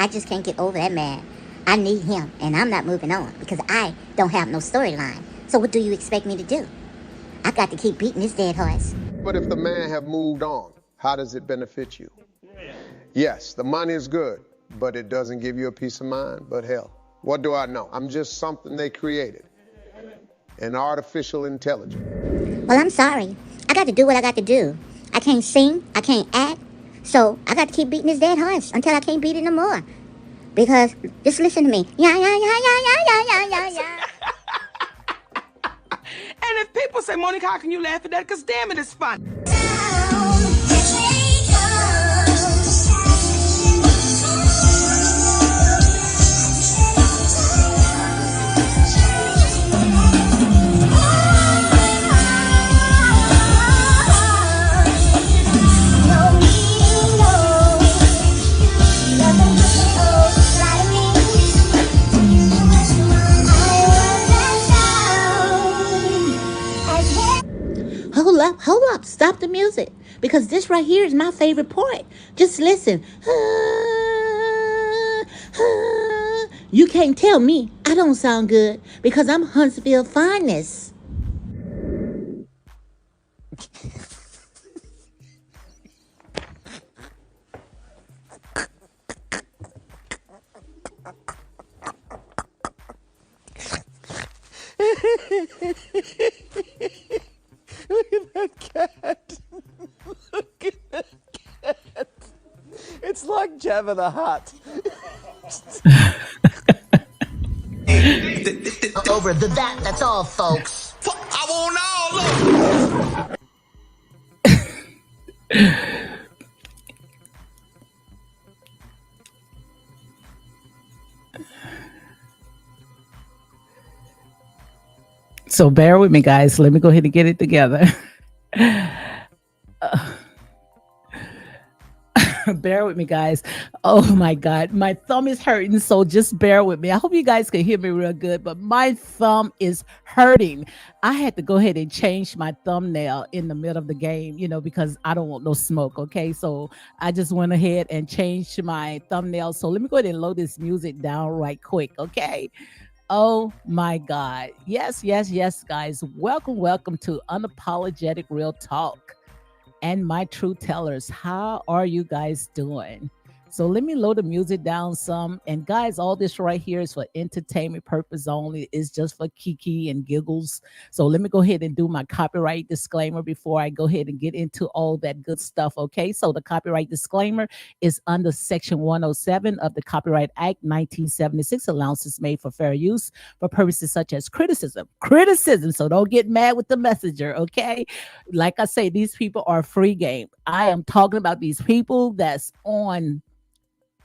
I just can't get over that man. I need him, and I'm not moving on because I don't have no storyline. So what do you expect me to do? I got to keep beating this dead horse. But if the man have moved on, how does it benefit you? Yes, the money is good, but it doesn't give you a peace of mind. But hell, what do I know? I'm just something they created. An artificial intelligence. Well, I'm sorry. I got to do what I got to do. I can't sing, I can't act, so I got to keep beating this dead horse until I can't beat it no more. Because, just listen to me. Yeah, yeah, yeah, yeah, yeah, yeah, yeah, yeah, yeah. And if people say, Monica, how can you laugh at that? Because damn it, it's fun. Hold up, stop the music. Because this right here is my favorite part. Just listen. You can't tell me I don't sound good because I'm Huntsville finest. Look at that cat. Look at that cat. It's like Jabba the Hutt. Over that's all, folks. I want all of So bear with me, guys. Let me go ahead and get it together. Bear with me, guys. Oh my God, my thumb is hurting, so just bear with me. I hope you guys can hear me real good, but my thumb is hurting. I had to go ahead and change my thumbnail in the middle of the game, because I don't want no smoke, okay? So I just went ahead and changed my thumbnail. So let me go ahead and load this music down right quick, okay? Oh my God. Yes, guys. Welcome to Unapologetic Real Talk and my true tellers. How are you guys doing? So let me load the music down some. And guys, all this right here is for entertainment purpose only. It's just for kiki and giggles. So let me go ahead and do my copyright disclaimer before I go ahead and get into all that good stuff. Okay, so the copyright disclaimer is under Section 107 of the Copyright Act 1976. Allowances made for fair use for purposes such as criticism. So don't get mad with the messenger. Okay, like I say, these people are free game. I am talking about these people that's on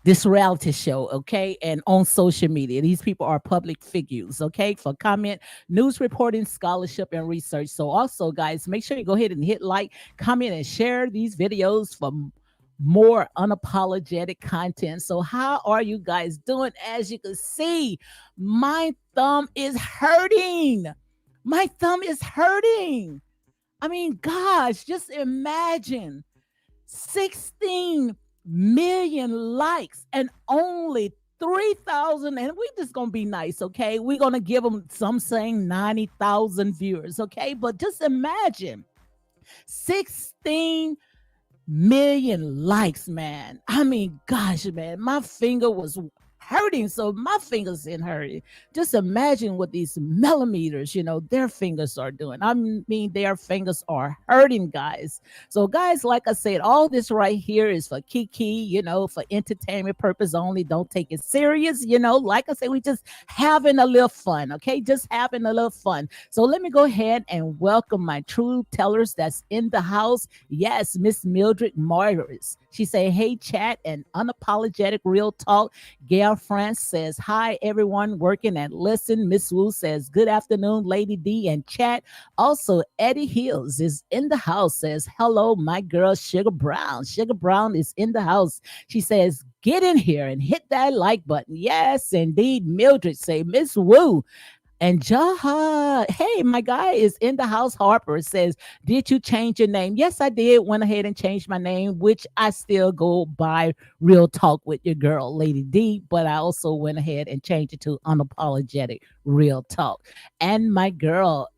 this reality show, okay, and on social media. These people are public figures, okay, for comment, news reporting, scholarship, and research. So also, guys, make sure you go ahead and hit like, comment, and share these videos for more unapologetic content. So how are you guys doing? As you can see, my thumb is hurting. I mean, gosh, just imagine 16 million likes and only 3,000, and we just gonna be nice, okay? We're gonna give them, some saying 90,000 viewers, okay? But just imagine 16 million likes, man. I mean, gosh, man, my finger was hurting, so my fingers in hurting. Just imagine what these millimeters, their fingers are doing. I mean, their fingers are hurting, guys. So, guys, like I said, all this right here is for kiki, for entertainment purpose only. Don't take it serious, Like I said, we just having a little fun, okay? Just having a little fun. So let me go ahead and welcome my true tellers that's in the house. Yes, Miss Mildred Morris. She say, hey, chat and unapologetic real talk. Gail France says, hi, everyone working and listen. Miss Wu says, good afternoon, Lady D and chat. Also, Eddie Hills is in the house, says, hello, my girl, Sugar Brown. Sugar Brown is in the house. She says, get in here and hit that like button. Yes, indeed. Mildred say, Miss Wu, And Jaha, hey, my guy is in the house. Harper says, did you change your name? Yes, I did. Went ahead and changed my name, which I still go by Real Talk with your girl, Lady D. But I also went ahead and changed it to Unapologetic Real Talk. And my girl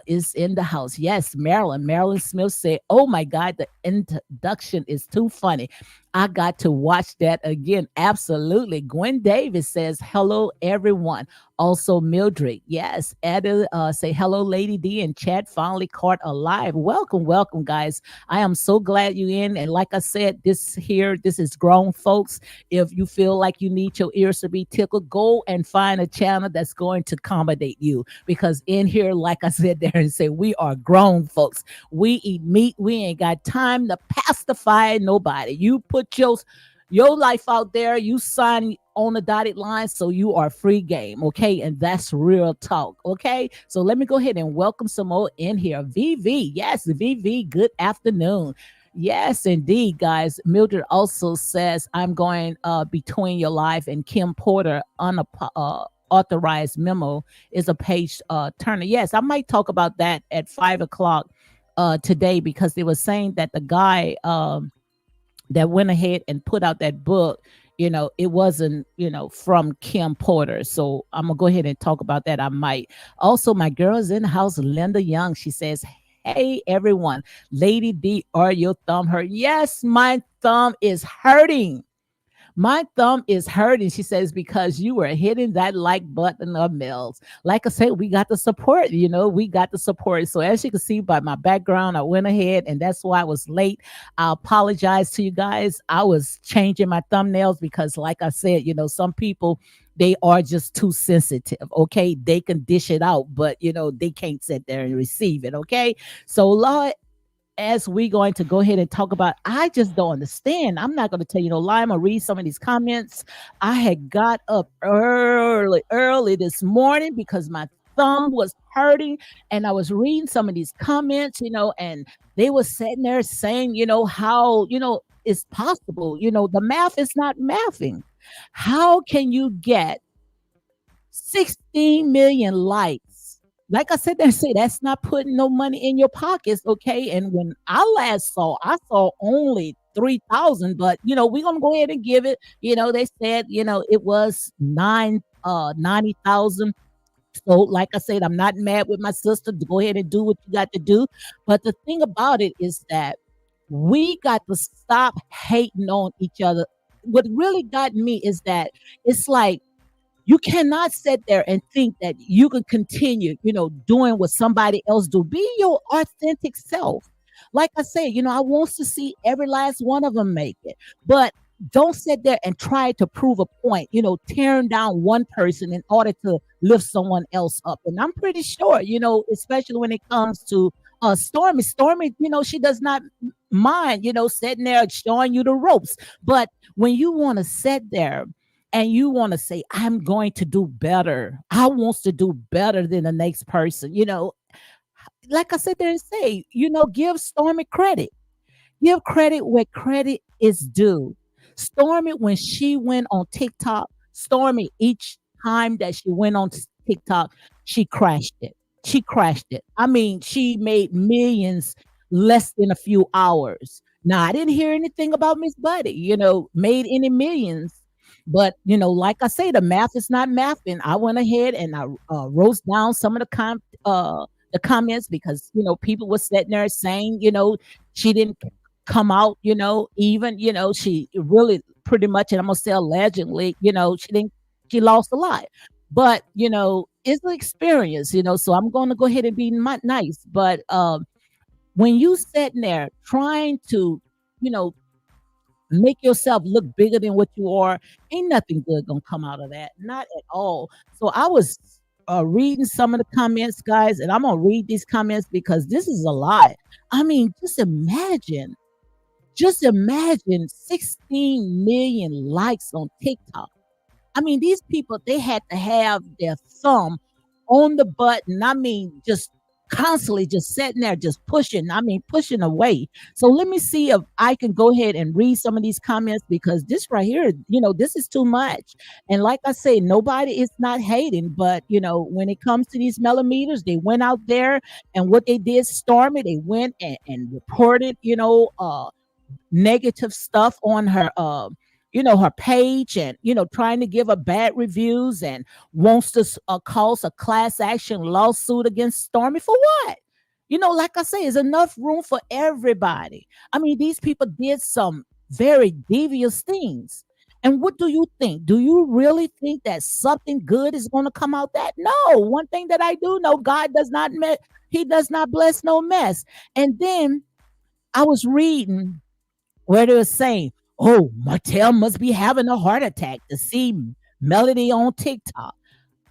is in the house. Yes, Marilyn. Marilyn Smith said, oh my God, the introduction is too funny. I got to watch that again. Absolutely. Gwen Davis says, hello, everyone. Also, Mildred, yes. Ada say hello, Lady D, and chat finally caught alive. Welcome, welcome, guys. I am so glad you in. And like I said, this is grown folks. If you feel like you need your ears to be tickled, go and find a channel that's going to accommodate you. Because in here, like I said there and say, we are grown folks. We eat meat. We ain't got time to pacify nobody. You put your life out there, you sign on the dotted line, so you are free game, okay? And that's real talk, okay? So let me go ahead and welcome some more in here. VV, yes, VV, good afternoon. Yes, indeed, guys. Mildred also says, I'm going between your life and Kim Porter authorized memo is a page turner. Yes, I might talk about that at 5 o'clock today, because they were saying that the guy that went ahead and put out that book, it wasn't, from Kim Porter. So I'm gonna go ahead and talk about that. I might. Also, my girl's in the house, Linda Young. She says, hey everyone, Lady D, are your thumb hurt? Yes, my thumb is hurting. My thumb is hurting, she says, because you were hitting that like button of Mills. Like I said, we got the support, we got the support. So as you can see by my background, I went ahead and that's why I was late. I apologize to you guys. I was changing my thumbnails because like I said, some people, they are just too sensitive. Okay. They can dish it out, but they can't sit there and receive it. Okay. So Lord, as we going to go ahead and talk about, I just don't understand. I'm not going to tell you no lie. I'm going to read some of these comments. I had got up early this morning because my thumb was hurting, and I was reading some of these comments, and they were sitting there saying, how, it's possible, the math is not mathing. How can you get 16 million likes? Like I said, that's not putting no money in your pockets, okay? And when I last I saw only 3,000, but we're gonna go ahead and give it. They said, it was 90,000. So, like I said, I'm not mad with my sister. Go ahead and do what you got to do. But the thing about it is that we got to stop hating on each other. What really got me is that it's like you cannot sit there and think that you can continue, doing what somebody else do. Be your authentic self. Like I said, I want to see every last one of them make it, but don't sit there and try to prove a point, tearing down one person in order to lift someone else up. And I'm pretty sure, especially when it comes to Stormy, she does not mind, sitting there showing you the ropes. But when you want to sit there and you want to say, I'm going to do better, I want to do better than the next person, like I said there and say, give Stormy credit. Give credit where credit is due. Stormy, when she went on TikTok, Stormy, each time that she went on TikTok, she crashed it. She crashed it. I mean, she made millions less than a few hours. Now, I didn't hear anything about Miss Buddy, made any millions. But, like I say, the math is not mathing. I went ahead and I wrote down some of the comments because, people were sitting there saying, she didn't come out, even, she really pretty much, and I'm gonna say allegedly, she lost a lot. But, it's an experience, so I'm gonna go ahead and be nice. But when you sitting there trying to, make yourself look bigger than what you are, ain't nothing good gonna come out of that. Not at all. So I was reading some of the comments, guys, and I'm gonna read these comments because this is a lot. I mean, just imagine 16 million likes on TikTok. I mean, these people, they had to have their thumb on the button. I mean, just constantly just sitting there, just pushing. I mean, pushing away. So let me see if I can go ahead and read some of these comments because this right here, this is too much. And like I say, nobody is not hating, but when it comes to these millimeters, they went out there and what they did, Stormy, they went and reported, negative stuff on her her page and trying to give her bad reviews and wants to cause a class action lawsuit against Stormy for what? Like I say, is enough room for everybody. I mean, these people did some very devious things. And what do you think? Do you really think that something good is going to come out that? No. One thing that I do know, God does not he does not bless no mess. And then I was reading where they were saying, "Oh, Martell must be having a heart attack to see Melody on TikTok."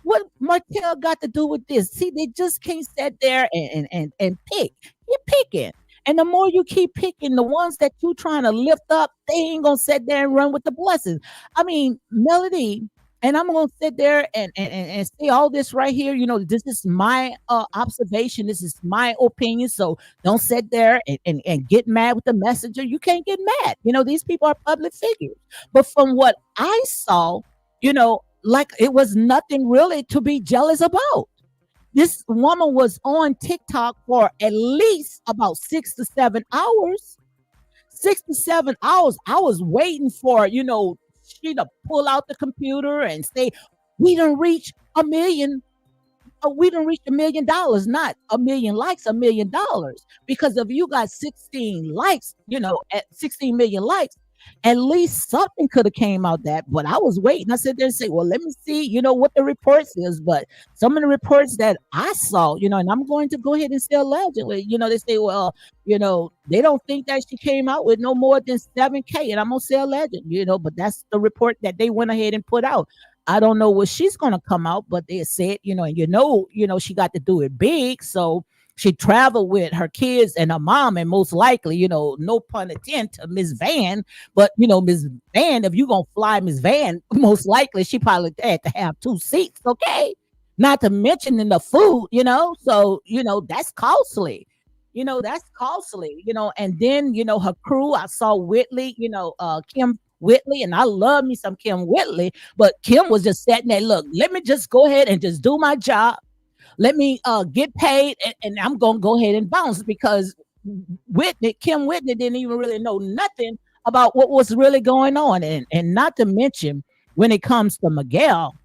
What Martell got to do with this? See, they just can't sit there and pick. You're picking. And the more you keep picking, the ones that you trying to lift up, they ain't gonna sit there and run with the blessings. I mean, Melody, and I'm gonna sit there and say all this right here. This is my observation. This is my opinion. So don't sit there and get mad with the messenger. You can't get mad. These people are public figures. But from what I saw, like it was nothing really to be jealous about. This woman was on TikTok for at least about 6 to 7 hours. 6 to 7 hours. I was waiting for, she to pull out the computer and say, we don't reach a million. We don't reach $1 million, not a million likes, $1 million. Because if you got 16 likes, at 16 million likes, at least something could have came out that. But I was waiting. I said there and say, well, let me see, what the reports is. But some of the reports that I saw, and I'm going to go ahead and say allegedly, they say, well, they don't think that she came out with no more than 7K. And I'm gonna say alleged, but that's the report that they went ahead and put out. I don't know what she's gonna come out, but they said, and she got to do it big. So she traveled with her kids and her mom, and most likely, no pun intended to Miss Van, but Miss Van, if you're gonna fly Miss Van, most likely she probably had to have 2 seats, okay? Not to mention in the food, so that's costly. That's costly, and then her crew. I saw Whitley, Kim Whitley, and I love me some Kim Whitley, but Kim was just sitting there, look, let me just go ahead and just do my job. Let me get paid, and I'm gonna go ahead and bounce because Kim Whitney didn't even really know nothing about what was really going on. And not to mention when it comes to Miguel,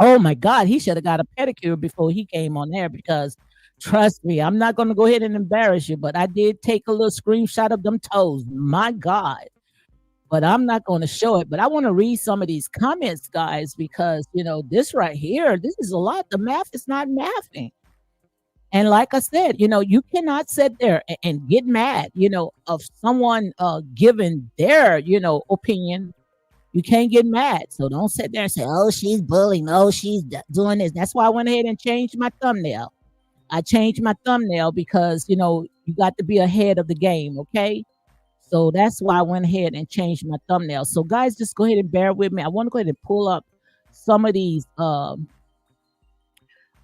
oh my God, he should have got a pedicure before he came on there because trust me, I'm not gonna go ahead and embarrass you, but I did take a little screenshot of them toes. My God. But I'm not going to show it. But I want to read some of these comments, guys, because this right here, this is a lot. The math is not mathing. And like I said, you cannot sit there and get mad, of someone giving their, opinion. You can't get mad. So don't sit there and say, oh, she's bullying. Oh, she's doing this. That's why I went ahead and changed my thumbnail. I changed my thumbnail because, you got to be ahead of the game. Okay. So that's why I went ahead and changed my thumbnail. So guys, just go ahead and bear with me. I want to go ahead and pull up some of these. I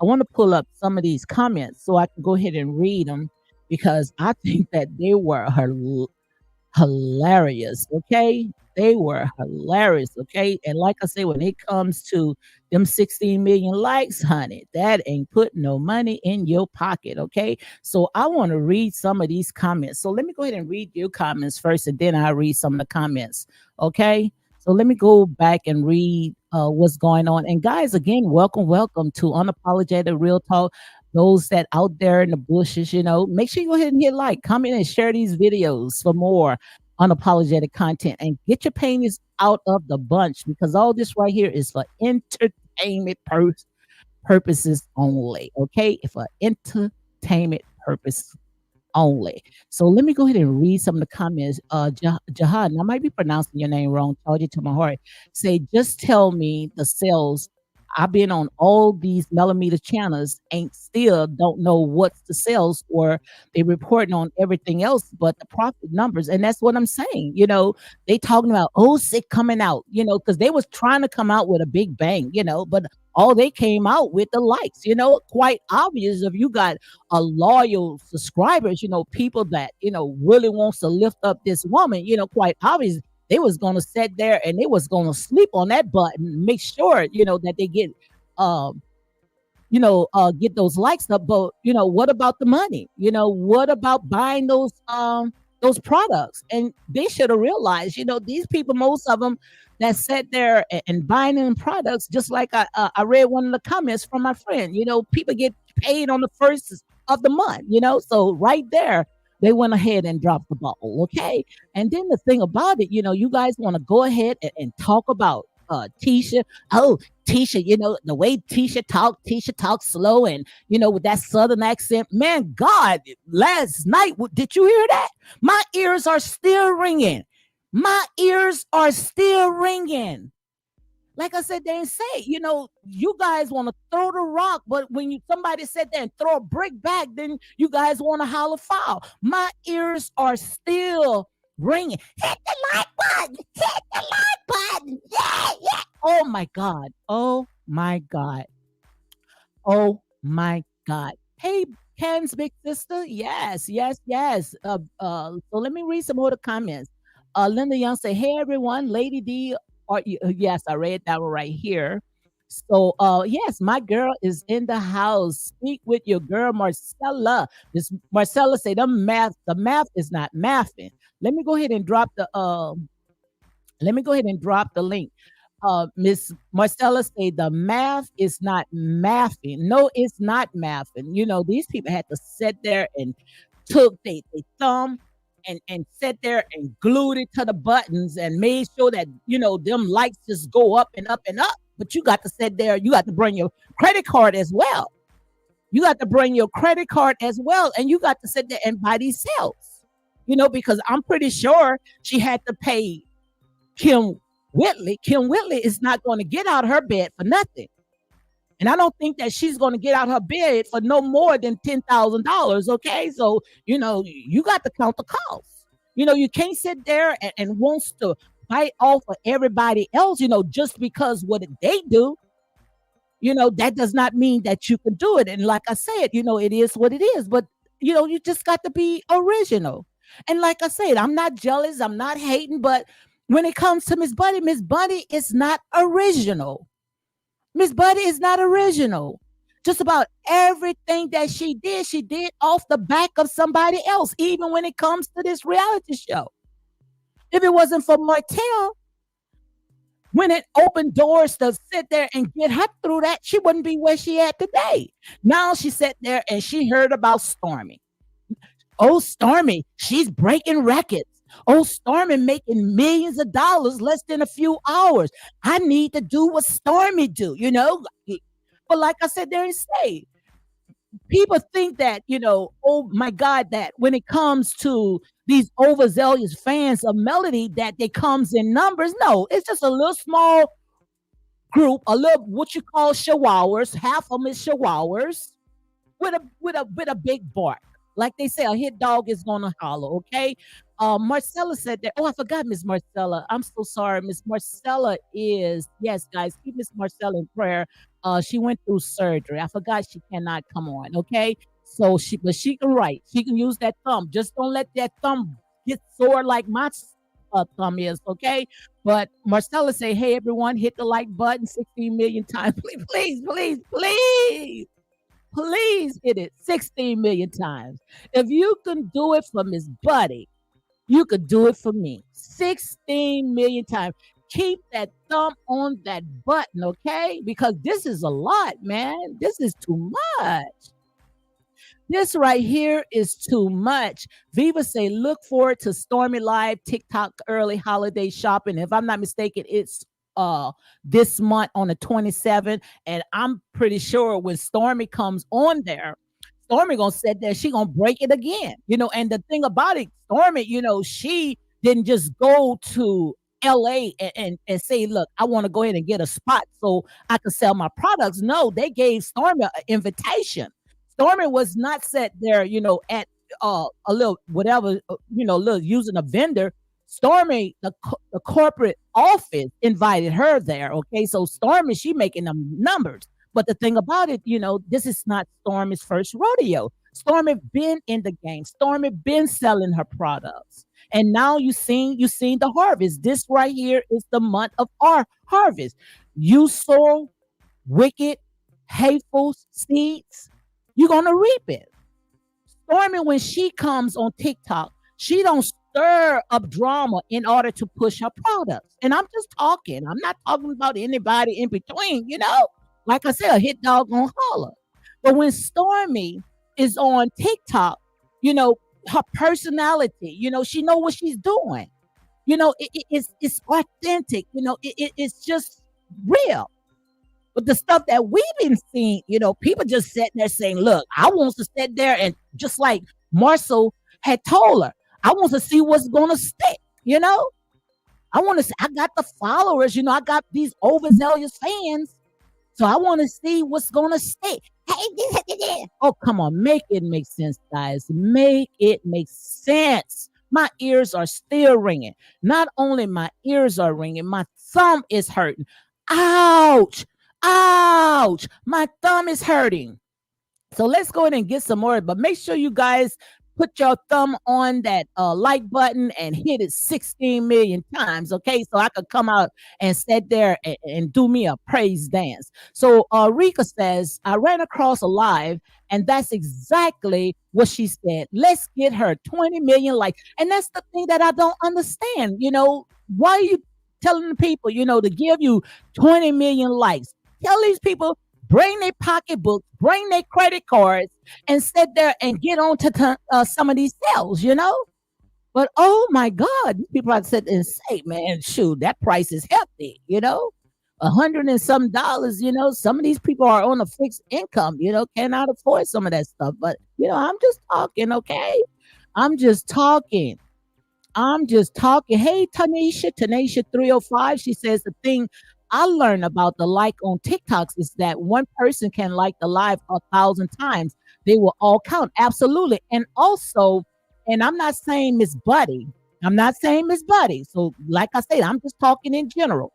want to pull up some of these comments so I can go ahead and read them because I think that they were hilarious. Okay. They were hilarious. Okay. And like I say, when it comes to them 16 million likes, honey, that ain't putting no money in your pocket. Okay. So I want to read some of these comments. So let me go ahead and read your comments first, and then I'll read some of the comments. Okay. So let me go back and read what's going on. And guys, again, welcome to Unapologetic Real Talk. Those that out there in the bushes, make sure you go ahead and hit like, comment, and share these videos for more unapologetic content, and get your panties out of the bunch because all this right here is for entertainment purposes only. Okay, for entertainment purpose only. So let me go ahead and read some of the comments. Jihad, and I might be pronouncing your name wrong. Charge it to my heart. Say, just tell me the sales I've been on all these millimeter channels, ain't still don't know what's the sales, or they reporting on everything else but the profit numbers. And that's what I'm saying. They talking about sick coming out, because they was trying to come out with a big bang, but all they came out with the likes, quite obvious if you got a loyal subscribers, people that, really wants to lift up this woman, quite obvious they was going to sit there and they was going to sleep on that button, make sure, that they get, um, get those likes up. But, what about the money? What about buying those products? And they should have realized, these people, most of them that sat there and buying them products, just like I read one of the comments from my friend, people get paid on the first of the month, so right there, they went ahead and dropped the ball. Okay. And then the thing about it, you guys want to go ahead and talk about Tisha. Oh, Tisha, the way Tisha talks slow and, with that Southern accent. Man, God, last night, did you hear that? My ears are still ringing. My ears are still ringing. Like I said, they ain't say, you guys want to throw the rock, but when somebody said that and throw a brick back, then you guys want to holler foul. My ears are still ringing. Hit the like button. Hit the like button. Yeah, yeah. Oh my God. Oh my God. Oh my God. Hey, Ken's big sister. Yes, yes, yes. So let me read some more of the comments. Linda Young say, "Hey everyone, Lady D." Or yes, I read that one right here. So, yes, my girl is in the house. Speak with your girl, Marcella. This Marcella say the math is not mathing. Let me go ahead and drop the link. Miss Marcella say the math is not mathing. No, it's not mathing. These people had to sit there and took they thumb and sit there and glued it to the buttons and made sure that, them lights just go up and up and up. But you got to sit there, you got to bring your credit card as well. You got to bring your credit card as well. And you got to sit there and buy these sales, because I'm pretty sure she had to pay Kim Whitley. Kim Whitley is not going to get out of her bed for nothing. And I don't think that she's going to get out her bed for no more than $10,000. Okay. So, you got to count the cost. You can't sit there and wants to bite off of everybody else, just because what they do, that does not mean that you can do it. And like I said, it is what it is. But, you just got to be original. And like I said, I'm not jealous. I'm not hating. But when it comes to Miss Buddy is not original. Miss Buddy is not original. Just about everything that she did off the back of somebody else, even when it comes to this reality show. If it wasn't for Martell, when it opened doors to sit there and get her through that, she wouldn't be where she at today. Now she sat there and she heard about Stormy. Oh, Stormy, she's breaking records. Oh, Stormy making millions of dollars less than a few hours. I need to do what Stormy do, But like I said, there and say, people think that, oh my God, that when it comes to these overzealous fans of Melody, that they comes in numbers. No, it's just a little small group, a little what you call chihuahuas. Half of them is chihuahuas with a big bark. Like they say, a hit dog is gonna holler. Okay. Marcella said that. Oh, I forgot Miss Marcella. I'm so sorry. Miss Marcella is, yes, guys, keep Miss Marcella in prayer. She went through surgery. I forgot she cannot come on. Okay. So but she can write. She can use that thumb. Just don't let that thumb get sore like my thumb is. Okay. But Marcella say, hey everyone, hit the like button 16 million times. Please, please, please, please. Please hit it 16 million times. If you can do it for Miss Buddy, you could do it for me 16 million times. Keep that thumb on that button, okay? Because this is a lot, man. This is too much. This right here is too much. Viva say, look forward to Stormy Live TikTok early holiday shopping. If I'm not mistaken, it's this month on the 27th, and I'm pretty sure when Stormy comes on there, Stormy gonna sit there, she gonna break it again, and the thing about it, Stormy, she didn't just go to LA and say, look, I want to go ahead and get a spot so I can sell my products. No, they gave Stormy an invitation. Stormy was not set there, at a little whatever, little using a vendor. Stormy, the corporate office invited her there. Okay, so Stormy, she making them numbers. But the thing about it, this is not Stormy's first rodeo. Stormy been in the game. Stormy been selling her products. And now you seen the harvest. This right here is the month of our harvest. You sow wicked, hateful seeds, you're gonna reap it. Stormy, when she comes on TikTok, she don't stir up drama in order to push her products. And I'm just talking. I'm not talking about anybody in between. Like I said, a hit dog gonna holler. But when Stormy is on TikTok, her personality, she know what she's doing. It's authentic. It's just real. But the stuff that we've been seeing, people just sitting there saying, look, I want to sit there and just like Marcel had told her, I want to see what's going to stick, I want to see, I got the followers, I got these overzealous fans. So I want to see what's going to stick. Oh, come on. Make it make sense, guys. Make it make sense. My ears are still ringing. Not only my ears are ringing, my thumb is hurting. Ouch. Ouch. My thumb is hurting. So let's go ahead and get some more. But make sure you guys put your thumb on that like button and hit it 16 million times, okay? So I could come out and sit there and do me a praise dance. So Rika says, I ran across a live, and that's exactly what she said. Let's get her 20 million likes. And that's the thing that I don't understand. Why are you telling the people, to give you 20 million likes? Tell these people, bring their pocketbooks, bring their credit cards, and sit there and get on to some of these sales, But oh my God, people have said and say, man, shoot, that price is hefty, $100 and some dollars, some of these people are on a fixed income, cannot afford some of that stuff. But I'm just talking, okay? I'm just talking. Hey, Tanisha 305, she says the thing I learned about the like on TikToks is that one person can like the live 1,000 times. They will all count. Absolutely. And also, and I'm not saying Miss Buddy. So like I said, I'm just talking in general.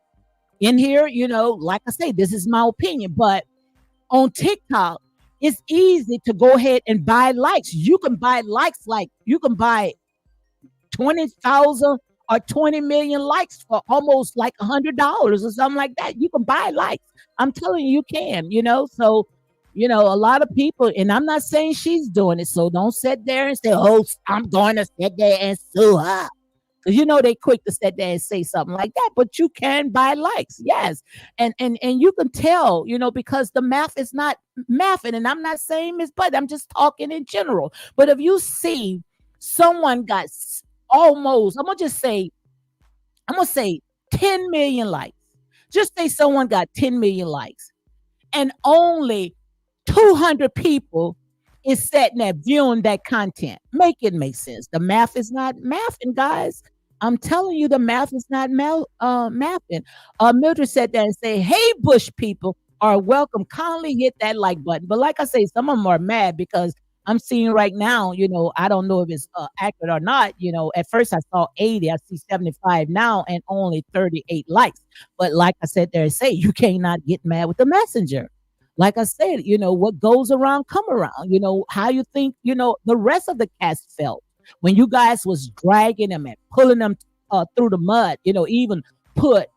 In here, like I say, this is my opinion. But on TikTok, it's easy to go ahead and buy likes. You can buy likes like you can buy 20,000 or 20 million likes for almost like $100 or something like that. You can buy likes. I'm telling you can, So, a lot of people, and I'm not saying she's doing it. So don't sit there and say, oh, I'm going to sit there and sue her. Because they quick to sit there and say something like that. But you can buy likes, yes. And you can tell, because the math is not mathing. And I'm not saying Miss Bud, I'm just talking in general. But if you see someone got almost, I'm gonna say 10 million likes. Just say someone got 10 million likes and only 200 people is sitting there viewing that content. Make it make sense. The math is not mathing, guys. I'm telling you, the math is not mathing. Mildred said that and say, hey, Bush people are welcome. Kindly hit that like button. But like I say, some of them are mad because I'm seeing right now, I don't know if it's accurate or not. At first I saw 80, I see 75 now and only 38 likes. But like I said there, say you cannot get mad with the messenger. Like I said, what goes around come around. How you think, the rest of the cast felt when you guys was dragging them and pulling them through the mud, even put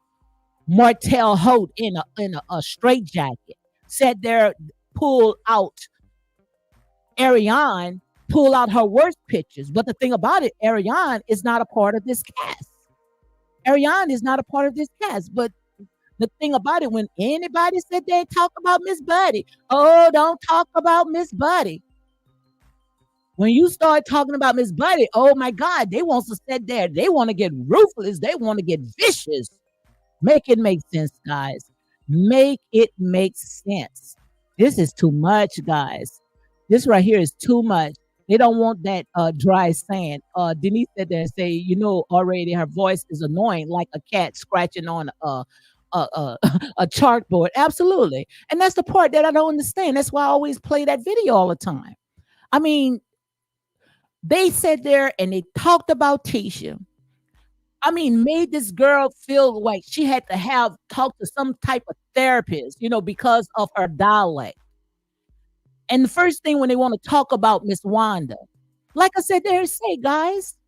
Martell Holt in a straight jacket, sat there, pull out Ariane, pull out her worst pictures. But the thing about it, Ariane is not a part of this cast. Ariane is not a part of this cast. But the thing about it, when anybody said they talk about Miss Buddy, oh, don't talk about Miss Buddy. When you start talking about Miss Buddy, oh my God, they want to sit there. They want to get ruthless. They want to get vicious. Make it make sense, guys. Make it make sense. This is too much, guys. This right here is too much. They don't want that dry sand. Denise said there and say, already her voice is annoying, like a cat scratching on a chalkboard. Absolutely, and that's the part that I don't understand. That's why I always play that video all the time. I mean, they sat there and they talked about Tisha. I mean, made this girl feel like she had to have talk to some type of therapist, because of her dialect. And the first thing when they want to talk about Miss Wanda, like I said, there say, guys,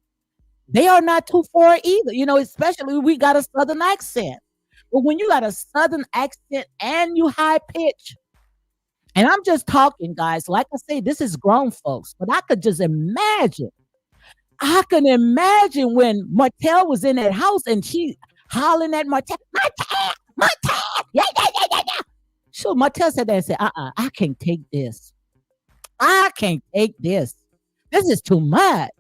they are not too far either. Especially we got a southern accent. But when you got a southern accent and you high pitch, and I'm just talking, guys, like I say, this is grown folks, but I could just imagine. I can imagine when Martell was in that house and she hollering at Martell, Martell, yeah. So Martell said that and said, I can't take this. I can't take this. This is too much.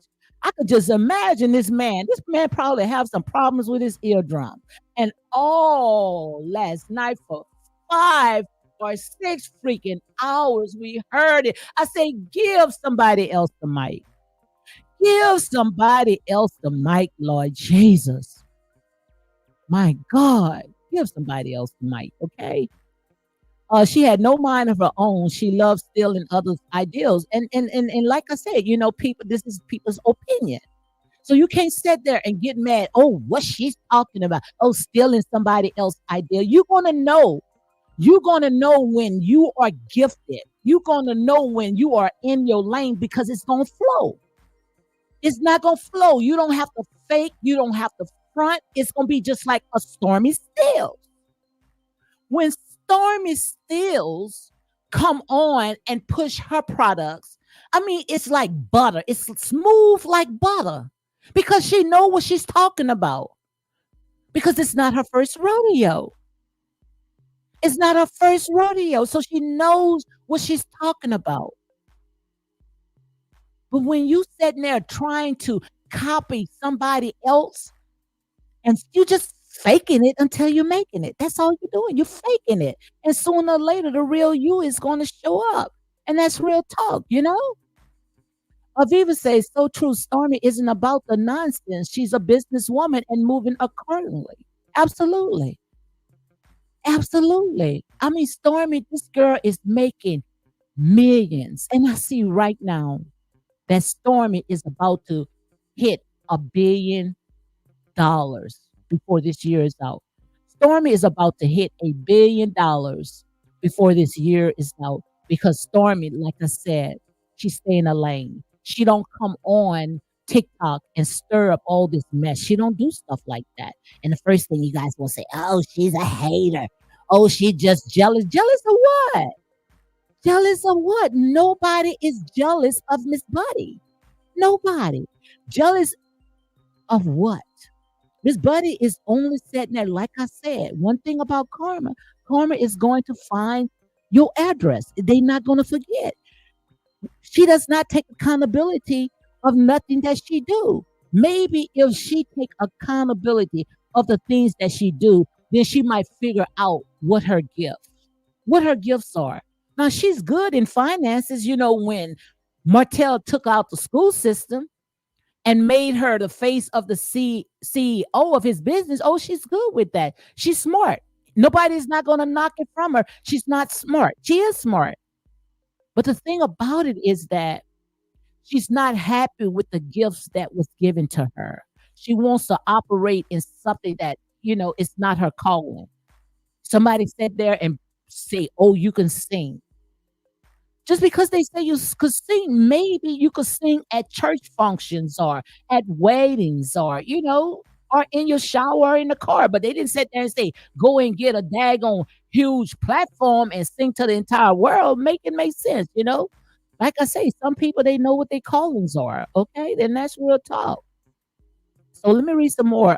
I could just imagine this man. This man probably have some problems with his eardrum. And all last night for 5 or 6 freaking hours, we heard it. I say, give somebody else the mic. Give somebody else the mic, Lord Jesus. My God, give somebody else the mic, okay? She had no mind of her own. She loved stealing others' ideals. And like I said, people, this is people's opinion. So you can't sit there and get mad. Oh, what she's talking about. Oh, stealing somebody else's idea. You're going to know. You're going to know when you are gifted. You're going to know when you are in your lane because it's going to flow. It's not going to flow. You don't have to fake. You don't have to front. It's going to be just like a Stormy Stills. When Stormy Stills come on and push her products, I mean, it's like butter. It's smooth like butter because she know what she's talking about because it's not her first rodeo. It's not her first rodeo, so she knows what she's talking about. But when you sitting there trying to copy somebody else and you just faking it until you're making it. That's all you're doing. You're faking it. And sooner or later, the real you is going to show up. And that's real talk, Aviva says, so true. Stormy isn't about the nonsense. She's a businesswoman and moving accordingly. Absolutely. Absolutely. I mean, Stormy, this girl is making millions. And I see right now that Stormy is about to hit $1 billion before this year is out. Stormy is about to hit $1 billion before this year is out because Stormy, like I said, she stay in a lane. She don't come on TikTok and stir up all this mess. She don't do stuff like that. And the first thing you guys will say, oh, she's a hater. Oh, she just jealous. Jealous of what? Jealous of what? Nobody is jealous of Miss Buddy. Nobody. Jealous of what? Miss Buddy is only sitting there, like I said, one thing about Karma. Karma is going to find your address. They're not going to forget. She does not take accountability of nothing that she do. Maybe if she take accountability of the things that she do, then she might figure out what her gifts are. Now, she's good in finances. When Martell took out the school system and made her the face of the CEO of his business, oh, she's good with that. She's smart. Nobody's not going to knock it from her. She's not smart. She is smart. But the thing about it is that she's not happy with the gifts that was given to her. She wants to operate in something that, it's not her calling. Somebody sit there and say, oh, you can sing. Just because they say you could sing, maybe you could sing at church functions or at weddings or in your shower or in the car. But they didn't sit there and say, go and get a daggone huge platform and sing to the entire world. Make it make sense, Like I say, some people, they know what their callings are. Okay, then that's real talk. So let me read some more.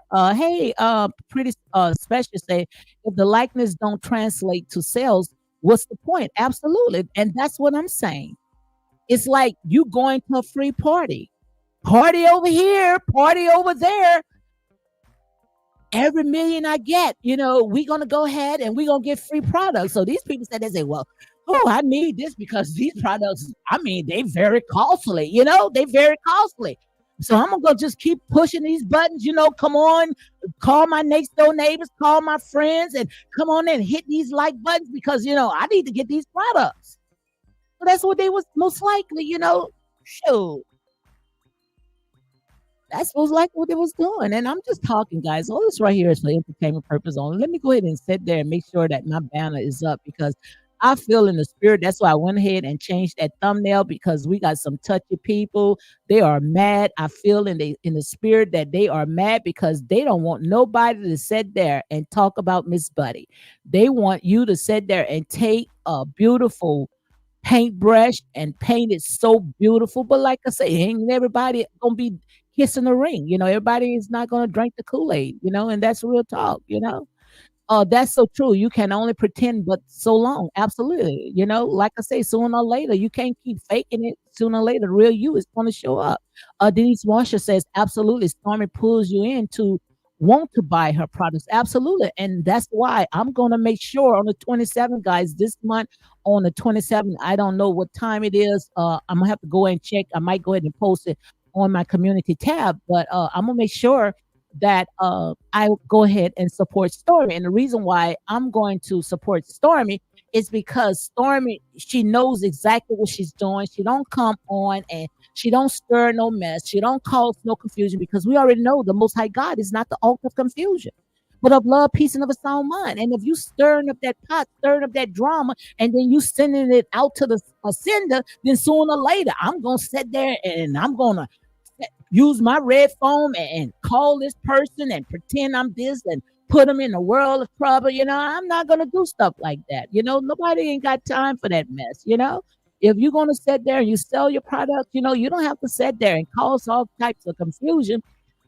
Pretty special say, if the likeness don't translate to sales, what's the point? Absolutely. And that's what I'm saying. It's like you going to a free party. Party over here, party over there. Every million I get, we're going to go ahead and we're going to get free products. So these people say, well, oh, I need this because these products, I mean, they very costly, they very costly. So I'm gonna just keep pushing these buttons, come on, call my next door neighbors, call my friends, and come on and hit these like buttons because I need to get these products. So that's what they was most likely, shoot. That's most likely what they was doing. And I'm just talking, guys. All this right here is for entertainment purpose only. Let me go ahead and sit there and make sure that my banner is up because I feel in the spirit. That's why I went ahead and changed that thumbnail because we got some touchy people. They are mad. I feel in the spirit that they are mad because they don't want nobody to sit there and talk about Miss Buddy. They want you to sit there and take a beautiful paintbrush and paint it so beautiful. But like I say, ain't everybody gonna be kissing the ring. Everybody is not gonna drink the Kool-Aid, and that's real talk. That's so true. You can only pretend but so long. Absolutely. Like I say, sooner or later, you can't keep faking it. Sooner or later, the real you is going to show up. Denise Washer says, absolutely. Stormy pulls you in to want to buy her products. Absolutely. And that's why I'm going to make sure on the 27th, guys, this month on the 27th, I don't know what time it is. I'm going to have to go and check. I might go ahead and post it on my community tab, but I'm going to make sure that I go ahead and support Stormy. And the reason why I'm going to support Stormy is because Stormy, she knows exactly what she's doing. She don't come on and she don't stir no mess. She don't cause no confusion because we already know the Most High God is not the author of confusion, but of love, peace, and of a sound mind. And if you stirring up that pot, stirring up that drama, and then you sending it out to the sender, then sooner or later, I'm going to sit there and I'm going to use my red phone and call this person and pretend I'm this and put them in a world of trouble. I'm not going to do stuff like that. Nobody ain't got time for that mess. If you're going to sit there and you sell your product, you don't have to sit there and cause all types of confusion.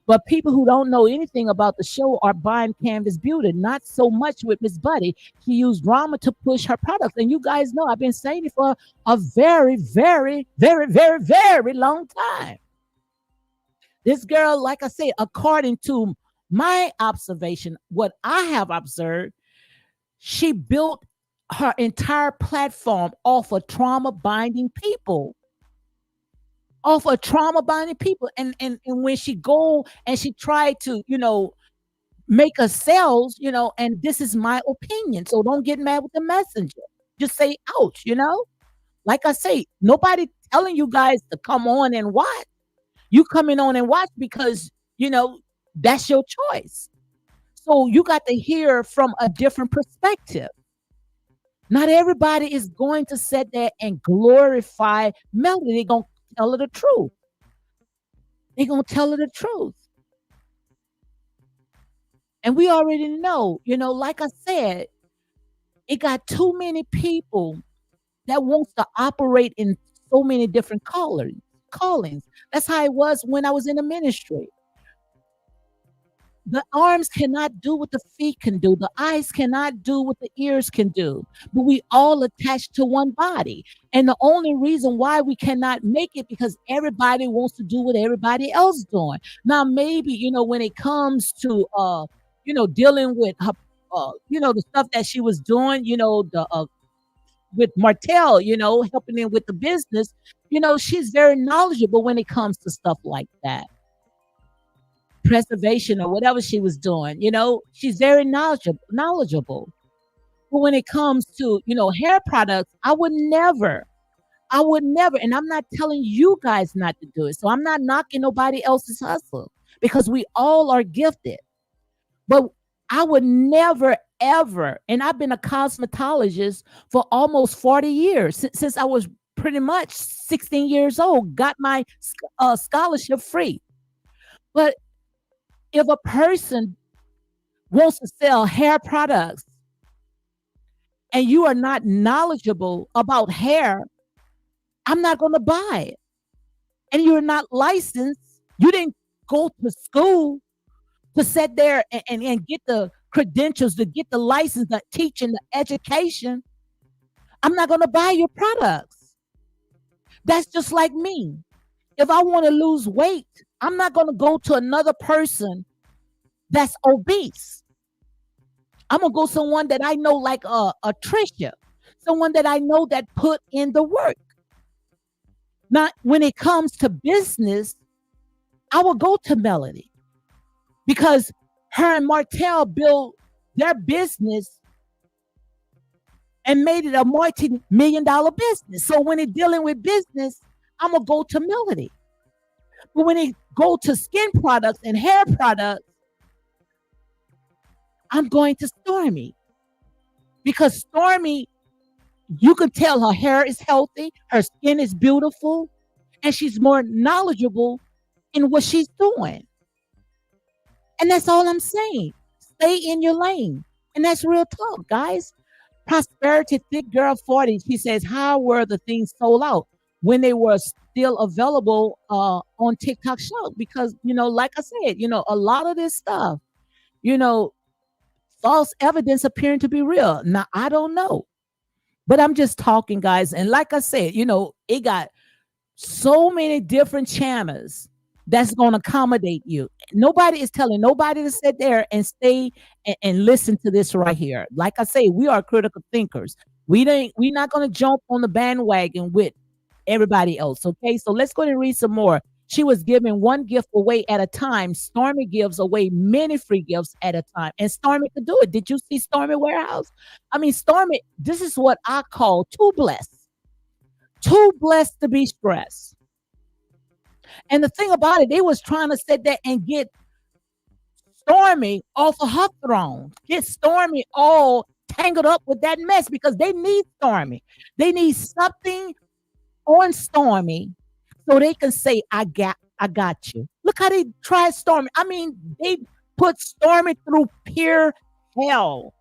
But people who don't know anything about the show are buying Canvas Beauty, not so much with Miss Buddy. She used drama to push her products. And you guys know I've been saying it for a very, very, very, very, very long time. This girl, like I say, according to my observation, what I have observed, she built her entire platform off of trauma binding people. And when she go and she tried to, make a sales, and this is my opinion. So don't get mad with the messenger. Just say ouch, Like I say, nobody telling you guys to come on and watch. You coming on and watch because, that's your choice. So you got to hear from a different perspective. Not everybody is going to sit there and glorify Melody. They're going to tell her the truth. And we already know, like I said, it got too many people that wants to operate in so many different callings. That's how it was when I was in the ministry. The arms cannot do what the feet can do. The eyes cannot do what the ears can do. But we all attached to one body. And the only reason why we cannot make it because everybody wants to do what everybody else doing. Now, maybe, when it comes to, dealing with her, the stuff that she was doing, with Martell, helping him with the business, she's very knowledgeable when it comes to stuff like that. Preservation or whatever she was doing, she's very knowledgeable. But when it comes to, hair products, I would never, and I'm not telling you guys not to do it. So I'm not knocking nobody else's hustle because we all are gifted. But I would never, ever, and I've been a cosmetologist for almost 40 years, since I was pretty much 16 years old, got my scholarship free. But if a person wants to sell hair products and you are not knowledgeable about hair, I'm not going to buy it. And you're not licensed. You didn't go to school to sit there and get the credentials, to get the license, the teaching, the education. I'm not going to buy your products. That's just like me. If I want to lose weight, I'm not going to go to another person that's obese. I'm going to go someone that I know like a Trisha, someone that I know that put in the work. Now, when it comes to business, I will go to Melody because her and Martell built their business and made it a multi-million-dollar business. So when it's dealing with business, I'm gonna go to Melody. But when it go to skin products and hair products, I'm going to Stormy because Stormy, you can tell her hair is healthy, her skin is beautiful, and she's more knowledgeable in what she's doing. And that's all I'm saying. Stay in your lane. And that's real talk, guys. Prosperity Thick Girl 40, she says, how were the things sold out when they were still available on TikTok Shop? Because, like I said, a lot of this stuff, you know, false evidence appearing to be real. Now, I don't know, but I'm just talking, guys. And like I said, it got so many different channels that's going to accommodate you. Nobody is telling nobody to sit there and stay and listen to this right here. Like I say, we are critical thinkers. We're not going to jump on the bandwagon with everybody else. Okay, so let's go and read some more. She was giving one gift away at a time. Stormy gives away many free gifts at a time. And Stormy could do it. Did you see Stormy Warehouse? I mean, Stormy, this is what I call too blessed. Too blessed to be stressed. And the thing about it, they was trying to sit there and get Stormy off of her throne. Get Stormy all tangled up with that mess because they need Stormy. They need something on Stormy so they can say, I got you. Look how they tried Stormy. I mean, they put Stormy through pure hell.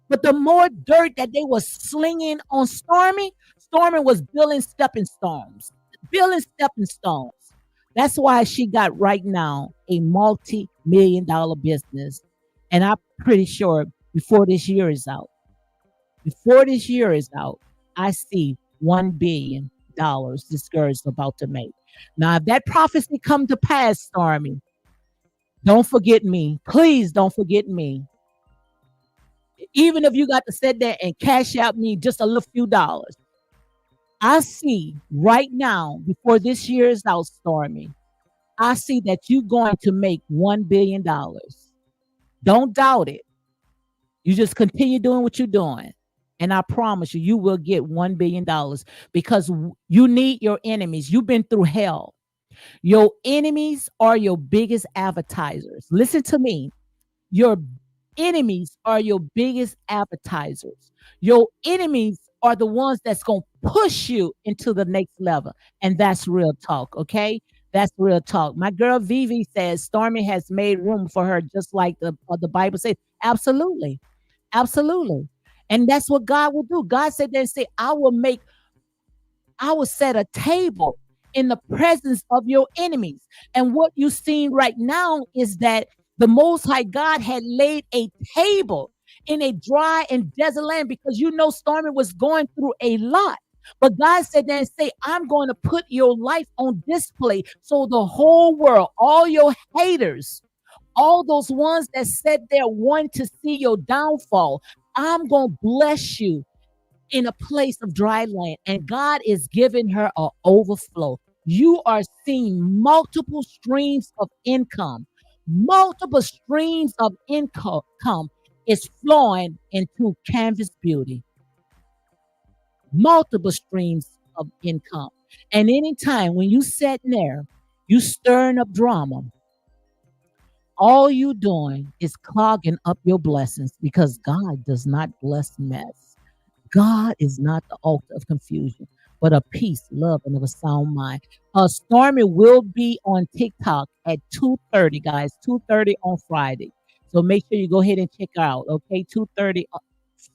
But the more dirt that they were slinging on Stormy was building stepping stones. That's why she got right now a multi-million-dollar business. And I'm pretty sure before this year is out, I see $1 billion this girl is about to make. Now, if that prophecy come to pass, Stormy, don't forget me. Please don't forget me. Even if you got to sit there and cash out me just a little few dollars. I see right now, before this year is out, Stormy, I see that you're going to make $1 billion. Don't doubt it. You just continue doing what you're doing. And I promise you, you will get $1 billion because you need your enemies. You've been through hell. Your enemies are your biggest advertisers. Listen to me. Your enemies are your biggest advertisers. Your enemies are the ones that's going to push you into the next level. And that's real talk, okay? That's real talk. My girl Vivi says Stormy has made room for her, just like the Bible says. Absolutely. Absolutely. And that's what God will do. God said there and say, I will set a table in the presence of your enemies. And what you're seeing right now is that the Most High God had laid a table in a dry and desert land because Stormy was going through a lot. But God said that and say, I'm going to put your life on display so the whole world, all your haters, all those ones that said they're wanting to see your downfall, I'm going to bless you in a place of dry land. And God is giving her an overflow. You are seeing multiple streams of income. Multiple streams of income is flowing into Canvas Beauty. Multiple streams of income. And anytime when you sit there, you stirring up drama, all you doing is clogging up your blessings because God does not bless mess. God is not the author of confusion, but of peace, love, and of a sound mind. Stormy will be on TikTok at 2:30, guys, 2:30 on Friday. So make sure you go ahead and check her out, okay? 2:30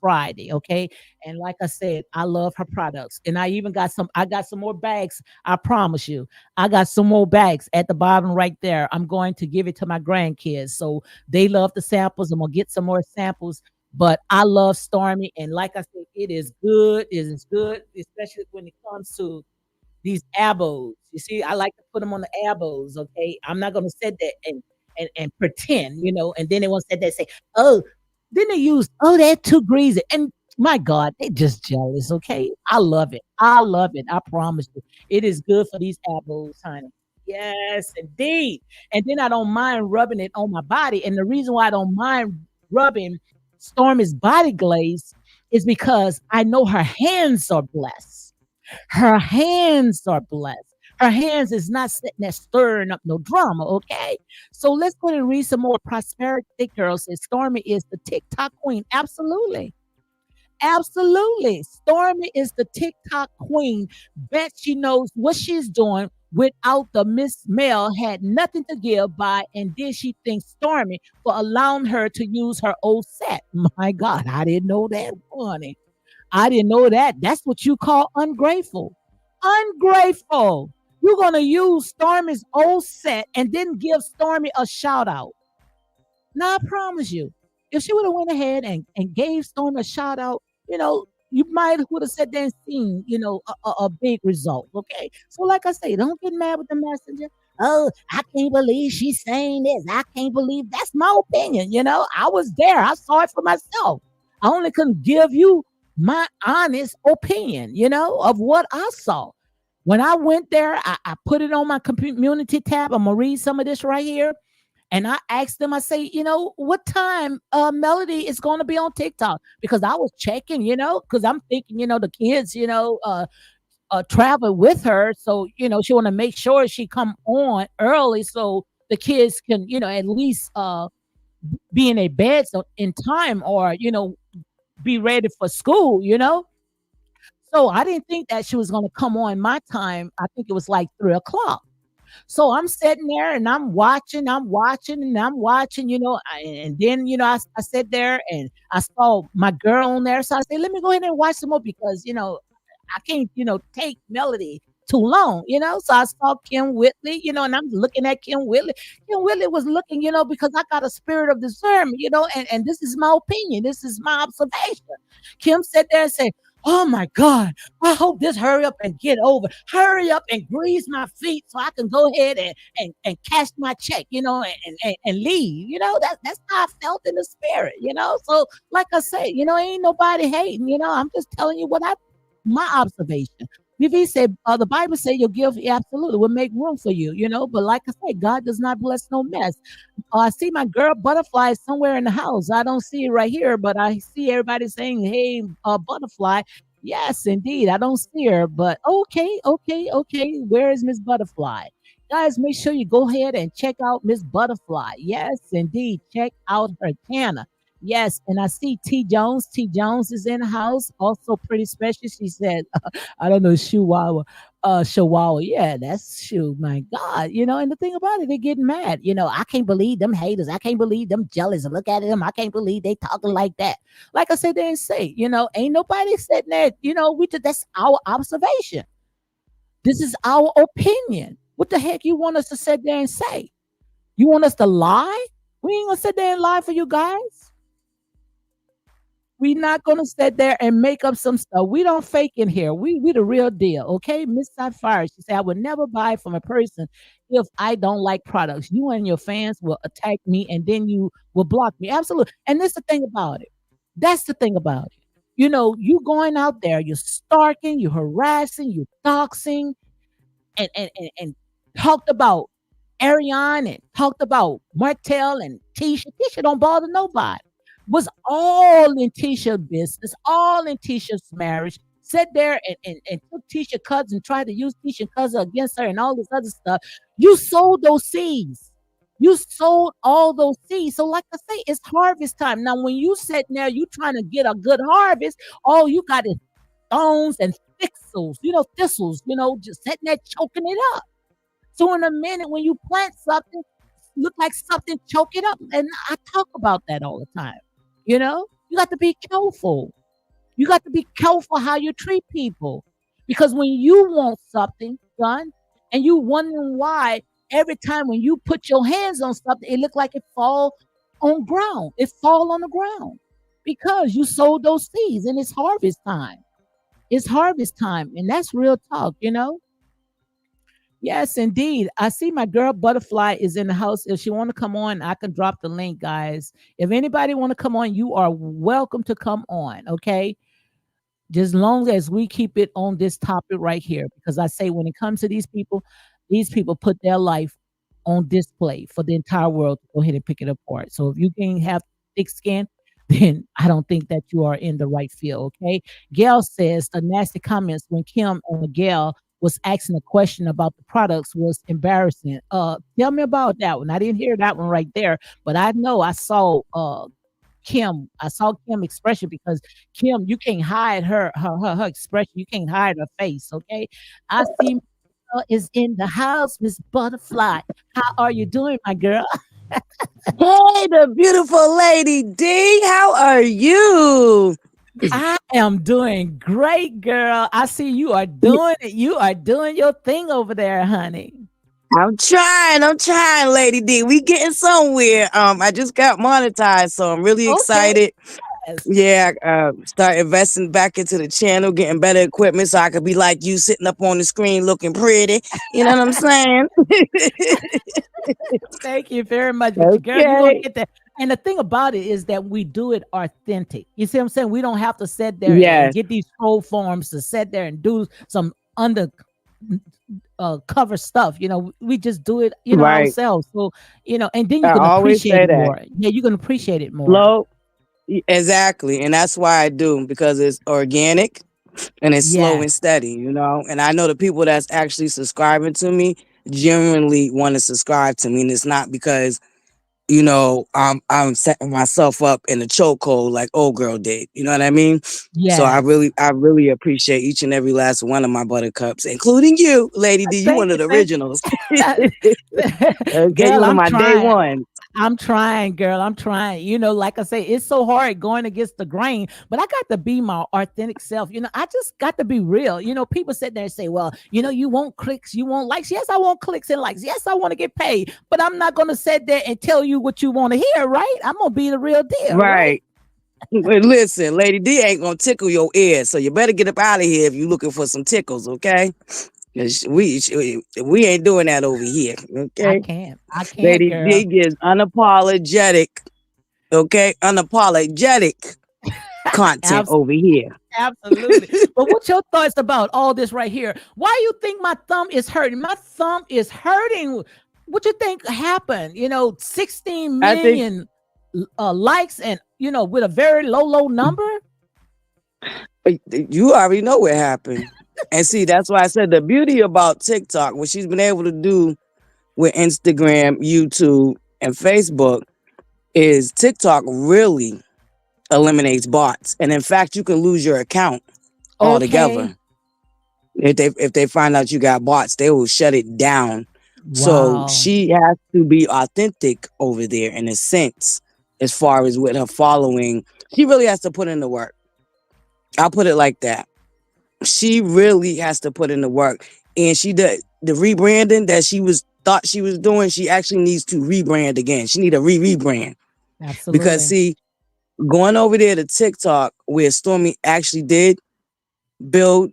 Friday, okay? And like I said, I love her products. And I got some more bags. I promise you. I got some more bags at the bottom right there. I'm going to give it to my grandkids. So they love the samples. I'm going to get some more samples. But I love Stormy. And like I said, it is good. It is good, especially when it comes to these abos. You see, I like to put them on the abos, okay? I'm not going to sit there and pretend, and then they want to sit there and say, oh, then they use, oh, they're too greasy. And My God, they just jealous, okay? I love it. I love it. I promise you. It is good for these apples, honey. Yes, indeed. And then I don't mind rubbing it on my body. And the reason why I don't mind rubbing Stormy's body glaze is because I know her hands are blessed. Her hands are blessed. Her hands is not sitting there stirring up no drama, okay? So let's go and read some more prosperity. Thick Girl says Stormy is the TikTok queen. Absolutely. Absolutely. Stormy is the TikTok queen. Bet she knows what she's doing without the Miss Mel had nothing to give by. And then she thinks Stormy for allowing her to use her old set. My God, I didn't know that, honey. I didn't know that. That's what you call ungrateful. Ungrateful. You're going to use Stormy's old set and then give Stormy a shout out. Now, I promise you, if she would have went ahead and gave Stormy a shout out, you might would have said there and seen, a big result. Okay. So, like I say, don't get mad with the messenger. Oh, I can't believe she's saying this. I can't believe that's my opinion. I was there. I saw it for myself. I only can give you my honest opinion, of what I saw. When I went there, I put it on my community tab. I'm going to read some of this right here. And I asked them, I say, what time Melody is going to be on TikTok? Because I was checking, because I'm thinking, the kids, travel with her. So, she want to make sure she come on early so the kids can, at least be in their beds in time or, be ready for school, So I didn't think that she was going to come on my time. I think it was like 3 o'clock. So I'm sitting there and I'm watching, and then, I sat there and I saw my girl on there. So I said, let me go ahead and watch some more because, I can't, take Melody too long, So I saw Kim Whitley, and I'm looking at Kim Whitley. Kim Whitley was looking, because I got a spirit of discernment, and this is my opinion. This is my observation. Kim sat there and said, oh my God, I hope this hurry up and get over. Hurry up and grease my feet so I can go ahead and cash my check, and leave. That's how I felt in the spirit, So like I say, ain't nobody hating, I'm just telling you my observation. VV said, the Bible said your gift absolutely will make room for you, But like I said, God does not bless no mess. I see my girl Butterfly somewhere in the house. I don't see it right here, but I see everybody saying, hey, Butterfly. Yes, indeed. I don't see her, but okay. Where is Miss Butterfly? Guys, make sure you go ahead and check out Miss Butterfly. Yes, indeed. Check out her channel. Yes, and I see T. Jones. T. Jones is in the house. Also pretty special. She said, I don't know, Chihuahua. Yeah, that's Shoe. My God. And the thing about it, they're getting mad. I can't believe them haters. I can't believe them jealous. Look at them. I can't believe they talking like that. Like I said, they didn't say, ain't nobody sitting there, that's our observation. This is our opinion. What the heck you want us to sit there and say? You want us to lie? We ain't gonna sit there and lie for you guys. We're not gonna sit there and make up some stuff. We don't fake in here. We the real deal, okay? Miss Sapphire, she said, I would never buy from a person if I don't like products. You and your fans will attack me and then you will block me. Absolutely. And that's the thing about it. That's the thing about it. You going out there, you're stalking, you're harassing, you're doxing, and talked about Ariane and talked about Martell and Tisha. Tisha don't bother nobody. Was all in Tisha's business, all in Tisha's marriage. Sat there and took Tisha cousin, tried to use Tisha cousin against her and all this other stuff. You sowed those seeds. You sold all those seeds. So, like I say, it's harvest time. Now, when you sit there, you trying to get a good harvest, all you got is thorns and thistles, just sitting there choking it up. So in a minute, when you plant something, look like something choke it up. And I talk about that all the time. You got to be careful. You got to be careful how you treat people. Because when you want something done and you wondering why every time when you put your hands on something, it look like it fall on ground. It fall on the ground because you sowed those seeds and it's harvest time. It's harvest time. And that's real talk, Yes, indeed. I see my girl Butterfly is in the house. If she want to come on, I can drop the link, guys. If anybody want to come on, you are welcome to come on. Okay. Just long as we keep it on this topic right here, because I say when it comes to these people put their life on display for the entire world to go ahead and pick it apart. So if you can have thick skin, then I don't think that you are in the right field. Okay. Gail says the nasty comments when Kim and Gail was asking a question about the products was embarrassing. Tell me about that one. I didn't hear that one right there, but I know I saw Kim expression because Kim, you can't hide her expression. You can't hide her face. Okay. I see Michelle is in the house, Miss Butterfly. How are you doing, my girl? Hey, the beautiful lady D. How are you? I am doing great, girl. I see you are doing it. You are doing your thing over there, honey. I'm trying, Lady D. We getting somewhere. I just got monetized, so I'm really Okay. excited. Yes. Yeah, start investing back into the channel, getting better equipment so I could be like you sitting up on the screen looking pretty. You know what I'm saying? Thank you very much. But you, girl, you're gonna Okay. get that. And the thing about it is that we do it authentic. You see what I'm saying? We don't have to sit there and Yes, get these troll forms to sit there and do some under cover stuff. We just do it, right. ourselves. So, and then you I can always appreciate say it that. more. Yeah, you can appreciate it more. Slow, exactly. And that's why I do, because it's organic and it's slow Yes, and steady, And I know the people that's actually subscribing to me genuinely want to subscribe to me, and it's not because I'm setting myself up in a chokehold like old girl did. You know what I mean? So yes. I really appreciate each and every last one of my buttercups, including you, Lady D. You Thank one of you, the thank you. originals. Okay, you Girl, one of I'm my day trying. one. I'm trying, girl. I'm trying. Like I say, it's so hard going against the grain, but I got to be my authentic self. I just got to be real. People sit there and say, well, you want clicks, you want likes. Yes, I want clicks and likes. Yes, I want to get paid, but I'm not going to sit there and tell you what you want to hear, right? I'm going to be the real deal, right? Right. But listen, Lady D ain't gonna tickle your ears, so you better get up out of here if you're looking for some tickles, okay? 'Cause we ain't doing that over here, I okay? can't. I can't, Lady girl. D is unapologetic, okay? Unapologetic content Absolutely. over here. Absolutely. But what's your thoughts about all this right here? Why you think my thumb is hurting? My thumb is hurting. What you think happened? 16 I think million likes and with a very low number. you already know what happened. And see, that's why I said the beauty about TikTok, what she's been able to do with Instagram, YouTube, and Facebook is TikTok really eliminates bots. And in fact, you can lose your account Okay. altogether. If they find out you got bots, they will shut it down. So Wow. she has to be authentic over there in a sense, as far as with her following. She really has to put in the work. I'll put it like that. She really has to put in the work. And she did the rebranding that she was thought she was doing. She actually needs to rebrand again. She need a rebrand. Because Absolutely. see, going over there to TikTok where Stormy actually did build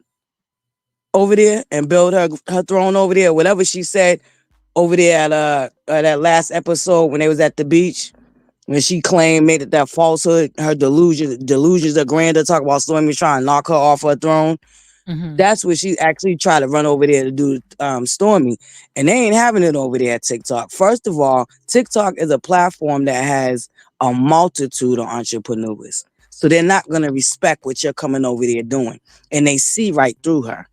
over there and build her throne over there, whatever she said over there at that last episode when they was at the beach, when she claimed made it that falsehood, her delusions of grandeur, talk about Stormy trying to knock her off her throne. Hmm. That's what she actually tried to run over there to do, Stormy. And they ain't having it over there at TikTok. First of all, TikTok is a platform that has a multitude of entrepreneurs. So they're not going to respect what you're coming over there doing. And they see right through her.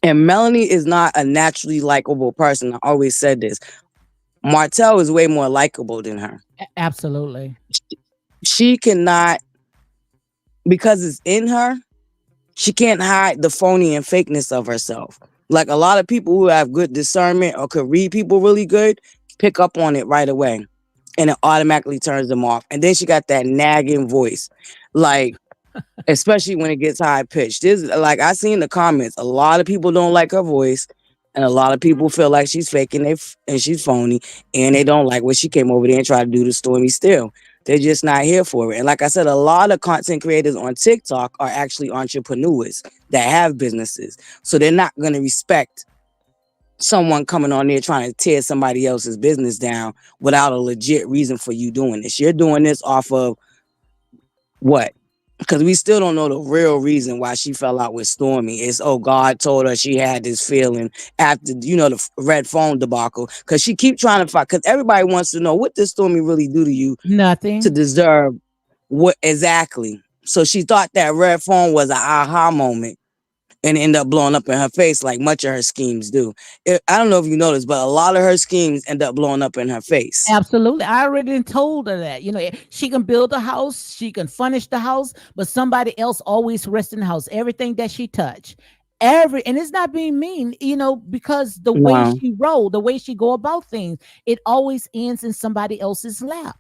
And Melanie is not a naturally likable person. I always said this. Martell is way more likable than her. Absolutely. She cannot, because it's in her, she can't hide the phony and fakeness of herself. Like a lot of people who have good discernment or could read people really good, pick up on it right away. And it automatically turns them off. And then she got that nagging voice. Like, especially when it gets high pitched. This, like I see in the comments, a lot of people don't like her voice, and a lot of people feel like she's faking it and she's phony, and they don't like what she came over there and tried to do to Stormy still. They're just not here for it. And like I said, a lot of content creators on TikTok are actually entrepreneurs that have businesses. So they're not going to respect someone coming on there trying to tear somebody else's business down without a legit reason for you doing this. You're doing this off of what? because we still don't know the real reason why she fell out with Stormy. It's, oh, God told her she had this feeling after, the red phone debacle. Because she keep trying to fight. Because everybody wants to know, what did Stormy really do to you to Nothing. deserve what exactly? So she thought that red phone was an aha moment and end up blowing up in her face like much of her schemes do. I don't know if you noticed, but a lot of her schemes end up blowing up in her face. Absolutely. I already done told her that. She can build a house, she can furnish the house, but somebody else always rests in the house. Everything that she touch. And it's not being mean, because the way No, she roll, the way she go about things, it always ends in somebody else's lap.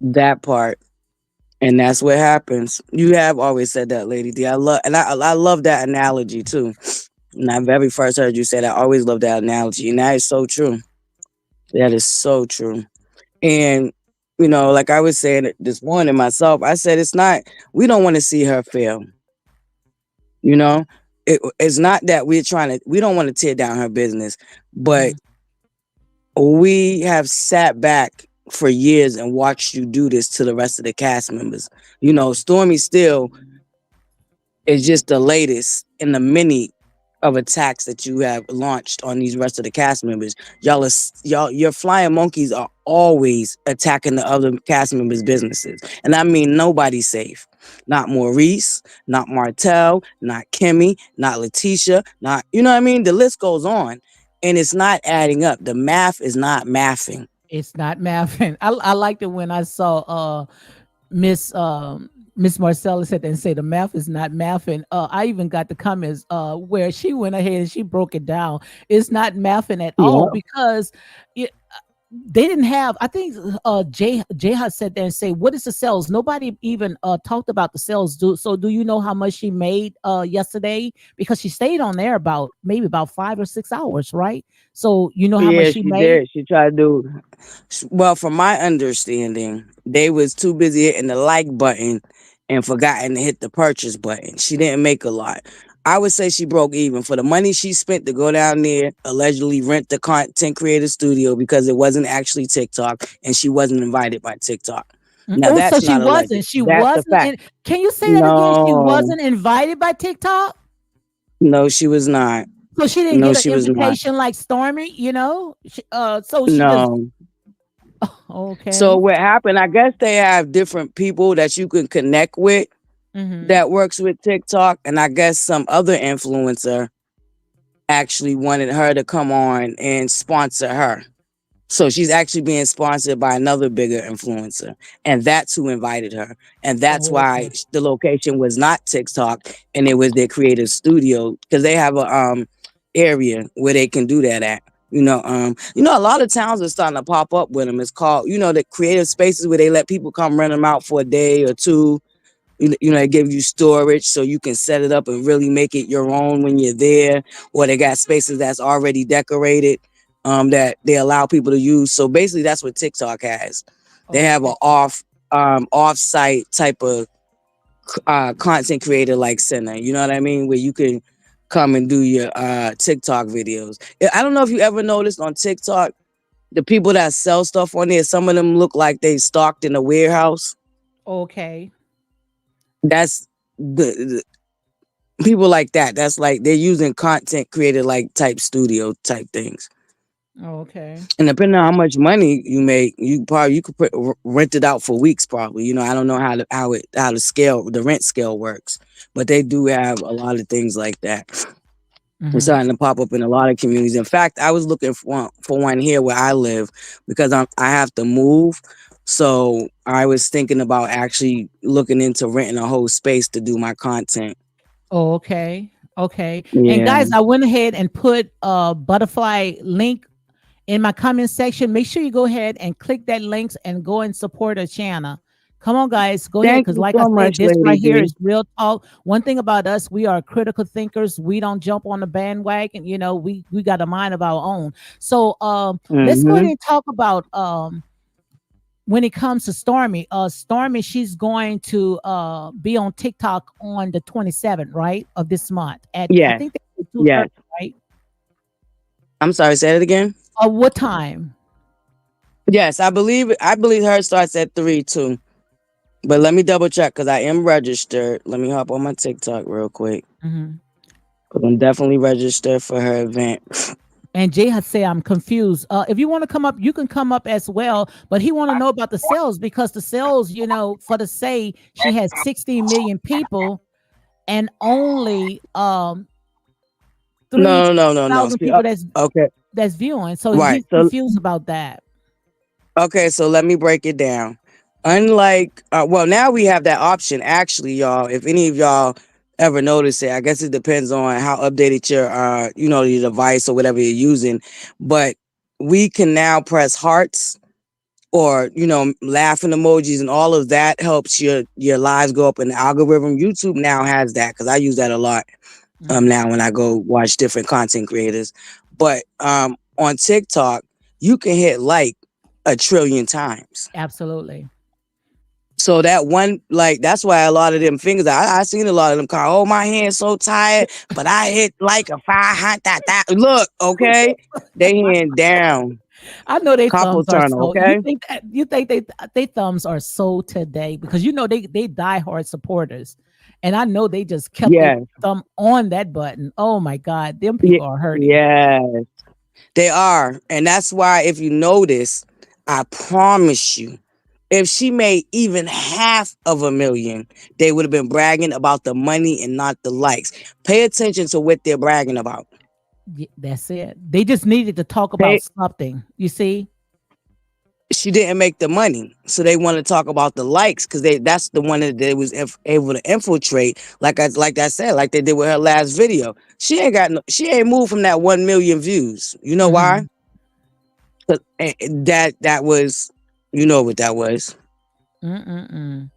that part. And that's what happens. You have always said that, Lady D. I love that analogy too. When I very first heard you say that, I always love that analogy. And that is so true. That is so true. And like I was saying it this morning myself, I said it's not, we don't want to see her fail. You know? It's not that we don't want to tear down her business, but Mhm. we have sat back for years and watched you do this to the rest of the cast members. Stormy still is just the latest in the many of attacks that you have launched on these rest of the cast members. Your flying monkeys are always attacking the other cast members' businesses. And I mean, nobody's safe. Not Maurice, not Martell, not Kimmy, not Letitia, not, you know what I mean? The list goes on. And it's not adding up. The math is not mathing. It's not mathing. I liked it when I saw Miss Miss Marcella said and say the math is not mathing. I even got the comments where she went ahead and she broke it down. It's not mathing at all Yeah. because it, they didn't have. I think Jay had said there and say, "What is the sales?" Nobody even talked about the sales. Do you know how much she made yesterday? Because she stayed on there about maybe about 5 or 6 hours, right? So you know how much Yeah, she she made. did. She tried to do well. From my understanding, they was too busy hitting the like button and forgotten to hit the purchase button. She didn't make a lot. I would say she broke even for the money she spent to go down there, allegedly rent the content creator studio because it wasn't actually TikTok and she wasn't invited by TikTok. Now Oh, so that's she not alleged. wasn't. She That's a wasn't fact. in. Can you say that again? She No, wasn't invited by TikTok, no, she was not. so she didn't No, get an she was not. invitation like Stormy. So she just No. So okay. what happened? I guess they have different people that you can connect with Mm-hmm. that works with TikTok, and I guess some other influencer actually wanted her to come on and sponsor her. So she's actually being sponsored by another bigger influencer, and that's who invited her, and that's Oh, why okay. the location was not TikTok, and it was their creative studio because they have a area where they can do that at. A lot of towns are starting to pop up with them. It's called, the creative spaces where they let people come rent them out for a day or two. They give you storage so you can set it up and really make it your own when you're there, or they got spaces that's already decorated that they allow people to use. So basically that's what TikTok has. They have Okay. an off-site type of content creator like center, you know what I mean, where you can come and do your TikTok videos. I don't know if you ever noticed on TikTok, the people that sell stuff on there, some of them look like they stocked in a warehouse. Okay. That's the people like that. That's like they're using content creator like type studio type things. Okay. And depending on how much money you make, you could rent it out for weeks probably. I don't know how the rent scale works, but they do have a lot of things like that. It's Mm-hmm. starting to pop up in a lot of communities. In fact, I was looking for one here where I live because I have to move. So I was thinking about actually looking into renting a whole space to do my content. Okay. Okay. And Yeah. guys, I went ahead and put a butterfly link in my comment section. Make sure you go ahead and click that links and go and support our channel. Come on, guys, go ahead. Thank Because you like I so much, said, this Lady right here D. is real talk. One thing about us, we are critical thinkers. We don't jump on the bandwagon. We got a mind of our own. So let's go ahead Mm-hmm. and talk about when it comes to Stormy. Stormy, she's going to be on TikTok on the 27th, right, of this month at I Yes. think that's 2:30, Yes. right? I'm sorry, say it again. What time? Yes, I believe her starts at 3 too. But let me double check because I am registered. Let me hop on my TikTok real quick. Hmm. 'Cause I'm definitely registered for her event. And Jay had say, I'm confused. If you want to come up, you can come up as well. But he want to know about the sales because the sales, for the say she has 16 million people and only No. 3,000 See, people okay, that's viewing. So right. he's confused about that. Okay, so let me break it down. Unlike, well, now we have that option. Actually, y'all, if any of y'all ever notice it, I guess it depends on how updated your, your device or whatever you're using. But we can now press hearts or laughing emojis, and all of that helps your lives go up in the algorithm. YouTube now has that because I use that a lot. Mhm. Now when I go watch different content creators, but on TikTok you can hit like a trillion times. Absolutely. So that one, like, that's why a lot of them fingers, I seen a lot of them call, oh, my hand's so tired, but I hit like a 500. Look, okay, they hand down, I know they couple thumbs are turn, so. You okay. think they thumbs are so today because they diehard supporters, and I know they just kept their Yeah, thumb on that button. Oh my God, them yeah, people are hurting. yeah, they are, and that's why if you notice, I promise you, if she made even half of a million, they would have been bragging about the money and not the likes. Pay attention to what they're bragging about. That's it. They just needed to talk about Pay, something. You see? she didn't make the money, so they want to talk about the likes because that's the one that they was able to infiltrate. Like I said, like they did with her last video. She ain't moved from that 1 million views. You know why? Hmm. 'Cause, that was, you know what that was. Mm-mm-mm.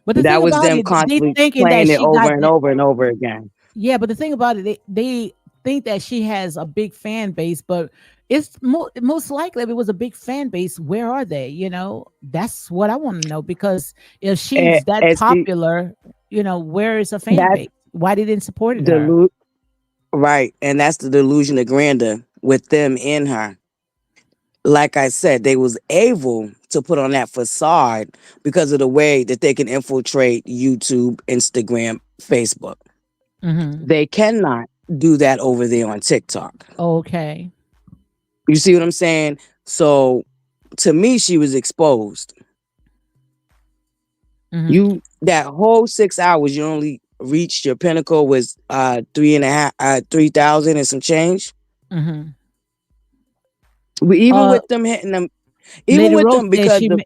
But the That thing was about them it, they constantly thinking that playing it she over got and that. over and over again. Yeah, but the thing about it, they think that she has a big fan base, but it's most likely if it was a big fan base, where are they? That's what I want to know because if she's that And see, popular, where is her fan that's base? Why they didn't support her? the right, and that's the delusion of grandeur with them in her. Like I said, they was able to put on that facade because of the way that they can infiltrate YouTube, Instagram, Facebook. Hmm. They cannot do that over there on TikTok. Okay. You see what I'm saying? So to me, she was exposed. Hmm. You that whole 6 hours, you only reached your pinnacle was 3,000 and some change. Hmm. Even Uh, with them hitting them, even Lady with Rose them said because she the made.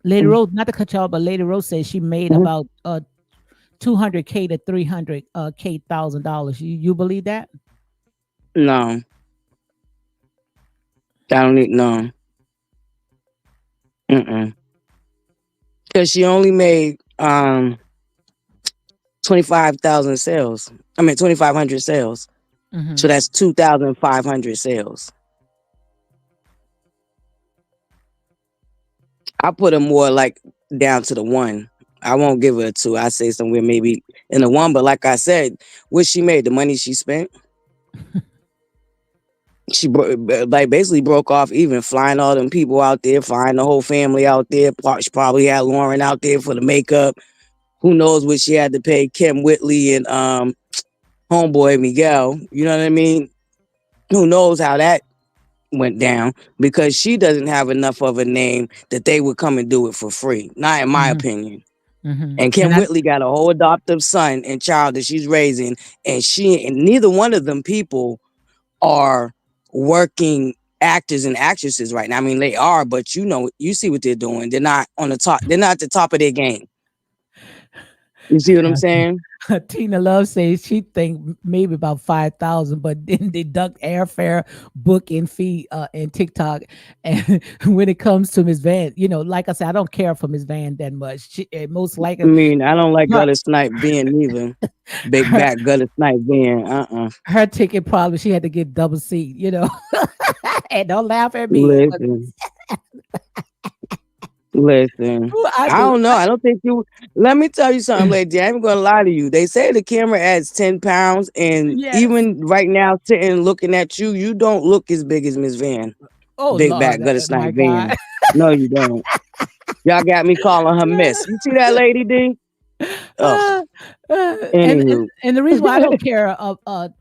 Lady Rose, not to cut y'all, but Lady Rose said she made Mhm. about 200K to 300 K $1,000. You believe that? No, I don't need no. Because she only made 25,000 sales. I mean 2,500 sales. So Hmm. that's 2,500 sales. I put her more like down to the one. I won't give her a two. I say somewhere maybe in the one. But like I said, what she made, the money she spent, like basically broke off even flying all them people out there, flying the whole family out there. She probably had Lauren out there for the makeup. Who knows what she had to pay Kim Whitley and homeboy Miguel. You know what I mean? Who knows how that went down because she doesn't have enough of a name that they would come and do it for free. Not in my Hmm. opinion. Hmm. And And Kim I. Whitley got a whole adoptive son and child that she's raising, and neither one of them people are working actors and actresses right now. I mean, they are, but you see what they're doing. They're not on the top. They're not at the top of their game. You see what I'm saying? Tina Love says she think maybe about 5,000, but then deduct airfare, booking fee, and TikTok. And when it comes to Miss Van, like I said, I don't care for Miss Van that much. She most I likely mean, I don't like her, gutter snipe being neither. Big her back gutter snipe being. her ticket probably she had to get double seat. And don't laugh at me. Listen. Listen, I I believe. don't know. I don't think you. Let me tell you something, lady. I ain't gonna lie to you. They say the camera adds 10 pounds, and Yes. even right now, sitting looking at you, you don't look as big as Miss Van, Oh big Lord, back gutter snipe my God. Van. No, you don't. Y'all got me calling her Miss. You see that lady, D? Oh, Uh, and, anywho. and the reason why I don't care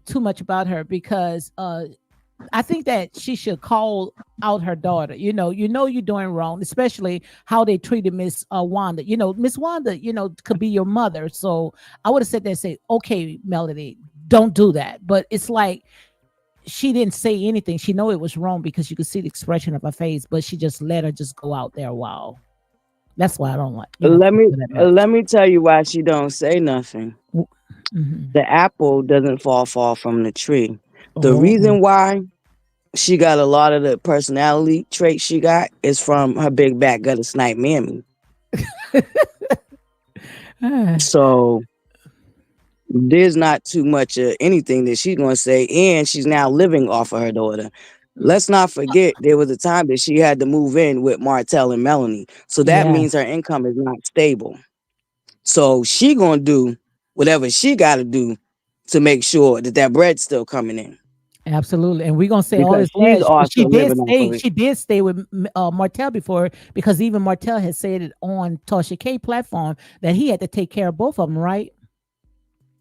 too much about her because I think that she should call out her daughter. You're doing wrong, especially how they treated Miss Wanda. Miss Wanda, could be your mother. So I would have said that and say, okay, Melody, don't do that. But it's like she didn't say anything. She know it was wrong because you could see the expression of her face, but she just let her just go out there. Wow. That's why I don't like, Let me that much. let me tell you why she don't say nothing. Mm-hmm. The apple doesn't fall far from the tree. The Oh. reason why she got a lot of the personality traits she got is from her big back gutter snipe mammy. So there's not too much of anything that she's gonna say, and she's now living off of her daughter. Let's not forget there was a time that she had to move in with Martell and Melanie. So that Yeah, means her income is not stable. So she gonna do whatever she gotta do to make sure that that bread's still coming in. absolutely. And we're gonna say all Because this she's last, but she also did living off stay. of it. She did stay with Martell before because even Martell had said it on Tasha K platform that he had to take care of both of them. Right?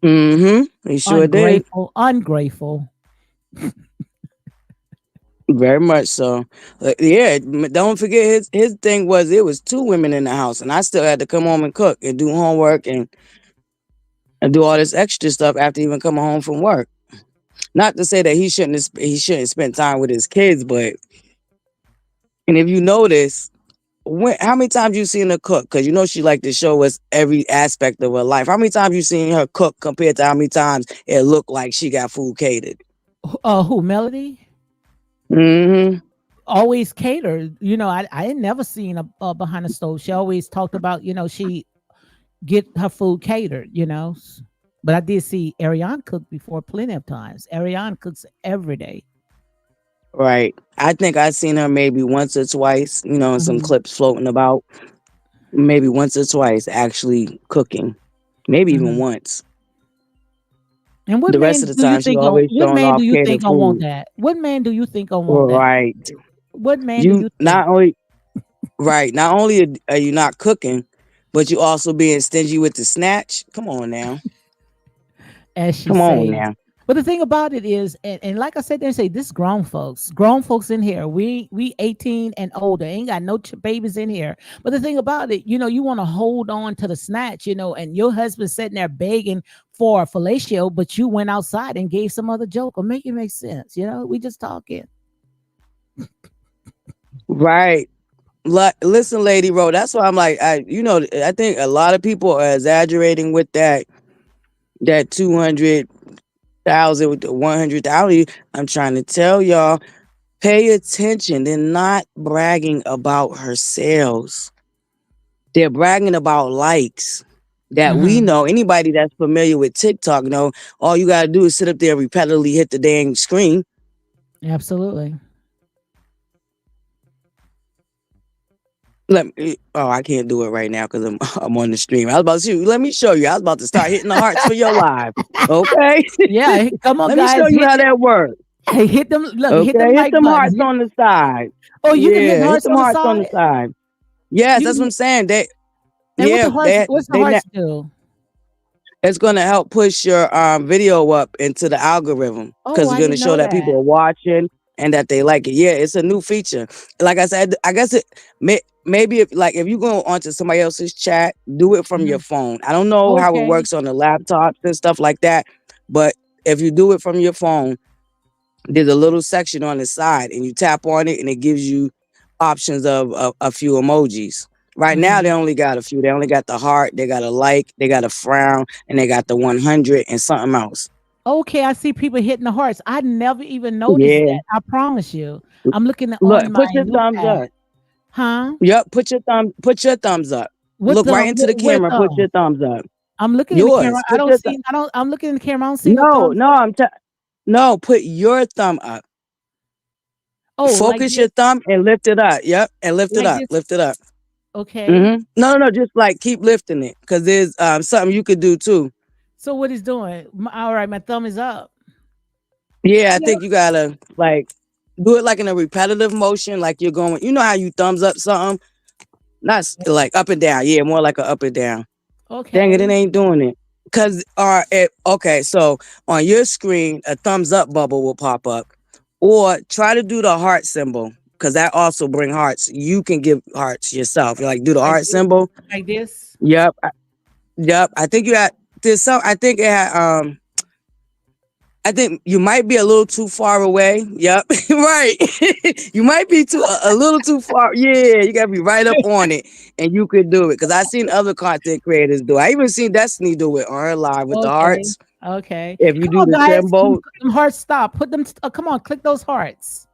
He sure did. Ungrateful. Very much so. Yeah, don't forget his thing was it was two women in the house, and I still had to come home and cook and do homework and do all this extra stuff after even coming home from work. Not to say that he shouldn't spend time with his kids, but and if you notice, how many times you seen her cook? Because she like to show us every aspect of her life. How many times you seen her cook compared to how many times it looked like she got food catered? Who Melody? Mm-hmm. Always catered. I ain't never seen a behind the stove. She always talked about, she get her food catered, But I did see Ariane cook before plenty of times. Ariane cooks every day. Right. I think I seen her maybe once or twice, in some Mhm, clips floating about. Maybe once or twice actually cooking. Maybe even mhm. once. And The rest of the time she always what showing man off do you catered think gonna want food. that? What man do you think gonna want that? Right. What man do You you think? not only right, not only are you not cooking, but you also being stingy with the snatch. Come on now. As she Come on says. now. But the thing about it is, and like I said, they say this grown folks in here. We 18 and older, ain't got no babies in here. But the thing about it, you want to hold on to the snatch, and your husband sitting there begging for a fellatio, but you went outside and gave some other joke or make it make sense. We just talking. Right. Listen, Lady Ro, that's why I'm like, I think a lot of people are exaggerating with that 200,000 with the 100,000. I'm trying to tell y'all, pay attention. They're not bragging about her sales. They're bragging about likes that we Hmm. know. Anybody that's familiar with TikTok know all you gotta do is sit up there and repetitively hit the dang screen. Absolutely. I can't do it right now because I'm I'm on the stream. I was about to let me show you. I was about to start hitting the hearts for your live. Okay. Yeah, come on, Let me show guys, you how that works. hit them. Look, hit them Okay. Hit like them buttons. hearts on the side. Oh, you can hit Yeah, hit hearts them on the hearts on the side. side. Yes, You that's can what I'm hit, saying. and Yeah, what's the hearts do? it's gonna help push your video up into the algorithm Oh, because it's I gonna didn't show know that people that. are watching and that they like it. Yeah, it's a new feature. Like I said, I guess maybe if you go onto somebody else's chat, do it from your Mhm. phone. I don't know how it Okay. works on the laptops and stuff like that, but if you do it from your phone, there's a little section on the side and you tap on it and it gives you options of a few emojis. Right now they Mhm. only got a few. They only got the heart, they got a like, they got a frown, and they got the 100 and something else. Okay, I see people hitting the hearts. I never even noticed Yeah. that. I promise you. I'm looking Look, on my put your thumbs notepad. up. Huh? Yep, put your thumbs up. What Look right thumb? into the What camera, put thumb? your thumbs up. I'm looking in the camera. Yours. I Put don't your see. I don't. I'm looking in the camera. I don't see no No, thumbs. no, no, put your thumb up. Oh, like Focus this? your thumb and lift it up. Yep, and lift it Like up. this? Lift it up. Okay. No, no, no, just like keep lifting it because there's something you could do too. So what he's doing? All right, my thumb is up. Yeah, I Yeah. think you gotta like do it like in a repetitive motion, like you're going. You know how you thumbs up something? Not like up and down. Yeah, more like a up and down. Dang it, it Okay. ain't doing it. Cause okay, so on your screen, a thumbs up bubble will pop up, or try to do the heart symbol, cause that also bring hearts. You can give hearts yourself. You like do the Like heart this. symbol. Like this. Yep, yep. I think you had there's some. I think it had I think you might be a little too far away. Yep, right. You might be a little too far. Yeah, you gotta be right up on it, and you could do it. Cause I seen other content creators do. I even seen Destiny do it on her live with the Okay. hearts. Okay. If you Come do on, the guys. Them, symbol, them hearts stop. Put them. Come on. Click those hearts.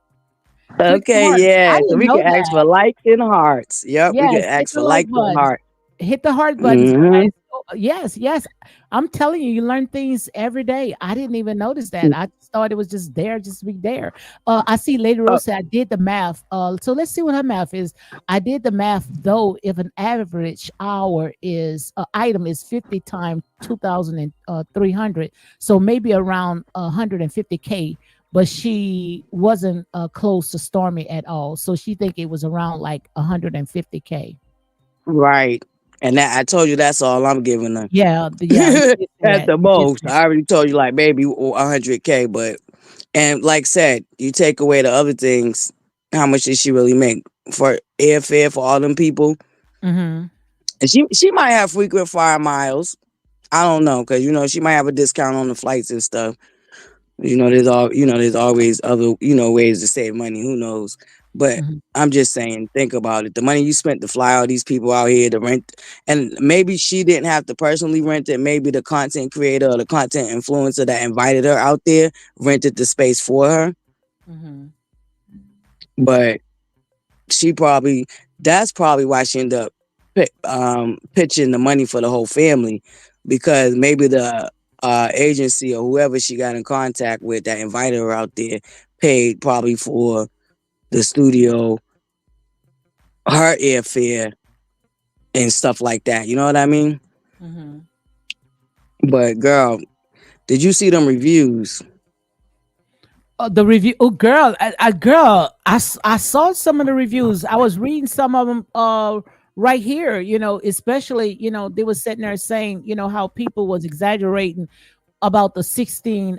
Click the okay, hearts. I yeah. So didn't we know can ask that. for likes and hearts. Yep, we can Yes. Hit ask the for like likes and button. hearts. Hit the heart buttons, Hmm. guys. Oh, yes, yes. I'm telling you, you learn things every day. I didn't even notice that. I just thought it was just there, just to be there. I see Lady Oh, Rose said I did the math. So let's see what her math is. I did the math though. If an average hour is item is 50 times 2,300, so maybe around 150K. But she wasn't close to Stormy at all, so she think it was around like 150K. right. And that I told you that's all I'm giving her. Yeah, you did say At that. the You did most, say I already told you like maybe 100K, but and like said, you take away the other things, how much did she really make for airfare for all them people? that. Mm-hmm. And she might have frequent flyer miles. I don't know because she might have a discount on the flights and stuff. There's always other ways to save money. Who knows? But Mm-hmm. I'm just saying, think about it. The money you spent to fly all these people out here to rent, and maybe she didn't have to personally rent it. Maybe the content creator or the content influencer that invited her out there rented the space for her. Mm-hmm. But that's probably why she ended up pitching the money for the whole family, because maybe the agency or whoever she got in contact with that invited her out there paid probably for the studio, her airfare and stuff like that. You know what I mean? Mm-hmm. But girl, did you see them reviews? The review. Oh, girl, I saw some of the reviews. I was reading some of them. Right here, especially, they were sitting there saying, how people was exaggerating about the 16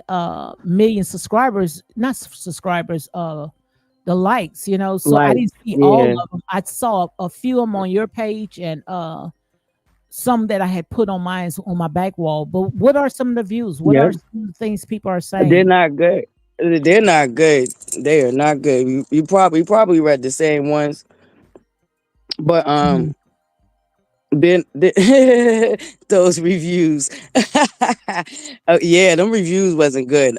million subscribers, not subscribers, the likes, so I Like, didn't see all yeah, of them. I saw a few of them on your page and some that I had put on mine on my back wall. But what are some of the views? What yeah, are some of the things people are they're saying? not good. They're not good. They are not good. You probably read the same ones, but Mhm. then those reviews. Yeah, them reviews wasn't good.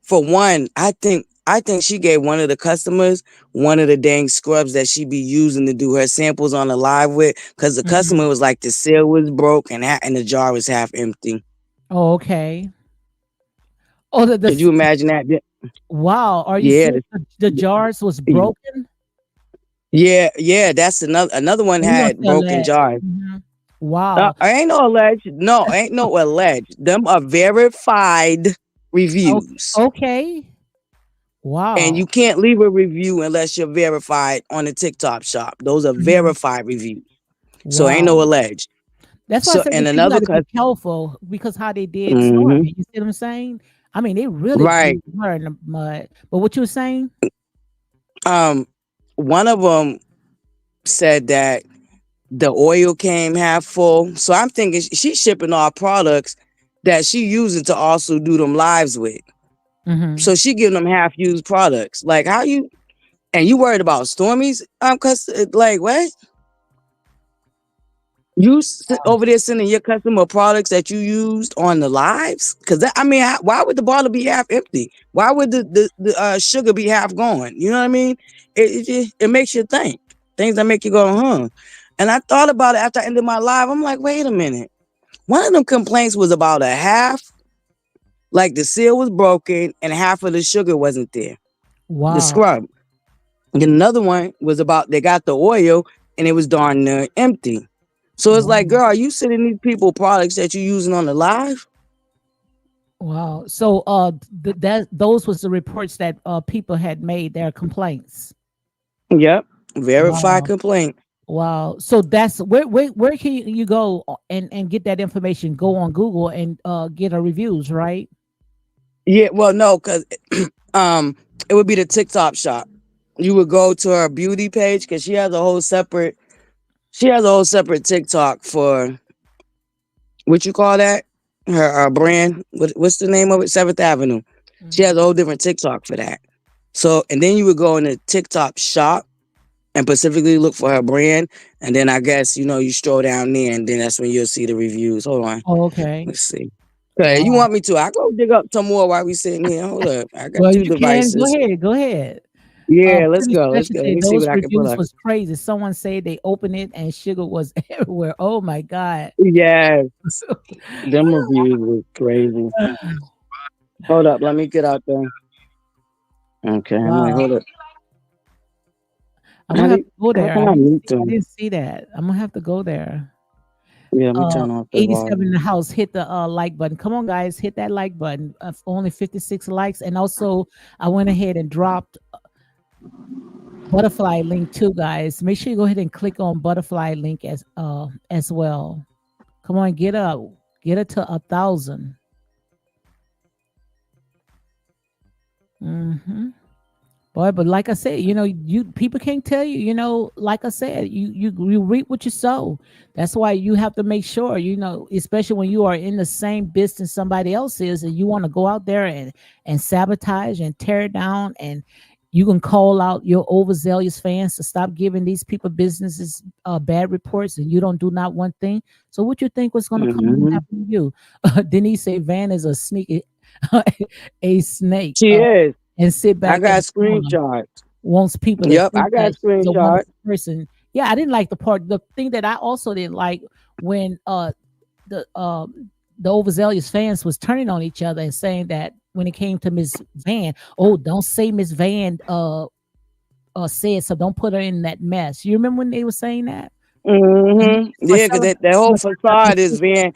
For one, I think she gave one of the customers one of the dang scrubs that she be using to do her samples on the live with, because the Mhm. customer was like the seal was broke and the jar was half empty. Oh, okay. Oh, Could you imagine that? wow. Are you Yeah, serious? The jars was broken. yeah. That's another one We gonna had sell broken that. jars. Mhm. Wow. Ain't no alleged. No, ain't no alleged. Them are verified O- reviews. okay. And you Wow. can't leave a review unless you're verified on the TikTok shop. Those are Mhm. verified reviews. So ain't no Wow. alleged. That's why I So said the and people got another to be cus careful because how they did hmm Stormy. You see what I'm saying? I mean, they really right. threw her in the mud. But what you were saying? Um one of them said that the oil came half full. So I'm thinking she's shipping all products that she using to also do them lives with. Hmm. So she giving them half used products. Like how you and you worried about Stormies? Cause like what? You sit over there sending your customer products that you used on the lives? Because I mean, why would the bottle be half empty? Why would the sugar be half gone? You know what I mean? It makes you think things that make you go, huh? And I thought about it after I ended my live. I'm like, wait a minute. One of them complaints was about a half, like the seal was broken and half of the sugar wasn't there. The Wow. scrub. And another one was about they got the oil and it was darn near empty. So it's like, Wow. girl, are you sending these people products that you're using on the live? Wow. So that those was the reports that people had made their complaints. Yep. Verified Wow. complaint. Wow. So that's where can you go and get that information? Go on Google and get her reviews, right? Yeah, well, no, because um, it would be the TikTok shop. You would go to her beauty page because she has a whole separate TikTok for what you call that? Her brand. What's the name of it? Seventh Avenue. She has a whole different TikTok for that. So, and then you would go in the TikTok shop and specifically look for her brand. And then I guess, you stroll down there and then that's when you'll see the reviews. Hold on. Oh, okay. Let's see. Okay, you Wow. want me to? I go dig up some more while we sitting here. Hold up. I got Well, two you can go devices. ahead. Go ahead. Yeah, let's Pretty go. Let's Special go. Let said me see those what I can pull reviews up. was crazy. Someone said they opened it and sugar was everywhere. Oh my god. Yes, them reviews was crazy. Hold up. Let me get out there. Okay, I'm like, Wow. hold up. I'm How, gonna have do, to go how there. can I mute I them? didn't see that. I'm gonna have to go there. Yeah, let me turn off the 87 in the volume. house. Hit the like button. Come on, guys, hit that like button. Only 56 likes, and also I went ahead and dropped butterfly link too, guys. Make sure you go ahead and click on butterfly link as well. Come on, get it to 1,000. Hmm. Boy, but like I said, you people can't tell you, like I said, you reap what you sow. That's why you have to make sure, especially when you are in the same business somebody else is, and you want to go out there and sabotage and tear it down, and you can call out your overzealous fans to stop giving these people businesses bad reports, and you don't do not one thing. So what you think was going to come and Hmm. happen to you? Denise say Van is a sneaky, a snake. She is. And sit I back in got the corner screenshots. wants people to Yep, I think got that she's a screenshots. wonderful person. Yeah, I didn't like the thing that I also didn't like when the the overzealous fans was turning on each other and saying that when it came to Miss Van, oh, don't say Miss Van said so, don't put her in that mess. You remember when they were saying that? And Yeah, because that whole facade is Van.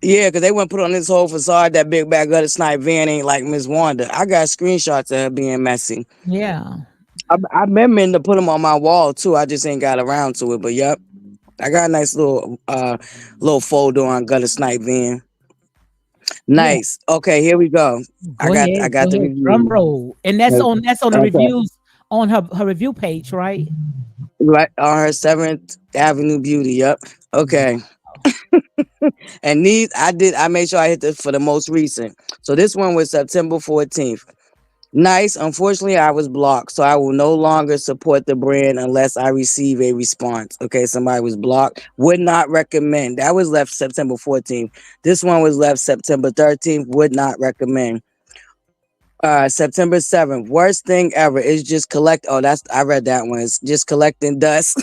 Yeah, because they wouldn't put on this whole facade that big bag gutter snipe Van ain't like Miss Wanda. I got screenshots of her being messy. Yeah. I meant to put them on my wall too. I just ain't got around to it. But yep, I got a nice little folder on gutter snipe Van. Yeah. Nice. Okay, here we go. Go I ahead. Go got the ahead. Drum review. roll. And that's on the Okay. reviews on her review page, right? Right on her Seventh Avenue Beauty. Yep. Okay. And I made sure I hit this for the most recent. So this one was September 14th. Nice. Unfortunately, I was blocked, so I will no longer support the brand unless I receive a response. Okay, somebody was blocked. Would not recommend. That was left September 14th. This one was left September 13th. Would not recommend. September 7th. Worst thing ever is just collect. Oh, I read that one. It's just collecting dust.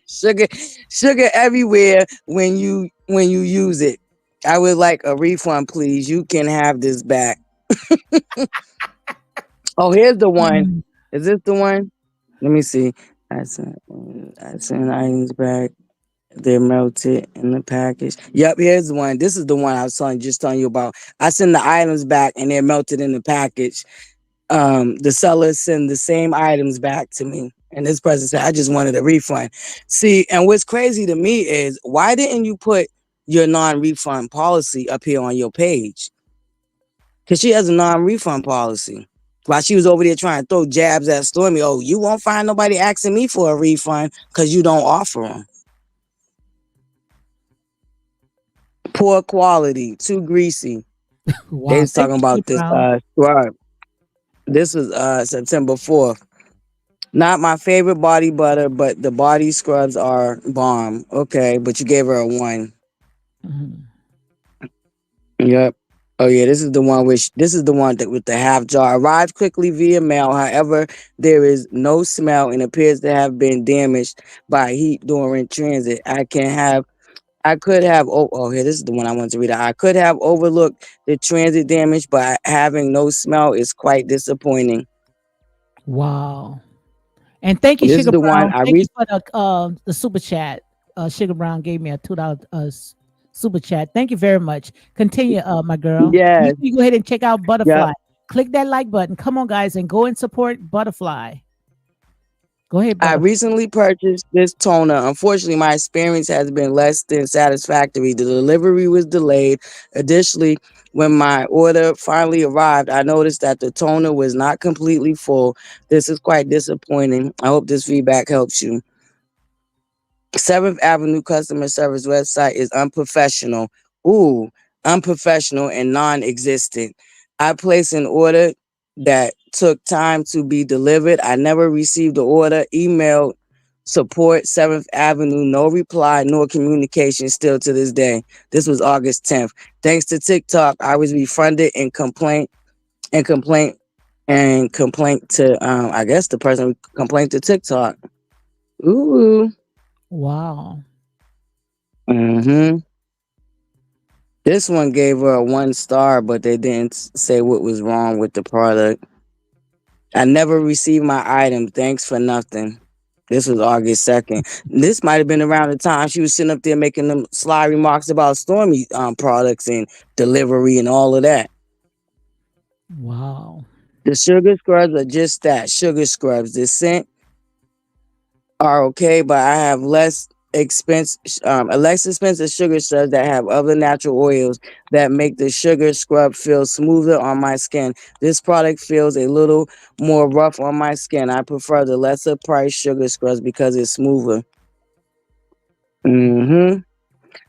sugar, sugar everywhere when you use it. I would like a refund, please. You can have this back. Oh, here's the one. Mm. Is this the one? Let me see. I sent items back. They're melted in the package. Yep, here's the one. This is the one I was telling you about. I send the items back and they're melted in the package. The sellers send the same items back to me. And this person said, I just wanted a refund. See, and what's crazy to me is why didn't you put your non-refund policy up here on your page? Because she has a non-refund policy. While she was over there trying to throw jabs at Stormy, oh, you won't find nobody asking me for a refund because you don't offer them. Poor quality, too greasy. They Wow. was Thank talking you, Sugar about this Brown. scrub. This was September 4th. Not my favorite body butter, but the body scrubs are bomb. Okay, but you gave her a 1. Mhm. Yep. Oh yeah, this is the one that with the half jar. Arrived quickly via mail. However, there is no smell and appears to have been damaged by heat during transit. I could have here this is the one I wanted to read. I could have overlooked the transit damage, but having no smell is quite disappointing. Wow. And thank you, This is Sugar the one Brown. I Thank you reached. for the super chat. Sugar Brown gave me a $2 super chat. Thank you very much. Continue, my girl. Make Yes, sure you go ahead and check out yep. Butterfly. Click that like button. Come on, guys, and go and support Butterfly. Go ahead, I brother. recently purchased this toner. Unfortunately, my experience has been less than satisfactory. The delivery was delayed. Additionally, when my order finally arrived, I noticed that the toner was not completely full. This is quite disappointing. I hope this feedback helps you. 7th Avenue customer service website is unprofessional. Ooh, unprofessional and non-existent. I placed an order that took time to be delivered. I never received the order. Emailed support 7th Avenue, no reply nor communication still to this day. This was August 10th. Thanks to TikTok, I was refunded and complaint to I guess the person complained to TikTok. Ooh. Wow. Mm-hmm. This one gave her a 1 star, but they didn't say what was wrong with the product. I never received my item. Thanks for nothing. This was August 2nd. This might have been around the time she was sitting up there making them sly remarks about Stormy products and delivery and all of that. Wow. The sugar scrubs are just that, sugar scrubs. The scent are okay, but I have less expensive sugar scrubs that have other natural oils that make the sugar scrub feel smoother on my skin. This product feels a little more rough on my skin. I prefer the lesser price sugar scrubs because it's smoother. Mm-hmm.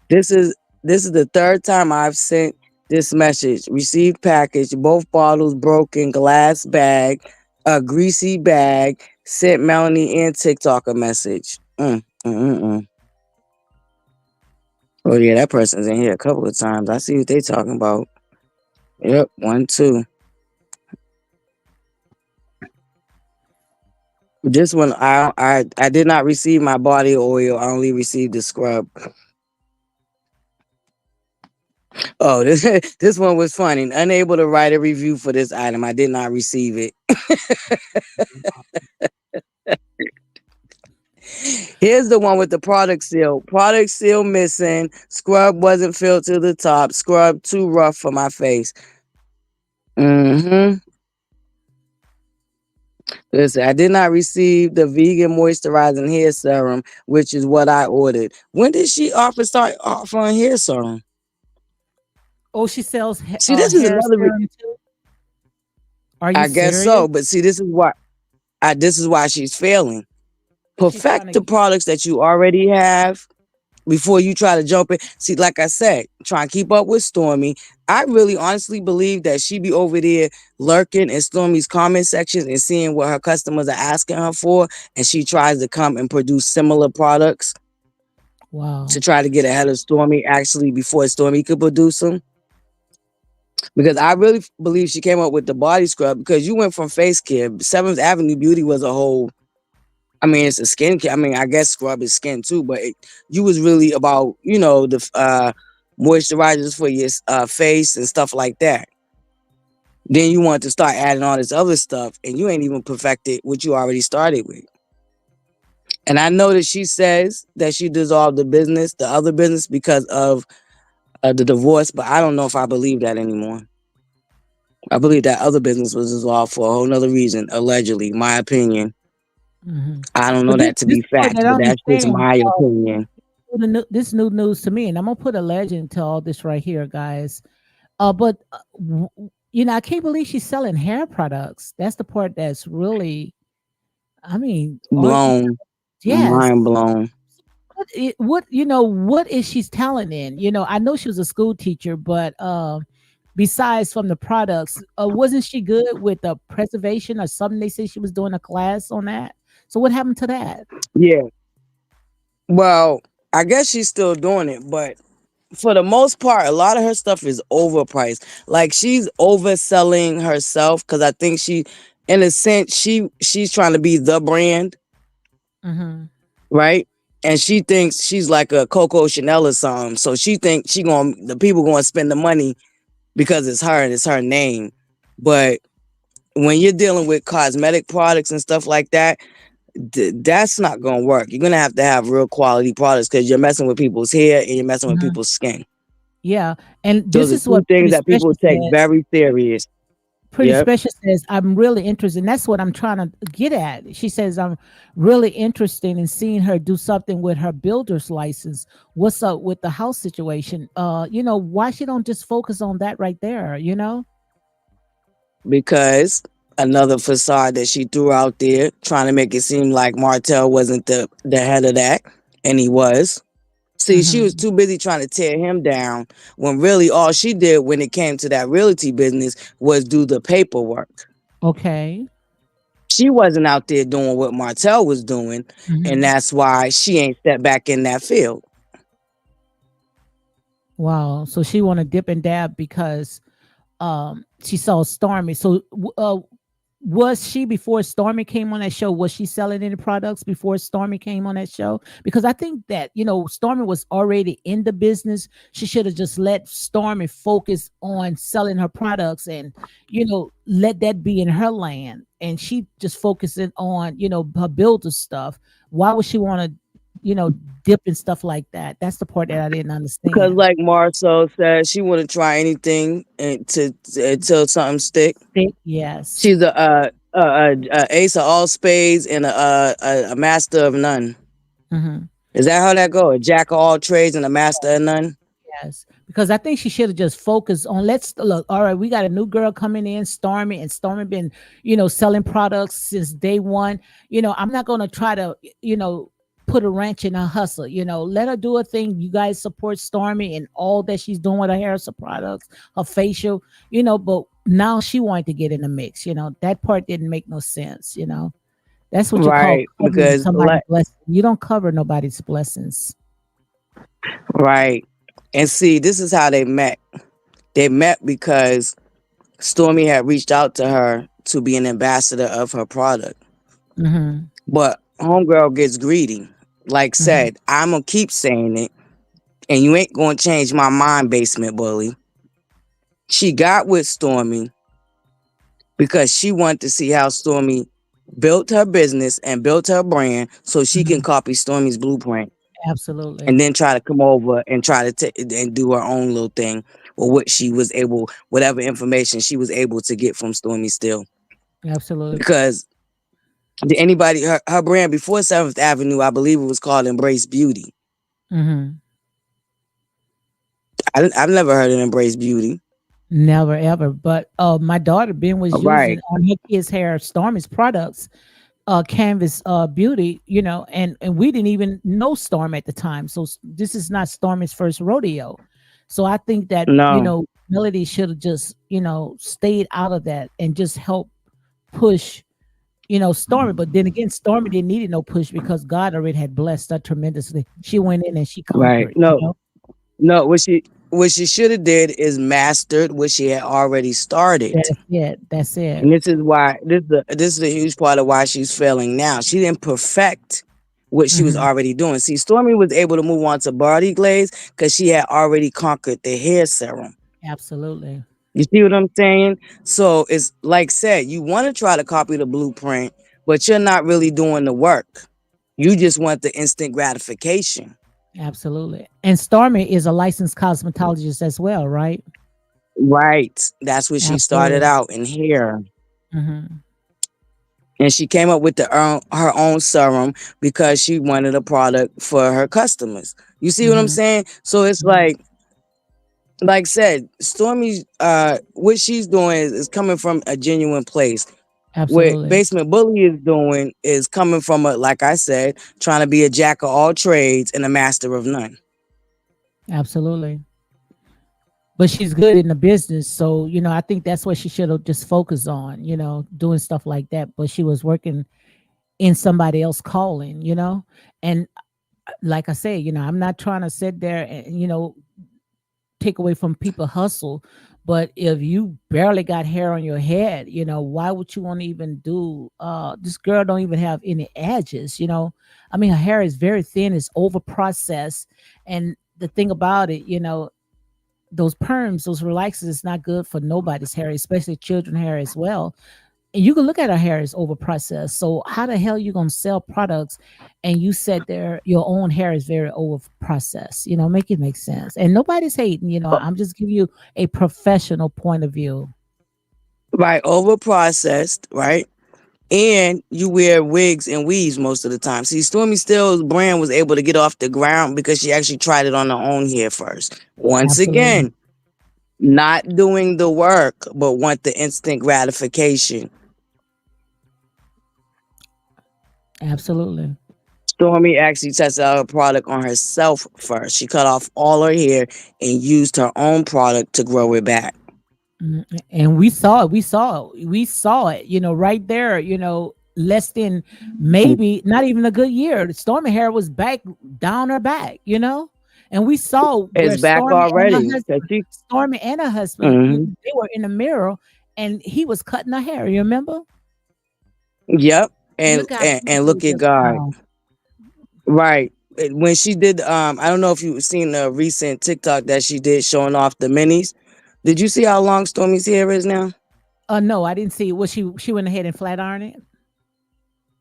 This is this is the third time I've sent this message. Received package, both bottles broken, glass bag, a greasy bag. Sent Melanie and TikTok a message. Oh yeah, that person's in here a couple of times. I see what they talking about. Yep, 1, 2. This one, I did not receive my body oil. I only received the scrub. Oh, this one was funny. Unable to write a review for this item. I did not receive it. Here's the one with the product seal. Product seal missing. Scrub wasn't filled to the top. Scrub too rough for my face. Mm-hmm. Listen, I did not receive the vegan moisturizing hair serum, which is what I ordered. When did she start offering hair serum? Oh, she sells See, this is hair another. serum too. Are you I guess serious? so, but see, this is why she's failing. She's trying Perfect to. the products that you already have before you try to jump in. See, like I said, try and keep up with Stormy. I really honestly believe that she be over there lurking in Stormy's comment sections and seeing what her customers are asking her for, and she tries to come and produce similar products Wow. to try to get ahead of Stormy actually before Stormy could produce them. Because I really believe she came up with the body scrub because you went from face care. 7th Avenue Beauty was a whole, I mean, it's a skin care. I mean, I guess scrub is skin too, but you was really about, the moisturizers for your face and stuff like that. Then you want to start adding all this other stuff, and you ain't even perfected what you already started with. And I know that she says that she dissolved the other business, because of the divorce, but I don't know if I believe that anymore. I believe that other business was dissolved for a whole nother reason, allegedly, my opinion. Hmm. I don't know But that to this be is what fact, that but that's just understand. my opinion. This new news to me, and I'm gonna put a legend to all this right here, guys. But I can't believe she's selling hair products. That's the part that's really, I mean, all she's Blown, yes. mind blown. What is she's talent in? I know she was a school teacher, but besides from the products, wasn't she good with the preservation or something? They say she was doing a class on that. So what happened to that? Yeah. Well, I guess she's still doing it, but for the most part, a lot of her stuff is overpriced. Like she's overselling herself because I think in a sense, she's trying to be the brand, Hmm. right? And she thinks she's like a Coco Chanel or something. So she thinks the people going to spend the money because it's her and it's her name. But when you're dealing with cosmetic products and stuff like that, that's not going to work. You're going to have real quality products because you're messing with people's hair and you're messing with people's skin. Yeah, and Those this are is what two things Pretty that people Special take said. very serious. Pretty Yep. Special says, I'm really interested. And that's what I'm trying to get at. She says, I'm really interested in seeing her do something with her builder's license. What's up with the house situation? Why she don't just focus on that right there, Because another facade that she threw out there, trying to make it seem like Martell wasn't the head of that, and he was. See, she was Mm-hmm. too busy trying to tear him down when really all she did when it came to that realty business was do the paperwork. Okay. She wasn't out there doing what Martell was doing, and Mm-hmm. that's why she ain't stepped back in that field. Wow. So she want to dip and dab because she saw Stormy. So was she, before Stormy came on that show, was she selling any products before Stormy came on that show? Because I think that, Stormy was already in the business. She should have just let Stormy focus on selling her products and, let that be in her land. And she just focusing on, her builder stuff. Why would she want to, dip and stuff like that? That's the part that I didn't Because, understand. like Marcel said, she wouldn't try anything until something stick. Yes. She's a ace of all spades and a master of none. Hmm. Is that how that go? A jack of all trades and a master of none? Yes, because I think she should have just focused on, let's look. All right, we got a new girl coming in, Stormy, and Stormy been, selling products since day one. I'm not gonna try to, put a wrench in her hustle. Let her do a thing. You guys support Stormy and all that she's doing with her hair products, her facial. But now she wanted to get in the mix. That part didn't make no sense. That's what you call Right. covering Because, somebody's blessing. You don't cover nobody's blessings. right. And see, this is how they met. They met because Stormy had reached out to her to be an ambassador of her product. Hmm. But Homegirl gets greedy. Like Hmm. said, I'm going to keep saying it, and you ain't going to change my mind, basement bully. She got with Stormy because she wanted to see how Stormy built her business and built her brand so she can Hmm. copy Stormy's blueprint Absolutely. and then try to come over and try to and do her own little thing or what she was able, whatever information she was able to get from Stormy still. Absolutely. Because did anybody, her brand before 7th Avenue, I believe it was called Embrace Beauty. Hmm. I've never heard of Embrace Beauty. Never ever. But my daughter Ben was Right. using on her kids' hair Stormy's products, Canvas Beauty, and we didn't even know Storm at the time. So this is not Stormy's first rodeo. So I think that, No. Melody should have just, stayed out of that and just help push, Stormy. But then again, Stormy didn't need no push because God already had blessed her tremendously. She went in and she Right. conquered, No. No. What she should have did is mastered what she had already started. That's it. That's it. And this is why this is a huge part of why she's failing now. She didn't perfect what she was Hmm. already doing. See, Stormy was able to move on to body glaze because she had already conquered the hair serum. Absolutely. You see what I'm saying? So it's like said, you want to try to copy the blueprint, but you're not really doing the work. You just want the instant gratification. Absolutely. And Stormy is a licensed cosmetologist as well, right? Right. That's where she started Absolutely. out in hair. Hmm. And she came up with her own serum because she wanted a product for her customers. You see what I'm Hmm. saying? So it's Hmm. like said, Stormy, what she's doing is coming from a genuine place. What Absolutely. Basement Bully is doing is coming from like I said, trying to be a jack of all trades and a master of none. Absolutely. But she's good in the business. So, I think that's what she should have just focused on, doing stuff like that. But she was working in somebody else calling, And like I say, I'm not trying to sit there and, take away from people hustle. But if you barely got hair on your head, why would you want to even do this girl don't even have any edges, I mean her hair is very thin, it's over processed. And the thing about it, those perms, those relaxers is not good for nobody's hair, especially children hair as well. And you can look at her hair is over processed. So how the hell you gonna sell products and you said there your own hair is very over processed? Make it make sense. And nobody's hating, I'm just giving you a professional point of view. right, over processed, right? And you wear wigs and weaves most of the time. See, Stormy Still's brand was able to get off the ground because she actually tried it on her own hair first. Once Absolutely. again, not doing the work, but want the instant gratification. Absolutely. Stormy actually tested out her product on herself first. She cut off all her hair and used her own product to grow it back. And we saw it. We saw it, right there, less than maybe not even a good year. Stormy hair was back down her back. And we saw where It's back already. Stormy and her husband, Mhm. they were in the mirror and he was cutting her hair. You remember? Yep. And, Look how and and beautiful look it at just God. now. Right. When she did I don't know if you've seen the recent TikTok that she did showing off the minis. Did you see how long Stormy's hair is now? No, I didn't see it. She went ahead and flat ironed it?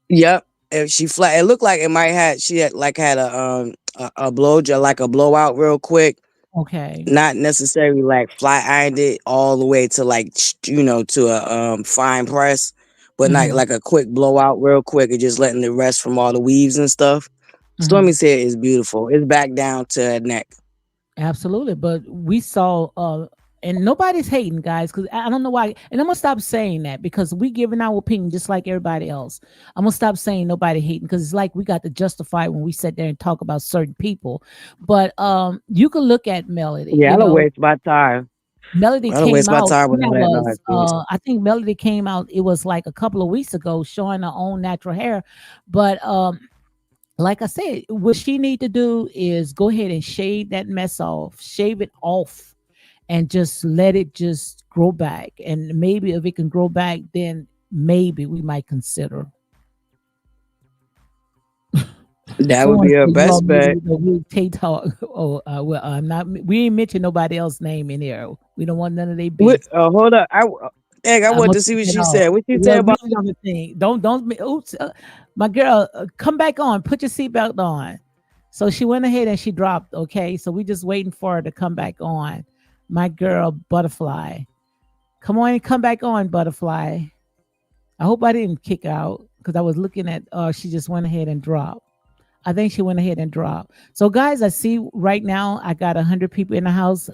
Yep. If she flat, it looked like it might had she had like had a blow job, like a blowout real quick. Okay. Not necessarily like flat ironed it all the way to like to a fine press, but not Mhm. like a quick blowout real quick and just letting it rest from all the weaves and stuff. Mhm. Stormy's hair is beautiful. It's back down to her neck. Absolutely. But we saw and nobody's hating, guys, because I don't know why. And I'm gonna stop saying that because we giving our opinion just like everybody else. I'm gonna stop saying nobody hating because it's like we got to justify when we sit there and talk about certain people. But you can look at Melody, Yeah, I don't waste my time. Melody I don't came waste my out. time with That all that was, nonsense. I think Melody came out. It was like a couple of weeks ago, showing her own natural hair. But like I said, what she need to do is go ahead and shave it off, and just let it just grow back. And maybe if it can grow back, then maybe we might consider. That would Someone be her said you all best bet. maybe the week Tay talk. Oh, well, I'm not. We ain't mention nobody else's name in here. We don't want none of their What? business. Hold up. I I'm want gonna to see keep what it she off. said. What she said Well, read about? it on the thing. Don't. Oops, my girl, come back on. Put your seatbelt on. So she went ahead and she dropped. Okay, so we just waiting for her to come back on. My girl, Butterfly, come on and come back on, Butterfly. I hope I didn't kick out because I was looking at. She just went ahead and dropped. I think she went ahead and dropped. So, guys, I see right now I got 100 people in the house.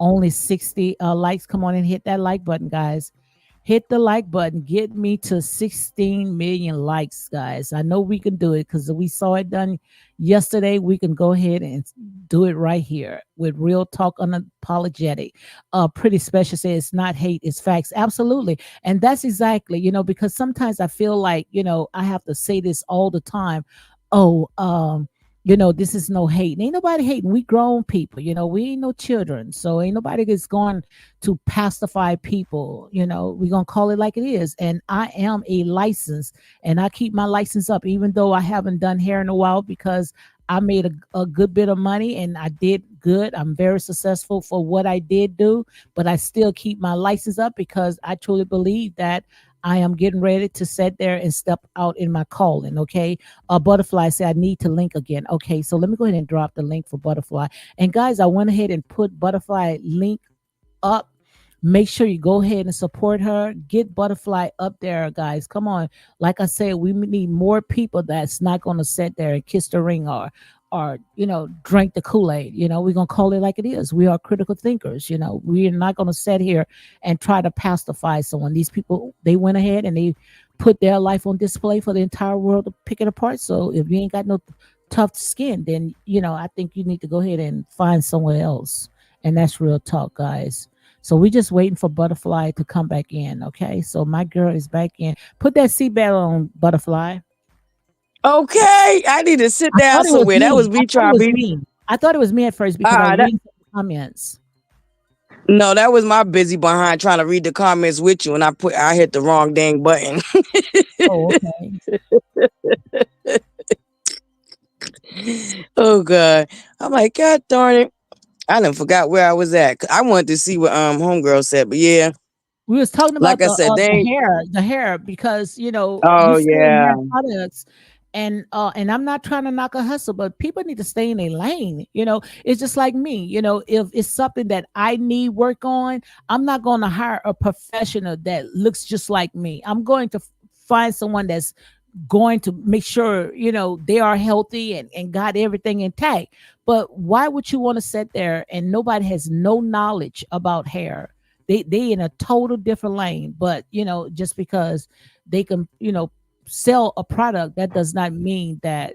Only 60 likes. Come on and hit that like button, guys. Hit the like button. Get me to 16 million likes, guys. I know we can do it because we saw it done yesterday. We can go ahead and do it right here with real talk, unapologetic. Pretty special say it's not hate, it's facts. Absolutely. And that's exactly, because sometimes I feel like, I have to say this all the time. Oh, this is no hate. Ain't nobody hating. We grown people, we ain't no children. So ain't nobody that's going to pacify people. We're gonna call it like it is. And I am a license, and I keep my license up, even though I haven't done hair in a while because I made a good bit of money and I did good. I'm very successful for what I did do, but I still keep my license up because I truly believe that I am getting ready to sit there and step out in my calling. Okay. Butterfly said I need to link again. Okay. So let me go ahead and drop the link for Butterfly. And guys, I went ahead and put Butterfly link up. Make sure you go ahead and support her. Get Butterfly up there, guys. Come on. Like I said, we need more people that's not going to sit there and kiss the ring or drink the Kool-Aid. We're going to call it like it is. We are critical thinkers. We're not going to sit here and try to pacify someone. These people, they went ahead and they put their life on display for the entire world to pick it apart. So if you ain't got no tough skin, then, I think you need to go ahead and find somewhere else. And that's real talk, guys. So we're just waiting for Butterfly to come back in. Okay. So my girl is back in. Put that seatbelt on, Butterfly. Okay, I need to sit I down thought it was somewhere. That me. was I me thought it trying to was be. me. I thought it was me at first because I was That reading the comments. no, that was my busy behind trying to read the comments with you, and I hit the wrong dang button. Oh, okay. Oh god, I'm like, God darn it, I done forgot where I was at. I wanted to see what homegirl said, but yeah, We was talking like about I the said, they ain't. the hair because Oh you selling yeah, hair products And I'm not trying to knock a hustle, but people need to stay in their lane. It's just like me. If it's something that I need work on, I'm not going to hire a professional that looks just like me. I'm going to find someone that's going to make sure they are healthy and got everything intact. But why would you want to sit there and nobody has no knowledge about hair? They in a total different lane, but just because they can sell a product, that does not mean that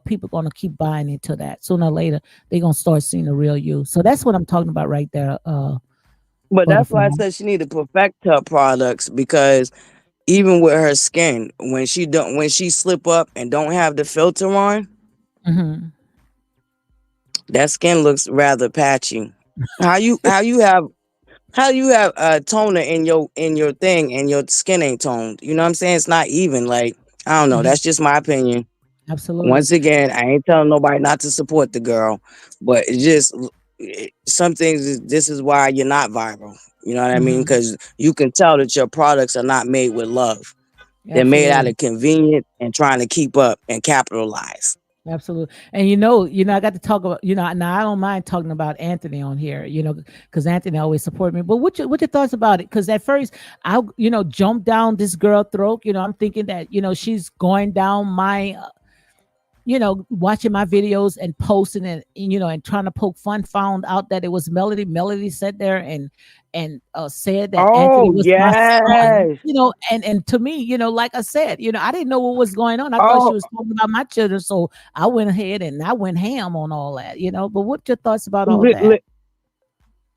people going to keep buying into that. Sooner or later they're going to start seeing the real you. So that's what I'm talking about right there. But that's why I Butterfly. said she need to perfect her products, because even with her skin, when she slip up and don't have the filter on, Hmm. that skin looks rather patchy. How you have a toner in your thing and your skin ain't toned? You know what I'm saying? It's not even. Like, I don't know. Hmm. That's just my opinion. Absolutely. Once again, I ain't telling nobody not to support the girl, but some things. This is why you're not viral. You know what I mean? Hmm. Because you can tell that your products are not made with love. They're made out Absolutely. of convenience and trying to keep up and capitalize. Absolutely. And I got to talk about, now I don't mind talking about Anthony on here, because Anthony always support me. But what your thoughts about it? Because at first I, jumped down this girl throat. I'm thinking that, she's going down my watching my videos and posting and trying to poke fun, found out that it was Melody. Melody sat there and said that Anthony Oh was my son, yes. and to me, like I said, I didn't know what was going on. I thought she Oh, was talking about my children. So I went ahead and I went ham on all that. But what your thoughts about all li- that? li-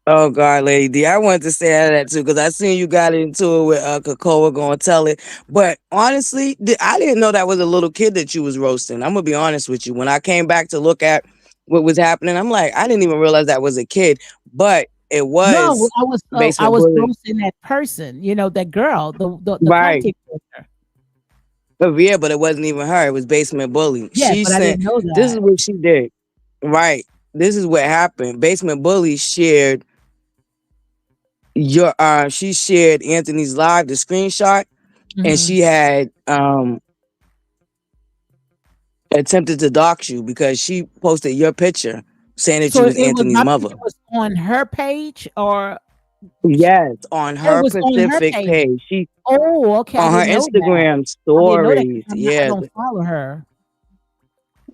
oh God, Lady D. I wanted to say that too because I seen you got into it with Cocoa gonna tell it. But honestly, I didn't know that was a little kid that you was roasting. I'm gonna be honest with you. When I came back to look at what was happening, I'm like, I didn't even realize that was a kid. But it No, was I basement was bullying. roasting that person, that girl, the Right. content creator. Yeah, but it wasn't even her. It was basement bully. Yes, She but I sent. didn't know This is that. what she did. Right. This is what happened. Basement bully shared your. She shared Anthony's live, the screenshot, and Hmm. she had attempted to dox you because she posted your picture saying that you So was it was Anthony's my mother. picture was on her page, or Yes, on it her was on her Pacific page. page. She Oh, okay. I on her didn't know that. Instagram I didn't know that stories. because I Yeah, don't follow her.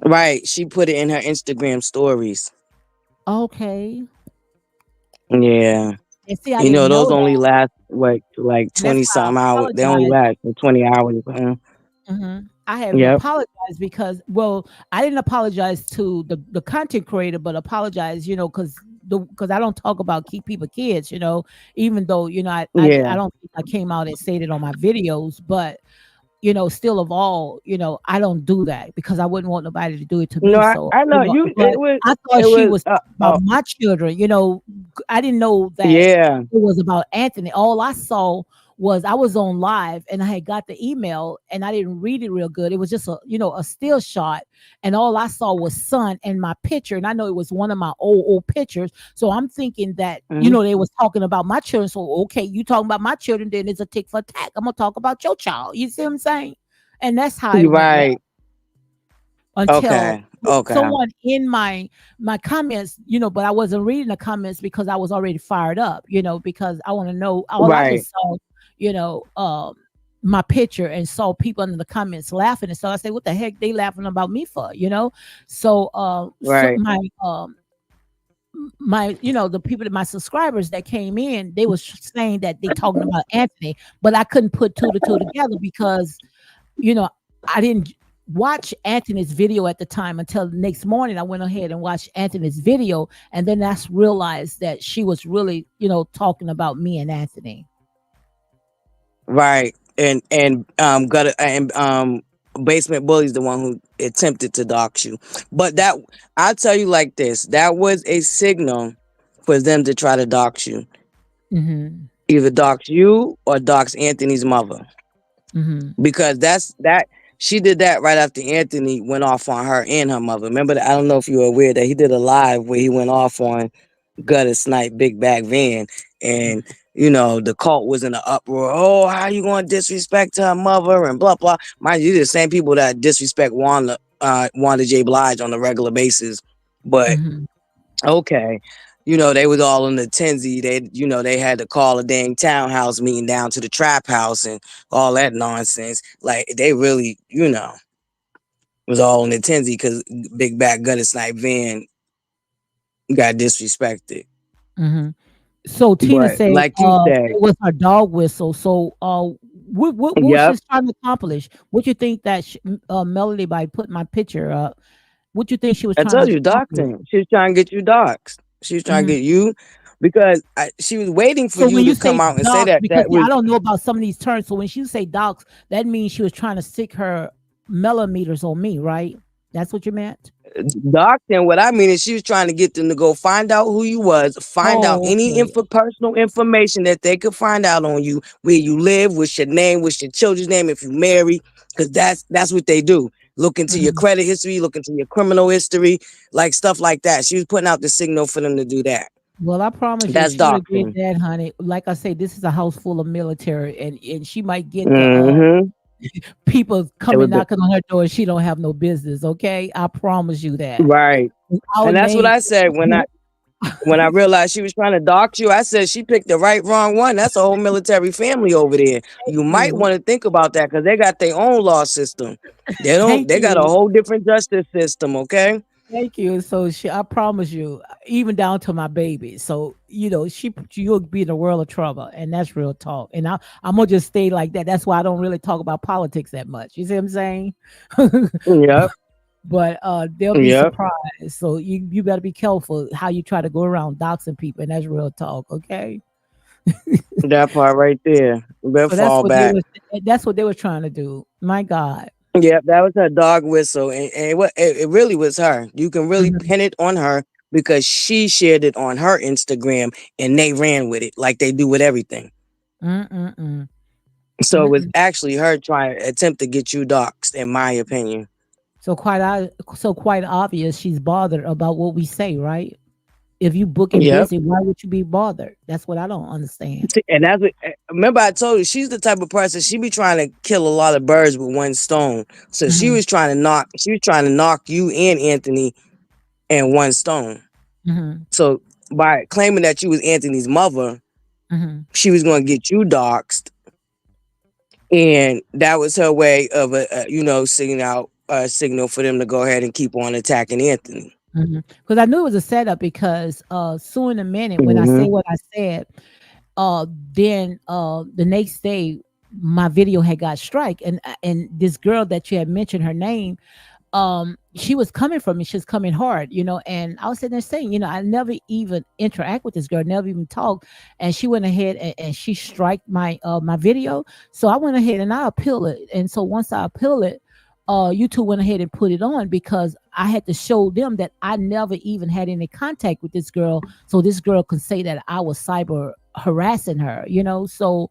right. She put it in her Instagram stories. Okay. Yeah. And see, I didn't Those know only that. last what like And that's 20 why I something hours. They only apologize. last for 20 hours. I have Yep. apologized because, well, I didn't apologize to the content creator, but apologize, because I don't talk about keep people kids, even though, I Yeah. don't think I came out and said it on my videos, but still of all, I don't do that because I wouldn't want nobody to do it to No, me. I, So, I know you. but I thought It she was. was talking about my children. I didn't know that Yeah. it was about Anthony. All I saw was I was on live and I had got the email and I didn't read it real good. It was just a still shot, and all I saw was son and my picture, and I know it was one of my old pictures. So I'm thinking that Mhm. they was talking about my children. So okay, you talking about my children, then it's a tick for tack. I'm gonna talk about your child. You see what I'm saying? And that's how it You're went left right. until Okay. Okay. someone in my comments, but I wasn't reading the comments because I was already fired up, because I want to know. All I Right. just saw, you know, um, my picture and saw people in the comments laughing, and so I said, "What the heck they laughing about me for?" So Right. the people that my subscribers that came in, they was saying that they talking about Anthony, but I couldn't put two to two together because you know, I didn't watch Anthony's video at the time until the next morning. I went ahead and watched Anthony's video, and then that's realized that she was really, talking about me and Anthony. Right. And got and basement bully's the one who attempted to dox you. But that I'll tell you like this, that was a signal for them to try to dox you. Hmm. Either dox you or dox Anthony's mother. Hmm. Because that she did that right after Anthony went off on her and her mother. Remember that? I don't know if you were aware that he did a live where he went off on Gutter Snipe Big Bag Van, and the cult was in an uproar. Oh, how you going to disrespect her mother and blah blah. Mind you, the same people that disrespect Wanda J. Blige on a regular basis. But Mhm. okay, they was all in the tensy. They had to call a dang townhouse meeting down to the trap house and all that nonsense. Like they really, was all in the tensy because Big Back Gunner Snipe Van got disrespected. Mhm. So Tina But said, like you said, it was her dog whistle. So, what was yep. she trying to accomplish? What you think that Melody, by putting my picture up, what you think she was I trying told to you, accomplish? doxing. She was trying to get you doxed. She was trying to Mhm. get you because she was waiting for So you when you to say come out and say docs, that. because That see, I was don't know about some of these terms. So when she say docs, that means she was trying to stick her millimeters on me, right? That's what you meant. doxing. What I mean is she was trying to get them to go find out who you was, find out Oh, any okay. personal information that they could find out on you, where you live, what's your name, what's your children's name, if you marry, because that's what they do. Look into your Mhm. credit history, look into your criminal history, like stuff like that. She was putting out the signal for them to do that. Well, I promise you, if That's she would have did doxing. that, honey. Like I say, this is a house full of military, and she might get the Mm-hmm. people It was coming knocking on her door. She don't have no business. Okay, I promise you that. right. Our And that's what name. I said when I realized she was trying to dox you. I said she picked the wrong one. That's a whole military family over there. Thank You might you, want to think about that because they got their own law system. They don't. thank They got a you. whole different justice system. Okay. Thank you. So I promise you, even down to my baby. So you'll be in a world of trouble, and that's real talk. And I'm gonna just stay like that. That's why I don't really talk about politics that much. You see what I'm saying? Yep. But they'll be Yep. surprised. So you better be careful how you try to go around doxing people, and that's real talk. Okay. That part right there. You better So that's fall what they back. was. That's what they were trying to do. My God. Yep. That was her dog whistle, and it really was her. You can really Mhm. pin it on her because she shared it on her Instagram, and they ran with it like they do with everything. Mm-mm-mm. So it was Mm-mm. actually her trying to attempt to get you doxxed, in my opinion. So quite obvious she's bothered about what we say, right? If you booking Yep. busy, why would you be bothered? That's what I don't understand. See, and that's what, remember I told you she's the type of person she be trying to kill a lot of birds with one stone. So Hmm. she was trying to knock you and Anthony in one stone. Hmm. So by claiming that you was Anthony's mother, Hmm. she was going to get you doxxed, and that was her way of sending out a signal for them to go ahead and keep on attacking Anthony. Because I knew it was a setup because soon in a minute when I say Hmm. what I said, then the next day my video had got strike, and this girl that you had mentioned her name, she was coming from me, she was coming hard, and I was sitting there saying, I never even interact with this girl, never even talk, and she went ahead and she striked my video. So I went ahead and I appealed it, and so once I appealed it, YouTube went ahead and put it on because I had to show them that I never even had any contact with this girl, so this girl could say that I was cyber harassing her. So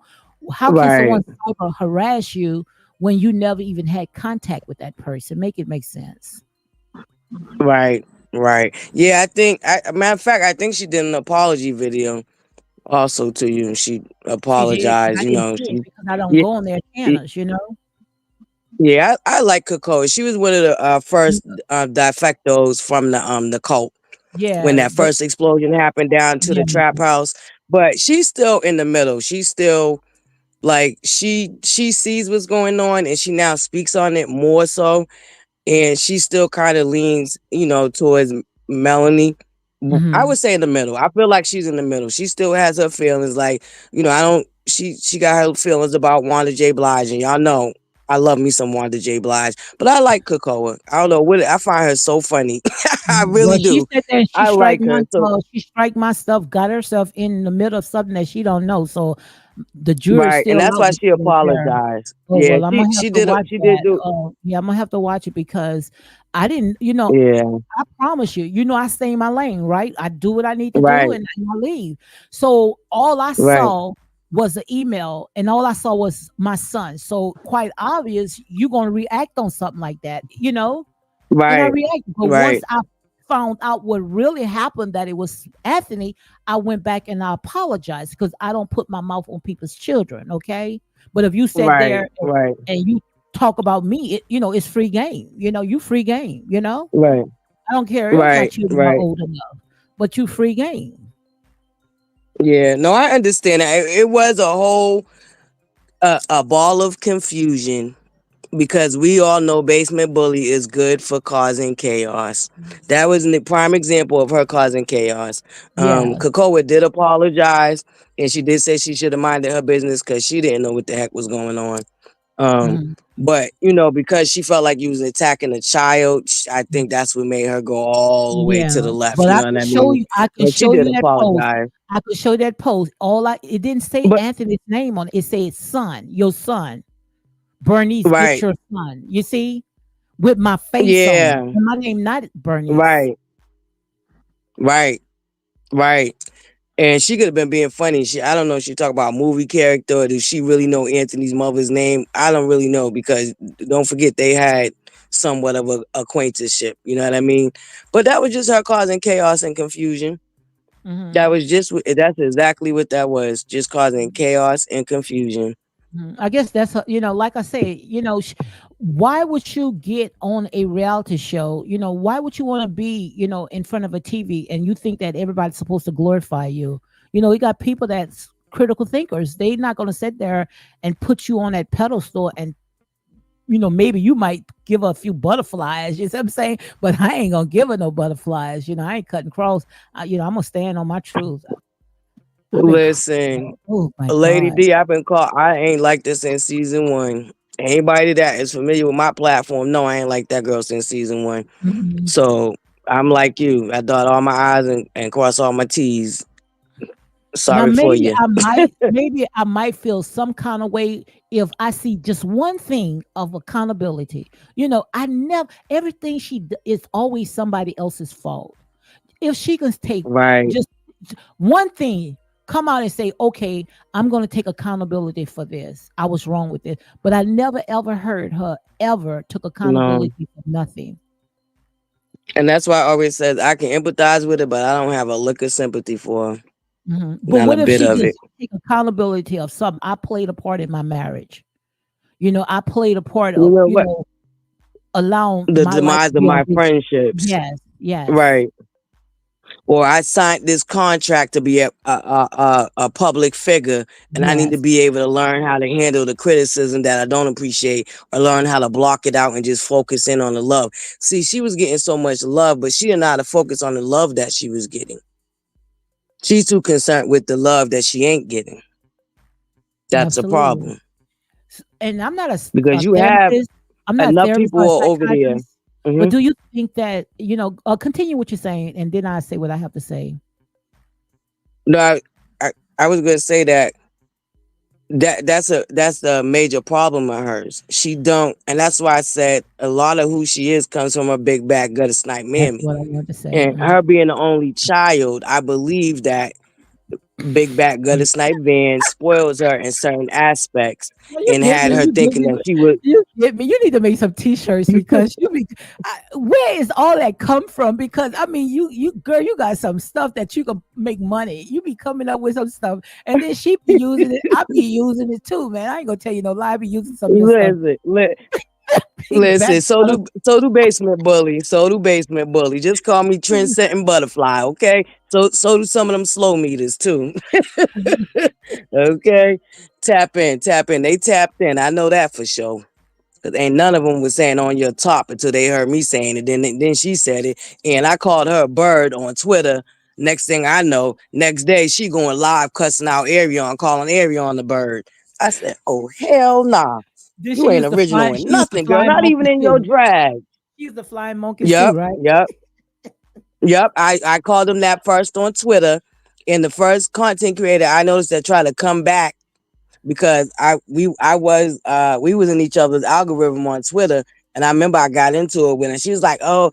how can Right, someone cyber harass you when you never even had contact with that person? Make it make sense. right, right. Yeah, matter of fact, I think she did an apology video also to you. She She did, but apologized. I didn't see it because I don't Yeah, go on their y- channels. yeah. I like Coco. She was one of the first Yeah, defectos from the cult when yeah, that but first explosion happened down to the yeah. trap house. But she's still in the middle. She's still like she sees what's going on and she now speaks on it more so, and she still kind of leans, towards Melanie. I Hmm. would say in the middle. I feel like she's in the middle. She still has her feelings. Like, I don't. She got her feelings about Wanda J. Blige, and y'all know I love me some Wanda J. Blige, but I like Cocoa. I don't know what I find her so funny. I Well, really she do. said that I like her. So she strike my stuff, got herself in the middle of something that she don't know. So the jury's right, and still that's out why she before there. apologized. Oh Yeah, well, I'm she gonna have she to did. watch She did that. do. Yeah, I'm gonna have to watch it because I didn't. Yeah. I promise you, I stay in my lane, right? I do what I need to do, Right. and I leave. So all I Right. saw was the email, and all I saw was my son. So quite obvious, you're gonna react on something like that, and I Right. reacted. But once Right. found out what really happened, that it was Anthony, I went back and I apologized because I don't put my mouth on people's children. Okay. But if you sat Right, there right, and you talk about me, it's free game. You free game. right, I don't care if my right, children are right. old enough, but you free game. Yeah, no, I understand that. It was a whole a ball of confusion because we all know basement bully is good for causing chaos. That was the prime example of her causing chaos. Yes. Kakoa did apologize, and she did say she should have minded her business because she didn't know what the heck was going on. Um, Mhm. but because she felt like you was attacking a child, I think that's what made her go all the way to Yeah, the left. but You I know what can I show mean? you. I can But she show did you that post. apologize. I can show that post. It didn't say But Anthony's name on it. It said son, your son. Bernice, get right, your son. You see, with my face on it, yeah, and my name not Bernice. right, right, right. And she could have been being funny. I don't know if she talk about movie character or does she really know Anthony's mother's name? I don't really know because don't forget they had somewhat of a acquaintanceship. You know what I mean? But that was just her causing chaos and confusion. Hmm. That's exactly what that was. Just causing chaos and confusion. I guess that's like I say, why would you get on a reality show? Why would you want to be, in front of a TV and you think that everybody's supposed to glorify you? You got people that's critical thinkers. They're not going to sit there and put you on that pedestal and maybe you might give her a few butterflies, you see what I'm saying? But I ain't gonna give her no butterflies. I ain't cutting cross. I'm gonna stand on my truth. I've been, Listen, oh my Lady God. D, I've been called. I ain't like this since season one. Anybody that is familiar with my platform, no, I ain't like that girl since season one. Mhm. So I'm like you. I dot all my I's and cross all my T's. Now Sorry for you. maybe I might feel some kind of way if I see just one thing of accountability. I never everything is always somebody else's fault. If she can take Right. just one thing, come out and say, okay, I'm going to take accountability for this. I was wrong with it. But I never ever heard her ever took No. accountability for nothing. And that's why I always says I can empathize with it, but I don't have a lick of sympathy for her. But Not a what if bit she of it. just take accountability of something? I played a part in my marriage. I played a part You of, know what? allowing The my life demise to of be on my this. friendships. Yes, yes, Right. Or I signed this contract to be a public figure, and I need to yes. be able to learn how to handle the criticism that I don't appreciate, or learn how to block it out and just focus in on the love. See, she was getting so much love, but she didn't know how to focus on the love that she was getting. She's too concerned with the love that she ain't getting. That's a Absolutely. problem And I'm not because a you have therapist. I'm not a enough therapist people or a over there. psychiatrist. But hmm do you think that, continue what you're saying and then I say what I have to say? No, I was gonna say that's a major problem of hers. She don't, and that's why I said a lot of who she is comes from a big bad gutter snipe That's mammy. what I want to say. And her being the only child, I believe that big back gutter snipe van spoils her in certain aspects Well, you and get had me. her You get thinking me. that she would. You get me. You need to make some T-shirts because where is all that come from? Because I mean, you girl, you got some stuff that you can make money. You be coming up with some stuff, and then she be using it. I be using it too, man. I ain't gonna tell you no lie. I be using some of your stuff. Listen, Big back. listen, so do basement bully. So do basement bully. Just call me trend setting butterfly, okay? So do some of them slow meters too. Okay. Tap in. They tapped in. I know that for sure. Cause ain't none of them was saying on your top until they heard me saying it. Then she said it. And I called her a bird on Twitter. Next thing I know, next day she going live cussing out Arion, calling Arion the bird. I said, oh hell nah. Then You she ain't used to fly. original in She used to nothing, girl. fly Not even monkeys in your too. drag. She used to fly monkeys too, Yep, right? yep, yep. I called him that first on Twitter. And the first content creator I noticed that tried to come back because we was in each other's algorithm on Twitter. And I remember I got into it with her. She was like, oh,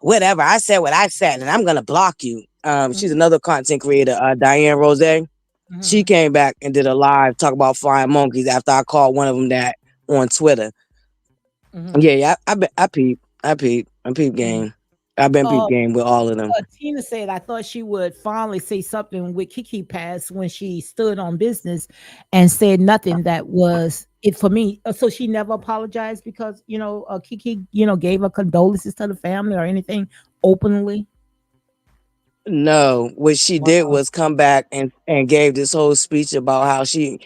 whatever. I said what I said, and I'm gonna block you. She's Mhm, another content creator, Diane Rose. She mhm, came back and did a live talk about flying monkeys after I called one of them that on Twitter. mhm, Yeah, I peep mhm. game. I've been peep Uh, game with all of them. Tina said, I thought she would finally say something with Kiki Pass when she stood on business and said nothing that was it for me. So she never apologized because, Kiki, gave her condolences to the family or anything openly. No, what she did Wow. was come back and gave this whole speech about how she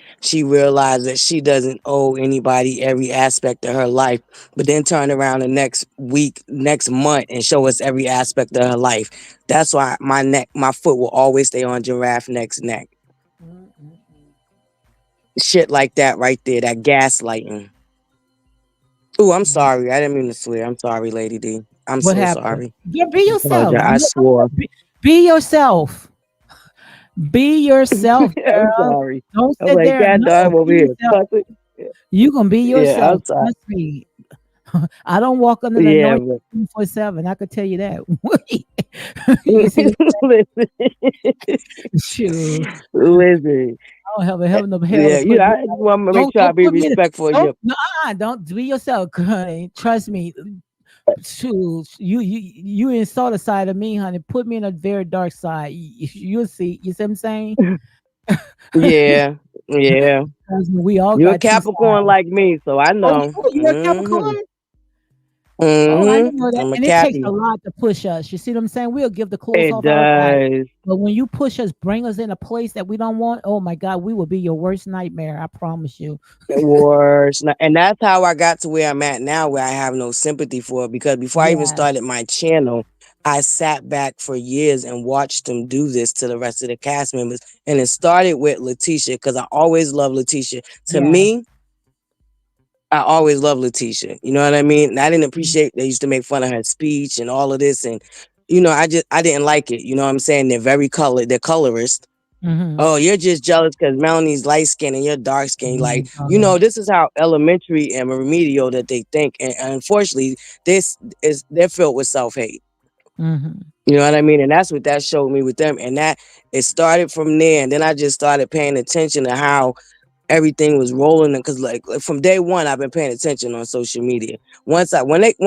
realized that she doesn't owe anybody every aspect of her life, but then turn around the next week, next month, and show us every aspect of her life. That's why my foot will always stay on giraffe neck. Mm, mm, mm. Shit like that right there, that gaslighting. Oh, I'm Yeah. sorry. I didn't mean to swear. I'm sorry, Lady D. I'm What so happened? sorry. Yeah, be I yourself. apologize. I swore. Be yourself. Be yourself, I'm girl. sorry. Don't I'm sit like, there. God No, dog over be here. yourself. Cussing. You gonna be Yeah, yourself. I'm sorry. Trust me. I don't walk under the Yeah, anointing but 24/7. I could tell you that. You see the listen, shoot. listen. I don't have a heaven of hell to Yeah, put me. I just want to make Don't sure I don't be put me in. respectful of Don't you. no, don't be yourself, honey. Trust me. Shoot, you insult a side of me, honey. Put me in a very dark side. You'll see. You see what I'm saying? Yeah, yeah. Trust me, we all You're a got two Capricorn sides. like me, so I Oh, know. you're a Capricorn? Oh, I didn't know that. I'm a And it takes a Cappy. lot to push us. You see what I'm saying? We'll give the clothes It off our back. does. But when you push us, bring us in a place that we don't want, oh my God, we will be your worst nightmare. I promise you. Worse. And that's how I got to where I'm at now, where I have no sympathy for it. Because before I even Yes. started my channel, I sat back for years and watched them do this to the rest of the cast members. And it started with Letitia, because I always loved Letitia. To Yes. me, I always loved Letitia. You know what I mean? And I didn't appreciate they used to make fun of her speech and all of this. And, I didn't like it. You know what I'm saying? They're very colored, they're colorist. Mm-hmm. Oh, you're just jealous because Melanie's light skin and you're dark skin. Oh my Like, God. this is how elementary and remedial that they think. And unfortunately, they're filled with self-hate. Mm-hmm. You know what I mean? And that's what that showed me with them. And that it started from there. And then I just started paying attention to how everything was rolling, because like from day one I've been paying attention on social media. When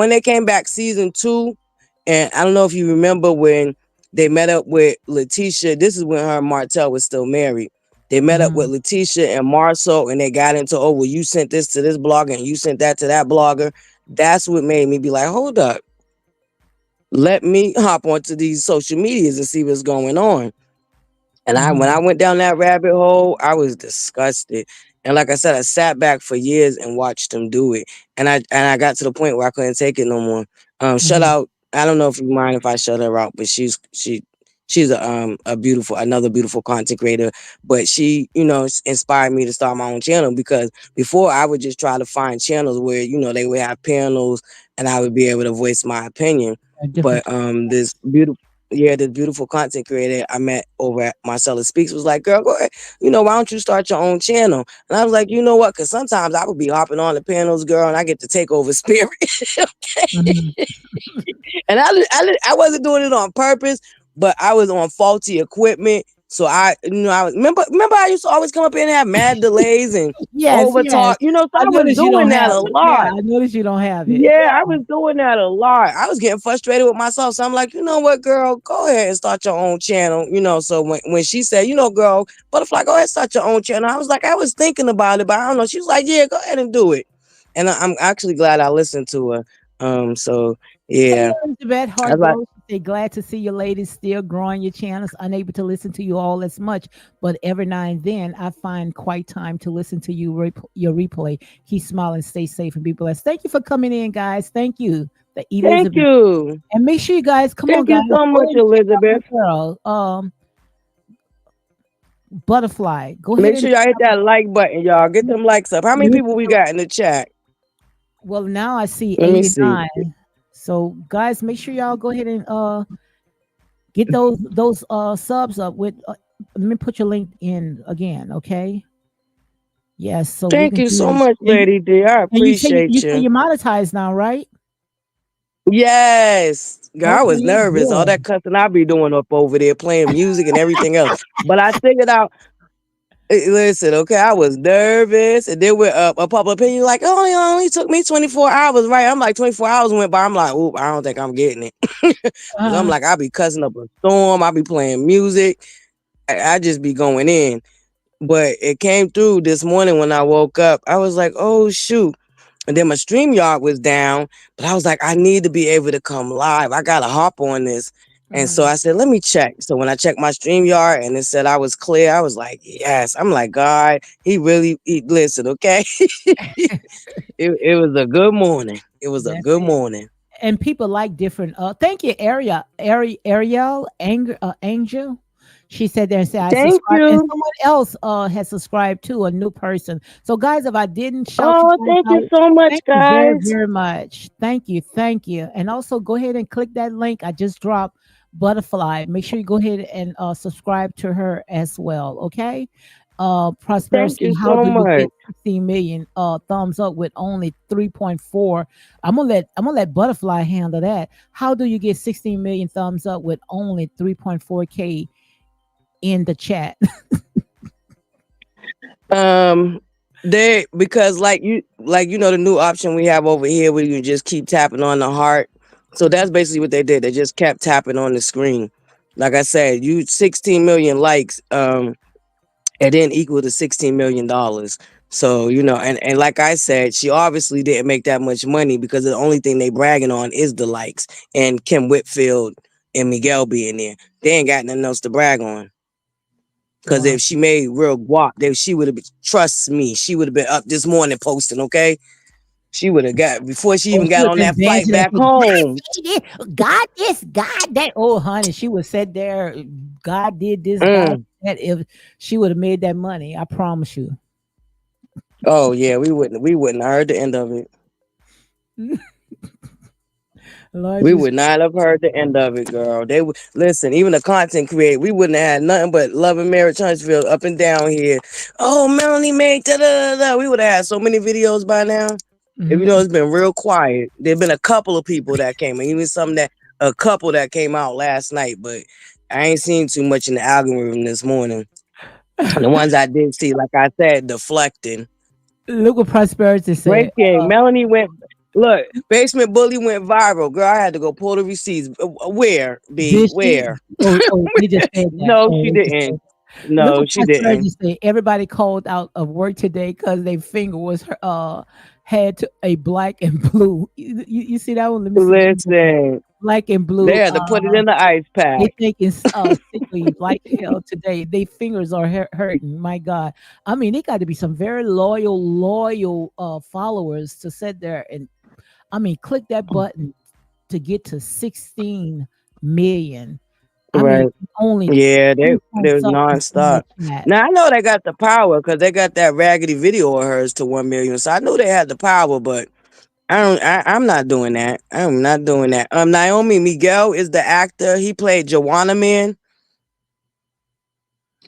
they came back season 2, and I don't know if you remember when they met up with Letitia. This is when her and Martell was still married. They met up with Mm-hmm. Letitia and Marceau, and they got into, oh well, you sent this to this blogger and you sent that to that blogger. That's what made me be like, hold up, let me hop onto these social medias and see what's going on. And when I Mm-hmm. went down that rabbit hole, I was disgusted. And like I said, I sat back for years and watched them do it. And I got to the point where I couldn't take it no more. Shut Mm-hmm. out. I don't know if you mind if I shut her out, but she's another beautiful content creator. But she, inspired me to start my own channel, because before I would just try to find channels where, they would have panels and I would be able to voice my opinion. A But different. this beautiful content creator I met over at Marcella Speaks was like, girl, go ahead. Why don't you start your own channel? And I was like, you know what? Because sometimes I would be hopping on the panels, girl, and I get to take over spirit. Mm-hmm. And I wasn't doing it on purpose, but I was on faulty equipment. So I was remember I used to always come up here and have mad delays and Yes, over yes. talk. So I I was noticed you doing don't that have a it. Yeah, lot. I noticed you don't have it. Yeah, I Yeah. was doing that a lot. I was getting frustrated with myself. So I'm like, you know what, girl, go ahead and start your own channel. So when she said, girl, Butterfly, go ahead and start your own channel. I was like, I was thinking about it, but I don't know. She was like, yeah, go ahead and do it. And I'm actually glad I listened to her. So Hey, yeah. Elizabeth, I was Heart like, Rose, say glad to see your ladies still growing your channels. Unable to listen to you all as much, but every now and then I find quite time to listen to your replay. Keep smiling, stay safe, and be blessed. Thank you for coming in, guys. Thank you, the thank Elizabeth, you. and make sure you guys come on, Thank guys, you so go much, ahead and check out my Elizabeth. girl, Butterfly. Go ahead Make and sure y'all check hit out. that like button, y'all. Get them likes up. How many people we got in the chat? Well, now I see Let me see. 89. So, guys, make sure y'all go ahead and get those subs up with. Let me put your link in again, okay? Yes, so we Thank can you do so this. much, Lady D. I And you say appreciate you. you're monetized now, right? Yes. Girl, I was Okay, nervous. All that good. cussing I be doing up over there, playing music and everything else. But I figured out Listen, okay, I was nervous, and then with a public opinion like, oh, it only took me 24 hours, right? I'm like, 24 hours went by. I'm like, oop, I don't think I'm getting it. Because I'm Uh, like, I be cussing up a storm. I be playing music. I just be going in. But it came through this morning when I woke up. I was like, oh, shoot. And then my StreamYard was down, but I was like, I need to be able to come live. I got to hop on this. And so I said, let me check. So when I checked my StreamYard and it said I was clear, I was like, yes. I'm like, God, listen, okay? it was a good morning. It was a that's good it. morning. And people like different. Thank you, Ariel, Angel. She said there and said I Thank subscribed, and you. someone else has subscribed to a new person. So, guys, if I didn't shout you Oh, guys thank you out, so much, thank you very, guys. very much. Thank you, and also go ahead and click that link I just dropped. Butterfly. Make sure you go ahead and subscribe to her as well. Okay. Thank Prosperity. you How so do you much. get 16 million thumbs up with only 3.4? I'm gonna let Butterfly handle that. How do you get 16 million thumbs up with only 3.4K in the chat? Um, they because the new option we have over here where you just keep tapping on the heart. So that's basically what they did. They just kept tapping on the screen. Like I said, you 16 million likes, it didn't equal to $16 million. So, and like I said, she obviously didn't make that much money because the only thing they bragging on is the likes and Kim Whitfield and Miguel being there. They ain't got nothing else to brag on. Because Wow. if she made real guap, then she would have been, trust me, she would have been up this morning posting, okay? She would have got, before she Oh, even she got would on have that been flight dancing and back say, God home. did it, God this, God that. Oh, honey, she would sit there, God did this, God Mm. that. If she would have made that money, I promise you. Oh yeah, we wouldn't have heard the end of it. Lord, We just would not have heard the end of it, girl. They would listen, even the content creator, we wouldn't have had nothing but love and marriage Huntsville up and down here. Oh, Melanie made da da da da. We would have had so many videos by now. If you know, mhm. it's been real quiet. There've been a couple of people that came, and even a couple that came out last night, but I ain't seen too much in the algorithm this morning. And the ones I did see, like I said, deflecting. Look what Prosperity said. Breaking. Melanie went. Look, basement bully went viral. Girl, I had to go pull the receipts. Where, B? Did she? Where? Oh, they just said that. No, Oh, she they just said. didn't. Look No, what she Prosperity didn't. said. Everybody called out of work today because their finger was had to a black and blue. You see that one? Let me see. Let me go back. Listen, Black and they blue. had to put it in the ice They pack. taking sick leave like hell today. They fingers are hurting. My God. I mean, they got to be some very loyal followers to sit there and I mean, click that button to get to 16 million. I mean, Right. only Yeah, two they thumbs was up is in the nonstop. chat. Now I know they got the power because they got that raggedy video of hers to 1 million. So I knew they had the power, but I'm not doing that. I'm not doing that. Naomi Miguel is the actor. He played Joanna Man.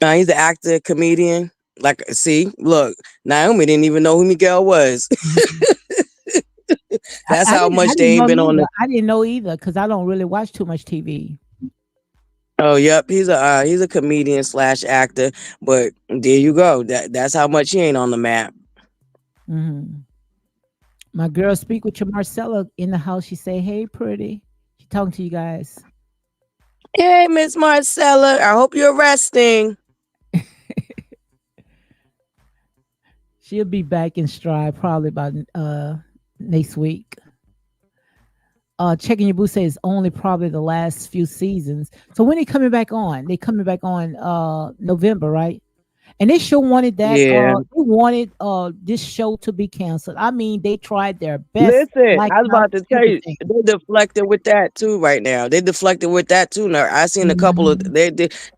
He's the actor, comedian. Like, see, look, Naomi didn't even know who Miguel was. Mhm. That's I how didn't. I much didn't they ain't know been on neither. the. I didn't know either because I don't really watch too much TV. Oh, yep, he's a comedian slash actor. But there you go. That's how much he ain't on the map. Mhm. My girl speak with your Marcella in the house. She say, "Hey, pretty." She talking to you guys. Hey, Miss Marcella, I hope you're resting. She'll be back in stride probably about next week. Checking your boo says only probably the last few seasons. So when they coming back on? They coming back on November, right? And they sure wanted that Yeah. they wanted this show to be canceled. I mean, they tried their best, Listen, like I was out about to tell you, everything. they deflected with that too right now. They deflected with that too. Now I seen a couple of Mhm,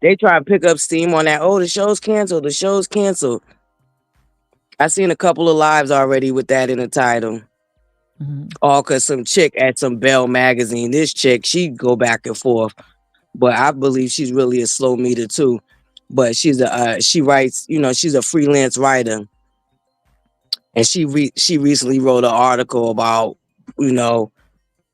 they try to pick up steam on that. Oh, the show's canceled. The show's canceled. I seen a couple of lives already with that in the title. mhm. All cause some chick at some Bell magazine. This chick, she go back and forth, but I believe she's really a slow meter too. But she writes, she's a freelance writer, and she recently wrote an article about, you know,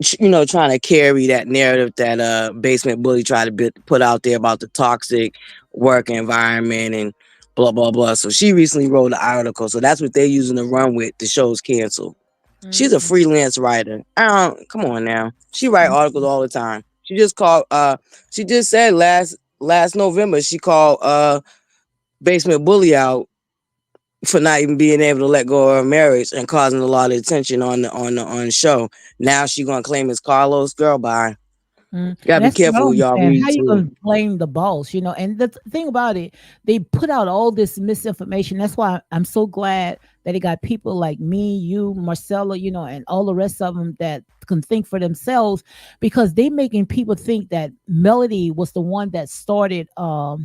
trying to carry that narrative that basement bully tried to put out there about the toxic work environment and blah blah blah. So she recently wrote an article. So that's what they're using to run with. The show's canceled. She's a Mm, freelance writer. Come on now. She write mm, articles all the time. She just called. She just said last November she called Basement Bully out for not even being able to let go of her marriage and causing a lot of attention on the show. Now she gonna claim it's Carlos. Girl, bye. mm. You gotta And be that's what I careful don't who y'all understand. read How you too. gonna blame the boss? And the thing about it, they put out all this misinformation. That's why I'm so glad that it got people like me, you, Marcella, and all the rest of them that can think for themselves, because they making people think that Melody was the one that started Love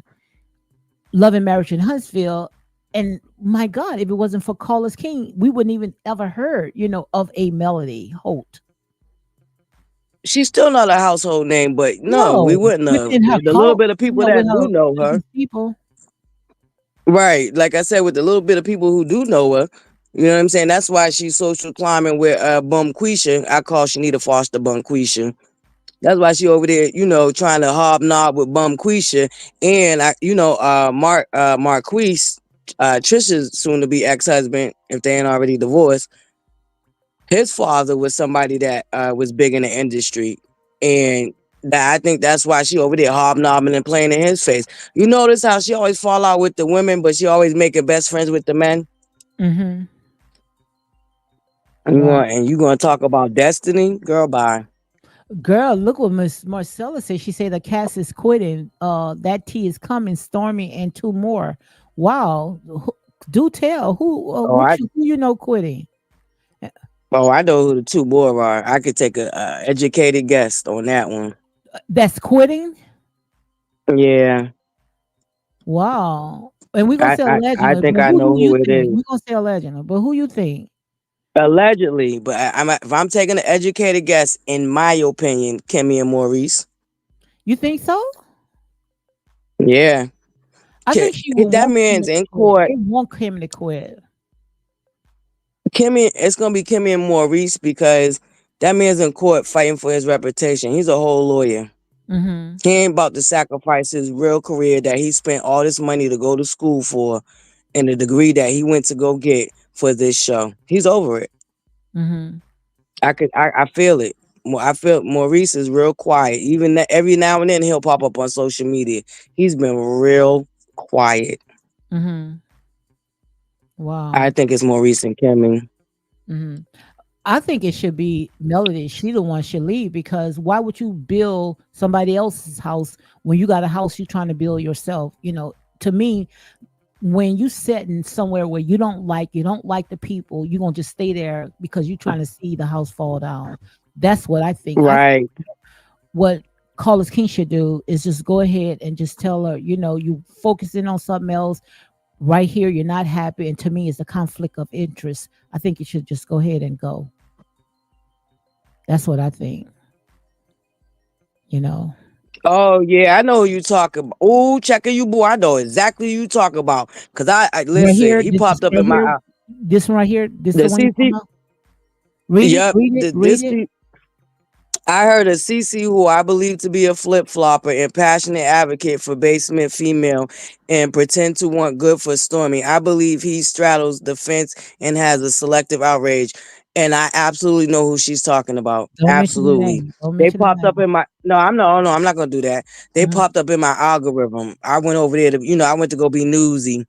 and Marriage in Huntsville. And my God, if it wasn't for Carlos King, we wouldn't even ever heard, of a Melody Holt. She's still not a household name, but no, we No, wouldn't have. within her The little cult, bit of people with that her do know her, business people. right? Like I said, with the little bit of people who do know her, you know what I'm saying? That's why she's social climbing with Bum Quisha. I call Shanita Foster Bum Quisha. That's why she over there, trying to hobnob with Bum Quisha and Marquise, Trisha's soon to be ex-husband, if they ain't already divorced. His father was somebody that was big in the industry, and that I think that's why she over there hobnobbing and playing in his face. You notice how she always fall out with the women, but she always making best friends with the men. Mm-hmm. And Wow. you gonna talk about destiny, girl? Bye. Girl, look what Miss Marcella said. She said the cast is quitting. That tea is coming, Stormy and two more. Wow. Do tell Oh, who quitting. I know who the two more are. I could take a educated guess on that one. That's quitting. Yeah, Wow. And we're gonna say I allegedly, think but I who know do you who it think? is. We're gonna say allegedly, but who you think? Allegedly, but if I'm taking an educated guess, in my opinion, Kimmy and Maurice. You think so? Yeah, I think she will that want Kim man's to in quit. court. They want Kim to quit. Kimmy, it's gonna be Kimmy and Maurice because that man's in court fighting for his reputation. He's a whole lawyer. Mm-hmm. He ain't about to sacrifice his real career that he spent all this money to go to school for and the degree that he went to go get for this show. He's over it. Mm-hmm. I feel it. I feel Maurice is real quiet. Even every now and then he'll pop up on social media. He's been real quiet. Mm-hmm. I Wow. think it's Maurice and Kimmy. Mm-hmm. I think it should be Melody. She the one should leave, because why would you build somebody else's house when you got a house you're trying to build yourself? To me, when you sitting somewhere where you don't like the people, you're gonna just stay there because you're trying to see the house fall down. That's what I think. I think Right. what Carlos King should do is just go ahead and just tell her, you focusing on something else. Right here, you're not happy, and to me, it's a conflict of interest. I think you should just go ahead and go. That's what I think. You know. Oh yeah, I know who you talking about. Oh, checker you boy, I know exactly who you talk about. Cause I Right listen, here, he this popped up right in my here, this one right here, this the the one you talking CC. about? Read it, Yep, read it, read it. I heard a CC who I believe to be a flip flopper and passionate advocate for basement female and pretend to want good for Stormy. I believe he straddles the fence and has a selective outrage. And I absolutely know who she's talking about. Don't mention the Absolutely. name. Don't They mention the popped up name. in my no, I'm not gonna do that. They Mhm. popped up in my algorithm. I went over there to, I went to go be newsy.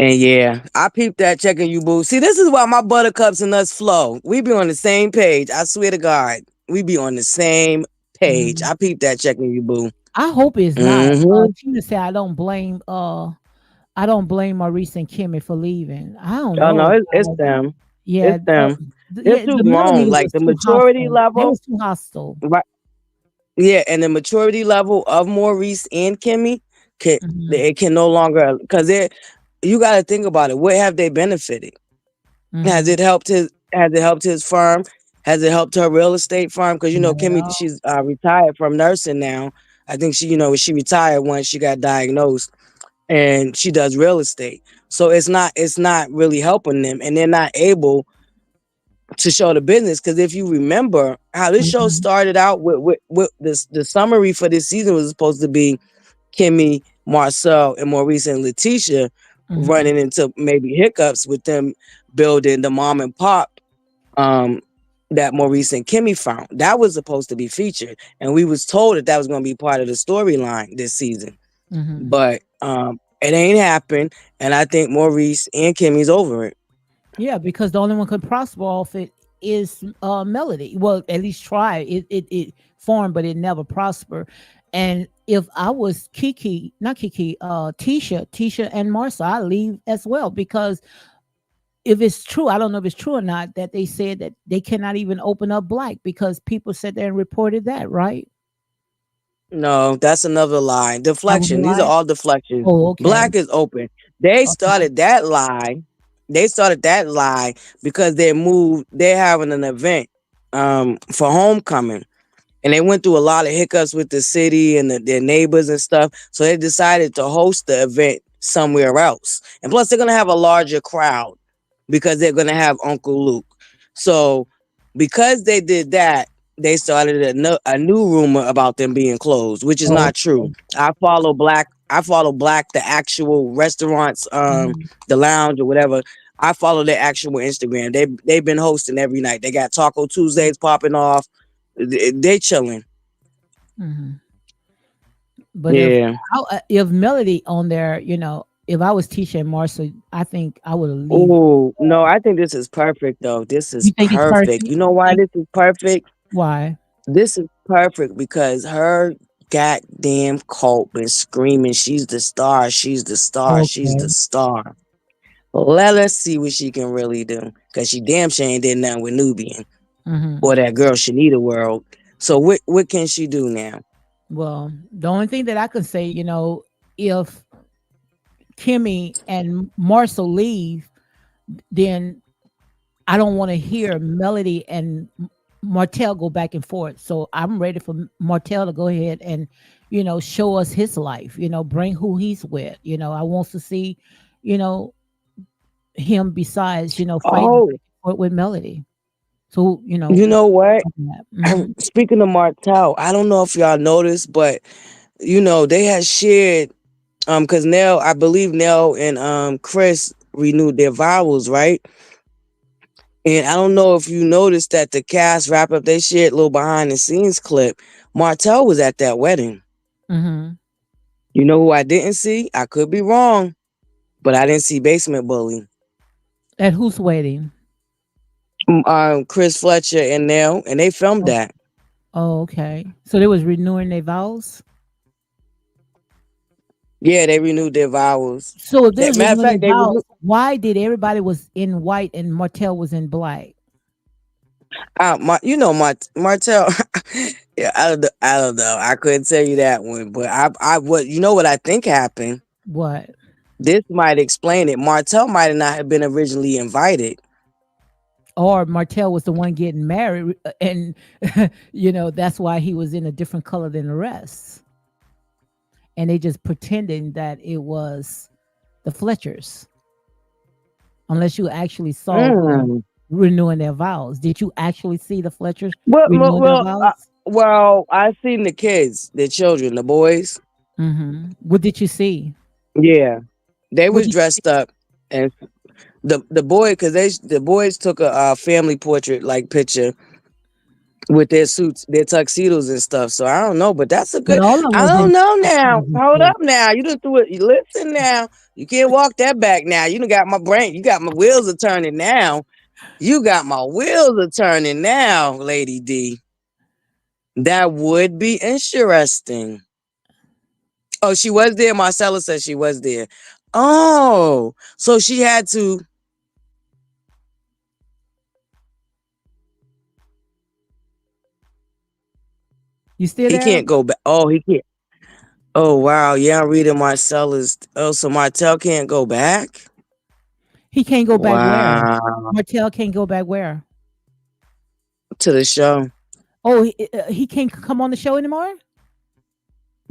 And yeah, I peeped that checking you, boo. See, this is why my buttercups and us flow. We be on the same page. I swear to God, we be on the same page. Mhm. I peeped that checking you, boo. I hope it's not. Mm-hmm. Tina said I don't blame Maurice and Kimmy for leaving. I don't Oh no, know. it's them. Yeah, It's them. They're yeah, too the Melody grown. was Like the too maturity hostile. They level, was too hostile. right? Yeah, and the maturity level of Maurice and Kimmy can Mhm. it can no longer because it. You got to think about it. What have they benefited? Has Mhm. it helped his? Has it helped his firm? Has it helped her real estate firm? Because Kimmy, No. she's retired from nursing now. I think she retired once she got diagnosed, and she does real estate. So it's not really helping them, and they're not able to show the business. Because if you remember how this show Mhm. started out with this, the summary for this season was supposed to be Kimmy, Marcel and Maurice and Letitia Mhm. running into maybe hiccups with them building the mom and pop um that Maurice and Kimmy found. That was supposed to be featured, and we was told that that was going to be part of the storyline this season. Mhm. But it ain't happened, and I think Maurice and Kimmy's over it. Yeah, because the only one could prosper off it is Melody. Well, at least try it formed, but it never prospered. And if I was Kiki, not Kiki, Tisha and Marcia, I leave as well because if it's true, I don't know if it's true or not that they said that they cannot even open up Black because people sat there and reported that, right? No, that's another lie. That was a Deflection. These are lie. all deflections. Oh, okay, Black is open. They okay. started that lie. They started that lie because they moved. They're having an event for homecoming, and they went through a lot of hiccups with the city and their neighbors and stuff. So they decided to host the event somewhere else. And plus, they're gonna have a larger crowd because they're gonna have Uncle Luke. So because they did that, they started a new rumor about them being closed, which is Oh, not true. I follow Black. I follow Black, the actual restaurants, mhm. the lounge or whatever. I follow their actual Instagram. They've been hosting every night. They got Taco Tuesdays popping off. They chilling. Mhm. But Yeah. if Melody on there, if I was Tisha and Marcia, I think I would have leave. Oh no, I think this is perfect though. This is You think it's perfect. perfect? You know why Think this is perfect? why? This is perfect because her goddamn cult been screaming, she's the star, she's the star, she's Okay. the star. Let us see what she can really do. Cause she damn sure ain't did nothing with Nubian Hmm. or that girl Shanita World. So what can she do now? Well, the only thing that I can say, if Kimmy and Marcia leave, then I don't want to hear Melody and Martell go back and forth. So I'm ready for Martell to go ahead and, show us his life, bring who he's with. I want to see, you know, him besides, fighting Oh, back and forth with Melody. So, you know what? mm-hmm. Speaking of Martell, I don't know if y'all noticed, but they had shared because Nell, I believe Nell and Chris renewed their vows, right? And I don't know if you noticed that the cast wrap up they shared a little behind the scenes clip. Martell was at that wedding. Mm-hmm. You know who I didn't see? I could be wrong, but I didn't see Basement Bully. At who's wedding? Chris Fletcher and Nell, and they filmed Oh, that. oh, okay. So they was renewing their vows. Yeah, they renewed their vows. So if they was Matter of renewing their fact, they renewed. vows, why did everybody was in white and Martell was in black? Martell. Yeah, I don't know. I couldn't tell you that one, but what what I think happened. What? This might explain it. Martell might not have been originally invited. Or Martell was the one getting married, and that's why he was in a different color than the rest, and they just pretending that it was the Fletchers, unless you actually saw them Mm. renewing their vows. Did you actually see the Fletchers Well, well, renewing their well, uh, vows? well, I seen the kids, the children, the boys. What did you see? Yeah, they What was did you see? dressed up, and the boy, because the boys took a family portrait like picture with their suits, their tuxedos and stuff. So I don't know, but that's a But good. all of them I was don't in know now. tuxedos and Hold suits. up now. You done threw it. You listen now. You can't walk that back now. You done got my brain. You got my wheels are turning now. You got my wheels are turning now, Lady D. That would be interesting. Oh, she was there. Marcella said she was there. Oh, so she had to. You still He there? can't go back. Oh, he can't. Oh, wow. Yeah, I'm reading Marcella's. Oh, so Martell can't go back? He can't go back where? Wow. Martell can't go back where? To the show. Oh, he can't come on the show anymore?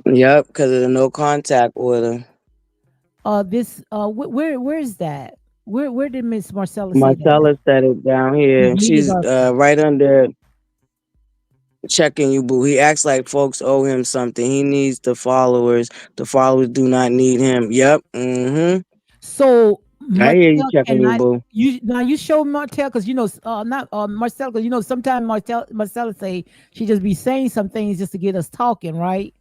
Yep, because of the no contact order. Where is that? Where did Miss Marcella say that? Marcella said it down Just here. read it She's up. right under. Checking you, boo. He acts like folks owe him something. He needs the followers. The followers do not need him. Yep. Mm-hmm. So I hear you Martell, checking can you, I? boo. You now you show Martell because not Marcel because sometimes Marcella say she just be saying some things just to get us talking, right?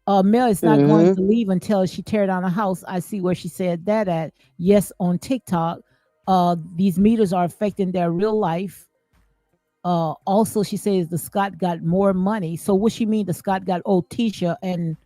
Mel is not going Mm-hmm. to leave until she tear down a house. I see where she said that at. Yes, on TikTok. These meters are affecting their real life. Also, she says the Scott got more money. So what she mean? The Scott got Tisha and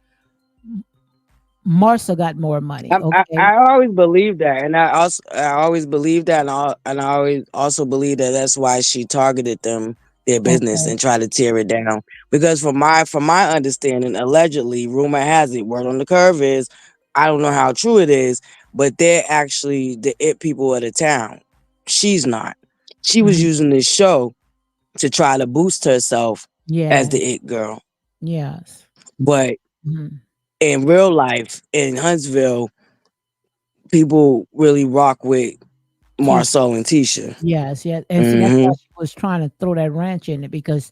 Marcia got more money. Okay. I always believe that, and I always believe that, and I always also believe that that's why she targeted them, their business, Okay. and tried to tear it down. Because from my understanding, allegedly, rumor has it, word on the curve is, I don't know how true it is, but they're actually the it people of the town. She's not. She was Mhm. using this show to try to boost herself as Yeah. the it girl, Yes. but Mhm. in real life in Huntsville, people really rock with Tisha. Marcel and Tisha. Yes. Yes. And so that's why Hmm. she was trying to throw that wrench in it because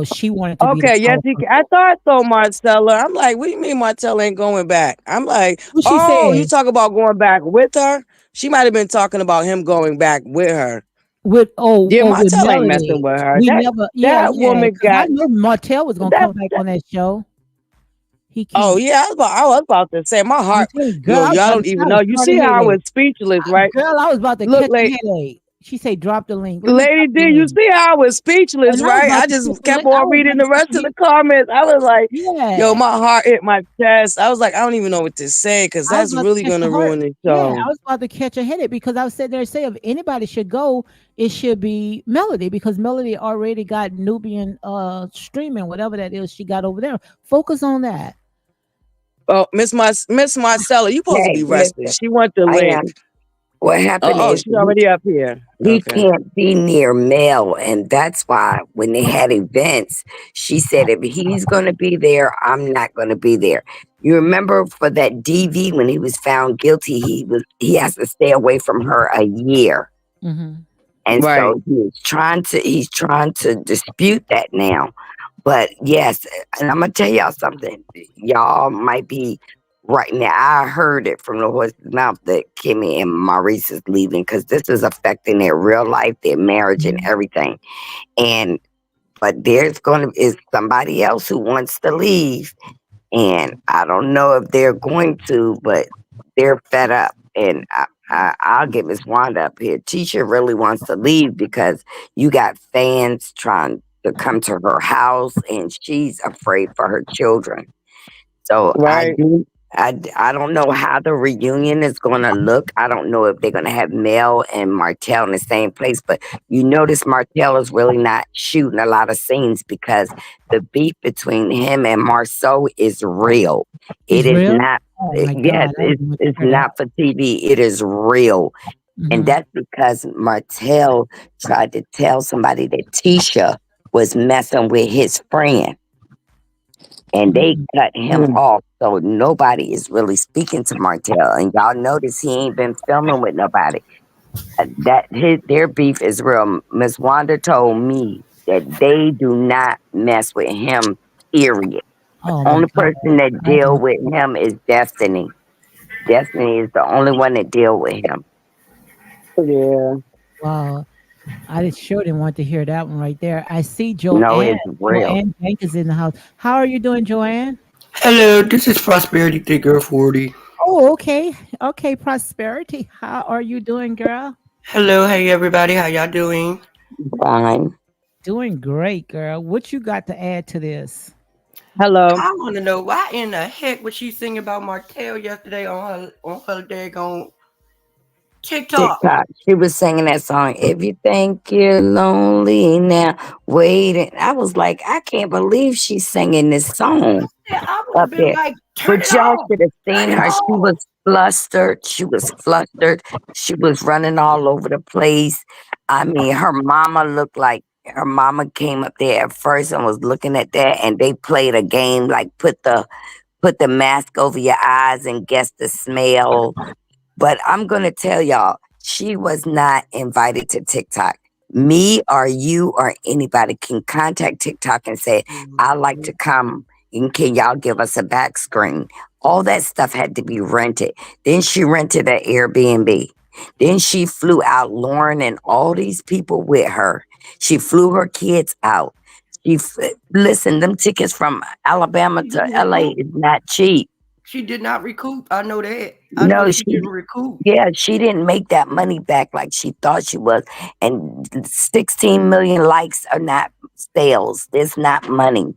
she wanted to be the Okay, yes, powerful. I thought so, Marcella. I'm like, what do you mean Marcella ain't going back? I'm like, What she oh, you said talk about going back with her? She might have been talking about him going back with her. with Yeah, with Marcella ain't messing Melody. with her. We That never. Yeah. that Yeah. woman Because I got knew Martell was gonna that. come back on that show. He Oh can't. yeah, I was about to say my I'm heart. telling you, girl, Yo, I was y'all about to don't say I even know. was You see starting a how I was headache. speechless, right? Girl, I was about to Look, catch a like headache. She said, drop the link. Let me Lady drop D, the you link. see how I was speechless, And I was right? about I to just catch the kept link. I on was reading about to the catch rest the of the link. comments. I was like, yo, Yeah. my heart hit my chest. I was like, I don't even know what to say because I was that's about to really catch gonna a heart. ruin the Yeah, show. I was about to catch a headache because I was sitting there saying if anybody should go, it should be Melody because Melody already got Nubian streaming, whatever that is she got over there. Focus on that. Oh, Miss Marcella, you supposed to Hey, be resting. listen, She want the I link. am. What happened Oh, is she's already up here. he Okay. can't be near Mel, and that's why when they had events, she said if he's going to be there, I'm not going to be there. You remember for that DV when he was found guilty, he has to stay away from her a year, Hmm. and Right. so he's trying to dispute that now. But yes, and I'm gonna tell y'all something. Y'all might be right now. I heard it from the horse's mouth that Kimmy and Maurice is leaving because this is affecting their real life, their marriage, and everything. And but there's gonna is somebody else who wants to leave, and I don't know if they're going to, but they're fed up. And I'll get Miss Wanda up here. Tisha really wants to leave because you got fans trying to come to her house, and she's afraid for her children. So Right. I don't know how the reunion is going to look. I don't know if they're going to have Mel and Martell in the same place, but you notice Martell is really not shooting a lot of scenes because the beef between him and Marceau is real. It Is is real? not. Oh my Yes, God, I it's didn't want to it's hear that. not for TV. It is real, and Hmm. that's because Martell tried to tell somebody that Tisha was messing with his friend, and they Hmm. cut him Mm. off. So nobody is really speaking to Martell. And y'all notice he ain't been filming with nobody. Their beef is real. Miss Wanda told me that they do not mess with him. Period. The Oh my only God, person that I deal didn't. with him is Destiny. Destiny is the only one that deal with him. Yeah. Wow. Sure didn't want to hear that one right there. I see No, Joanne. it's real. Joanne Bank is in the house. How are you doing, Joanne? Hello, this is Prosperity Girl 40. Oh, okay. Okay, Prosperity. How are you doing, girl? Hello, hey everybody, how y'all doing? Fine. Doing great, girl. What you got to add to this? Hello. I want to know why in the heck was she singing about Martell yesterday on her daggone TikTok? TikTok. She was singing that song. If you think you're lonely now, wait. I was like, I can't believe she's singing this song Yeah, I would have up been there. like, turn But it y'all off, should have turn seen it her. She off. was flustered. She was flustered. She was running all over the place. I mean, her mama came up there at first and was looking at that, and they played a game like put the mask over your eyes and guess the smell. But I'm gonna tell y'all, she was not invited to TikTok. Me or you or anybody can contact TikTok and say, I'd like to come and can y'all give us a back screen? All that stuff had to be rented. Then she rented an Airbnb. Then she flew out Lauren and all these people with her. She flew her kids out. Listen, them tickets from Alabama to LA is not cheap. She did not recoup. I know that. I know No, she didn't recoup. yeah, she didn't make that money back like she thought she was. And 16 million likes are not sales. It's not money.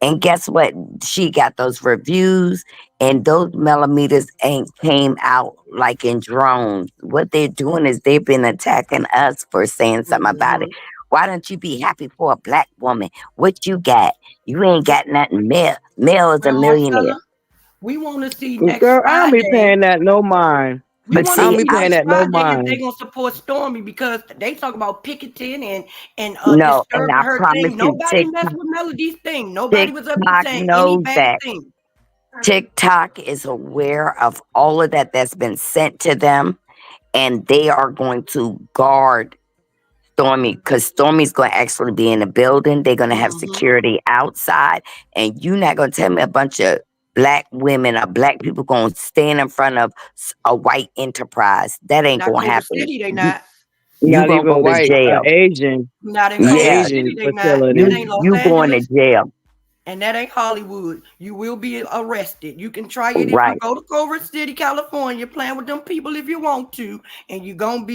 And guess what? She got those reviews, and those millimeters ain't came out like in drones. What they're doing is they've been attacking us for saying something about it. Why don't you be happy for a black woman? What you got? You ain't got nothing. Mel is a Well, millionaire. Marcella, we want to see next Girl, I don't be Friday. paying that no mind. We But want I to don't see, be see paying next that no Friday if mind. they're gonna support Stormy because they talk about picketing and no, and disturbing I her promise thing. you, Nobody messed with Melody's thing. Nobody was up TikTok saying any knows bad that. thing. TikTok is aware of all of that that's been sent to them, and they are going to guard Stormy because Stormy's going to actually be in the building. They're going to have security outside, and you're not going to tell me a bunch of black women or black people going to stand in front of a white enterprise. That ain't Not going to Culver happen. City, they not. You Not going to even go to white, jail. Asian, Not in Culver Yeah, Asian City, they not. That facility. ain't Los you going to Angeles, jail. and that ain't Hollywood. You will be arrested. You can try it if you Right. go to Culver City, California, playing with them people if you want to, and you're going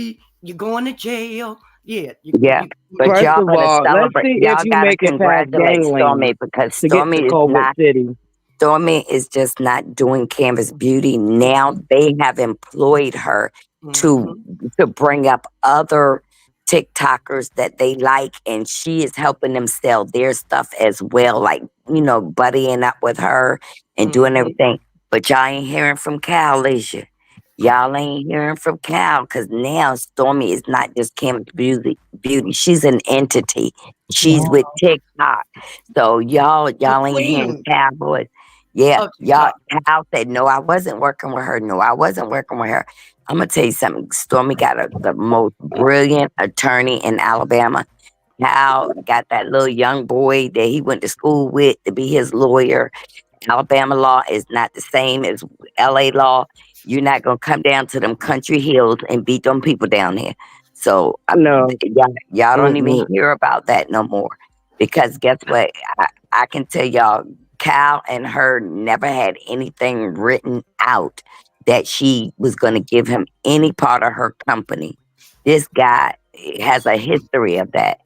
to jail. Yeah, Yeah. But First y'all of better all, let's celebrate. see if Y'all you got to make it past congratulate Stormy gangland because to get to Culver City. Stormy is just not doing Canvas Beauty. Now they have employed her to bring up other TikTokers that they like, and she is helping them sell their stuff as well, like buddying up with her and doing everything. But y'all ain't hearing from Cal, is you? Y'all ain't hearing from Cal because now Stormy is not just Canvas Beauty. She's an entity. She's with TikTok. So y'all ain't hearing queen Cal voice. Yeah, of y'all. TikTok. Cal said, "No, I wasn't working with her. No, I wasn't working with her." I'm gonna tell you something. Stormy got the most brilliant attorney in Alabama. Cal got that little young boy that he went to school with to be his lawyer. Alabama law is not the same as LA law. You're not gonna come down to them country hills and beat them people down here. So No. y'all don't even Mm-mm. hear about that no more. Because guess what? I can tell y'all, Cal and her never had anything written out that she was gonna give him any part of her company. This guy has a history of that.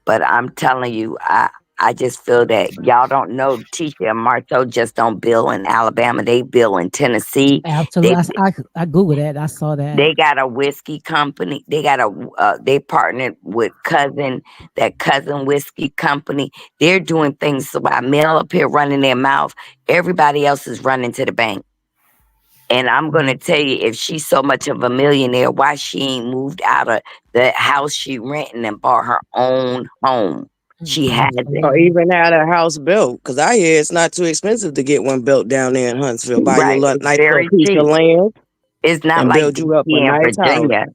But I'm telling you, I just feel that y'all don't know Tisha and Marto just don't bill in Alabama. They bill in Tennessee. Absolutely. I Googled that. I saw that. They got a whiskey company. They got they partnered with that cousin whiskey company. They're doing things so while Mel up here running their mouth, everybody else is running to the bank. And I'm gonna tell you, if she's so much of a millionaire, why she ain't moved out of the house she renting and bought her own home? She has it. Or even had a house built. Because I hear it's not too expensive to get one built down there in Huntsville. Buy you a Right. It's nice little very piece of cheap. land It's not and like build you up a DC and nice house. Virginia.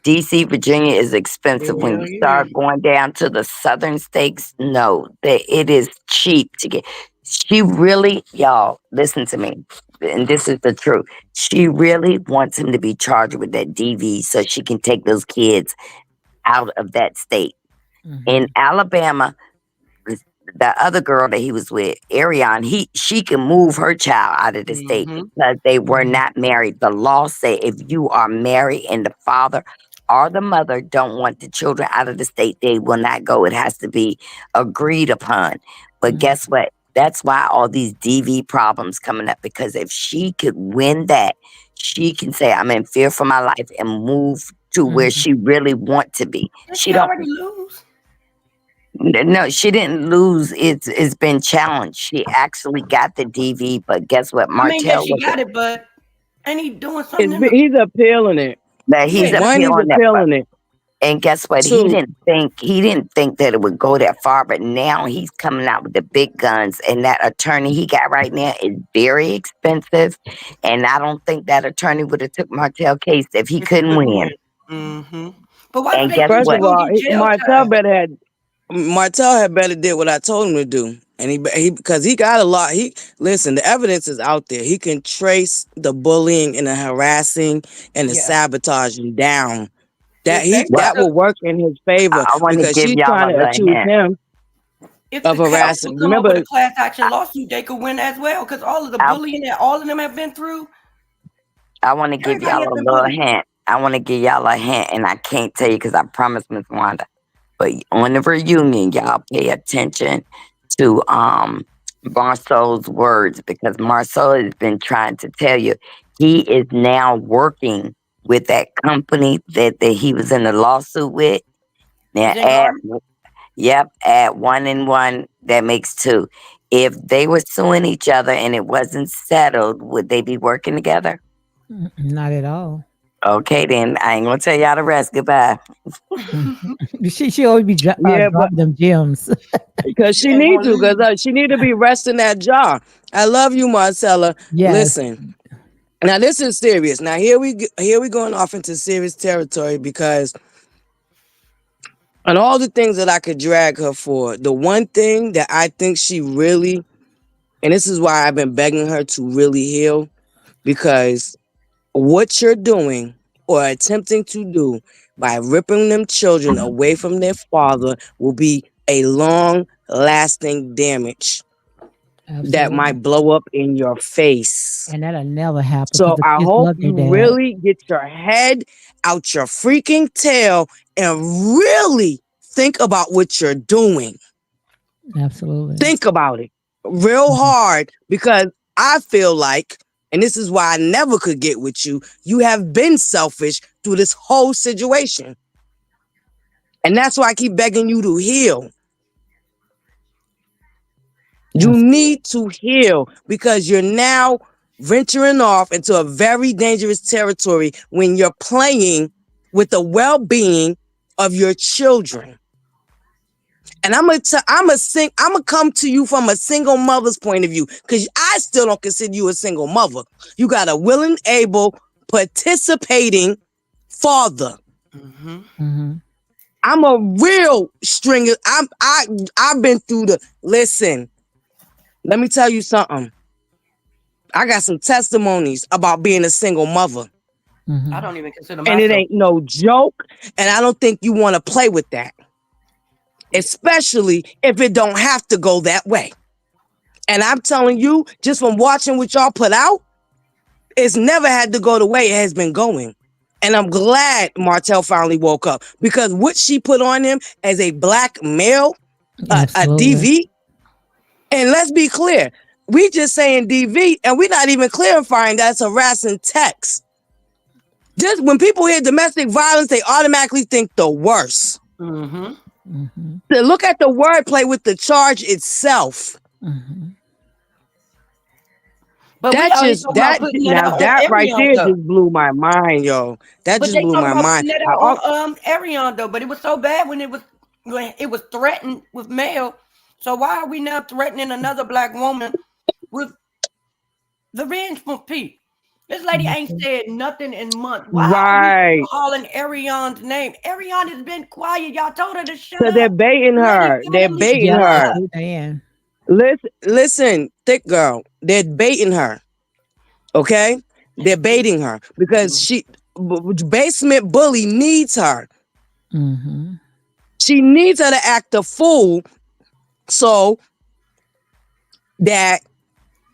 DC, Virginia is expensive. When Hell you yeah. start going down to the southern states, no, it is cheap to get. She really, y'all, listen to me, and this is the truth. She really wants him to be charged with that DV so she can take those kids out of that state. In Alabama, the other girl that he was with, Ariane, she can move her child out of the state because they were not married. The law say if you are married and the father or the mother don't want the children out of the state, they will not go. It has to be agreed upon. But guess what? That's why all these DV problems coming up, because if she could win that, she can say, I'm in fear for my life and move to where she really want to be. Did She she don't. already lose? No, she didn't lose. It's been challenged. She actually got the DV, but guess what? I mean, yeah, Martell she was got it, but ain't he doing something in the He's appealing it. that he's yeah? One, he's appealing that. appealing it. And guess what? He Two, didn't think that it would go that far, but now he's coming out with the big guns. And that attorney he got right now is very expensive. And I don't think that attorney would have took Martell case if he If he couldn't couldn't win. win. But why do And they guess think First he what? of gonna all, get jail Martell had better did what I told him to do, and he because he got a lot. He listen, the evidence is out there. He can trace the bullying and the harassing and the Yeah. sabotaging down. If they was Well, That will work in his favor I want to because give she's y'all trying a to little accuse hint. him if of the council harassing. come up with a Remember, class action lawsuit, they could win as well. Because all of the I, bullying that all of them have been through, I want to give everybody y'all has a been little bullied. hint. I want to give y'all a hint, and I can't tell you because I promised Miss Wanda. But on the reunion, y'all pay attention to Marceau's words because Marceau has been trying to tell you he is now working with that company that he was in the lawsuit with. Now Is in add, Garden? yep, add 1 and 1, that makes 2. If they were suing each other and it wasn't settled, would they be working together? Not at all. Okay, then I ain't gonna tell y'all the rest. Goodbye. She always be yeah, but dropping them gems. because She she ain't need gonna to, lose. because she need to be resting that jaw. I love you, Marcella. Yes. Listen, now this is serious. Now here we going off into serious territory because on all the things that I could drag her for, the one thing that I think she really, and this is why I've been begging her to really heal, because what you're doing or attempting to do by ripping them children away from their father will be a long lasting damage that Absolutely. might blow up in your face. And that'll never happen because So the I kids hope love their you dad. really get your head out your freaking tail and really think about what you're doing. Absolutely. Think about it real Mhm. hard because I feel like, and this is why I never could get with you, you have been selfish through this whole situation. And that's why I keep begging you to heal. You Abs- need to heal because you're now venturing off into a very dangerous territory when you're playing with the well-being of your children. And I'm gonna come to you from a single mother's point of view because I still don't consider you a single mother. You got a willing, able, participating father. Mhm. I'm a real stringer. I've been through the listen. Let me tell you something. I got some testimonies about being a single mother. I Mhm. don't even consider And it myself. ain't no joke. And I don't think you want to play with that. Especially if it don't have to go that way. And I'm telling you, just from watching what y'all put out, it's never had to go the way it has been going. And I'm glad Martell finally woke up because what she put on him as a black male, a Absolutely. DV, and let's be clear, we just saying DV and we're not even clarifying that's harassing text. Just when people hear domestic violence, they automatically think the worst. Mm-hmm. Mhm. To look at the wordplay with the charge itself. Mhm. But we always talking about putting that Now out on that right Arion there though. just blew my mind, yo. That But just they blew talk my about mind. putting that out on Arion though. But it was so bad when it was threatened with mail. So why are we now threatening another black woman with the revenge from Pete? This lady ain't Mhm. said nothing in months. Why are we Right. calling Arion's name? Arion has been quiet. Y'all told her to shut So they're up. baiting The lady her. They're finally baiting shut Yes, her. up. they can. Listen, thick girl. They're baiting her. Okay? They're baiting her because basement bully needs her. Mhm. She needs her to act a fool so that,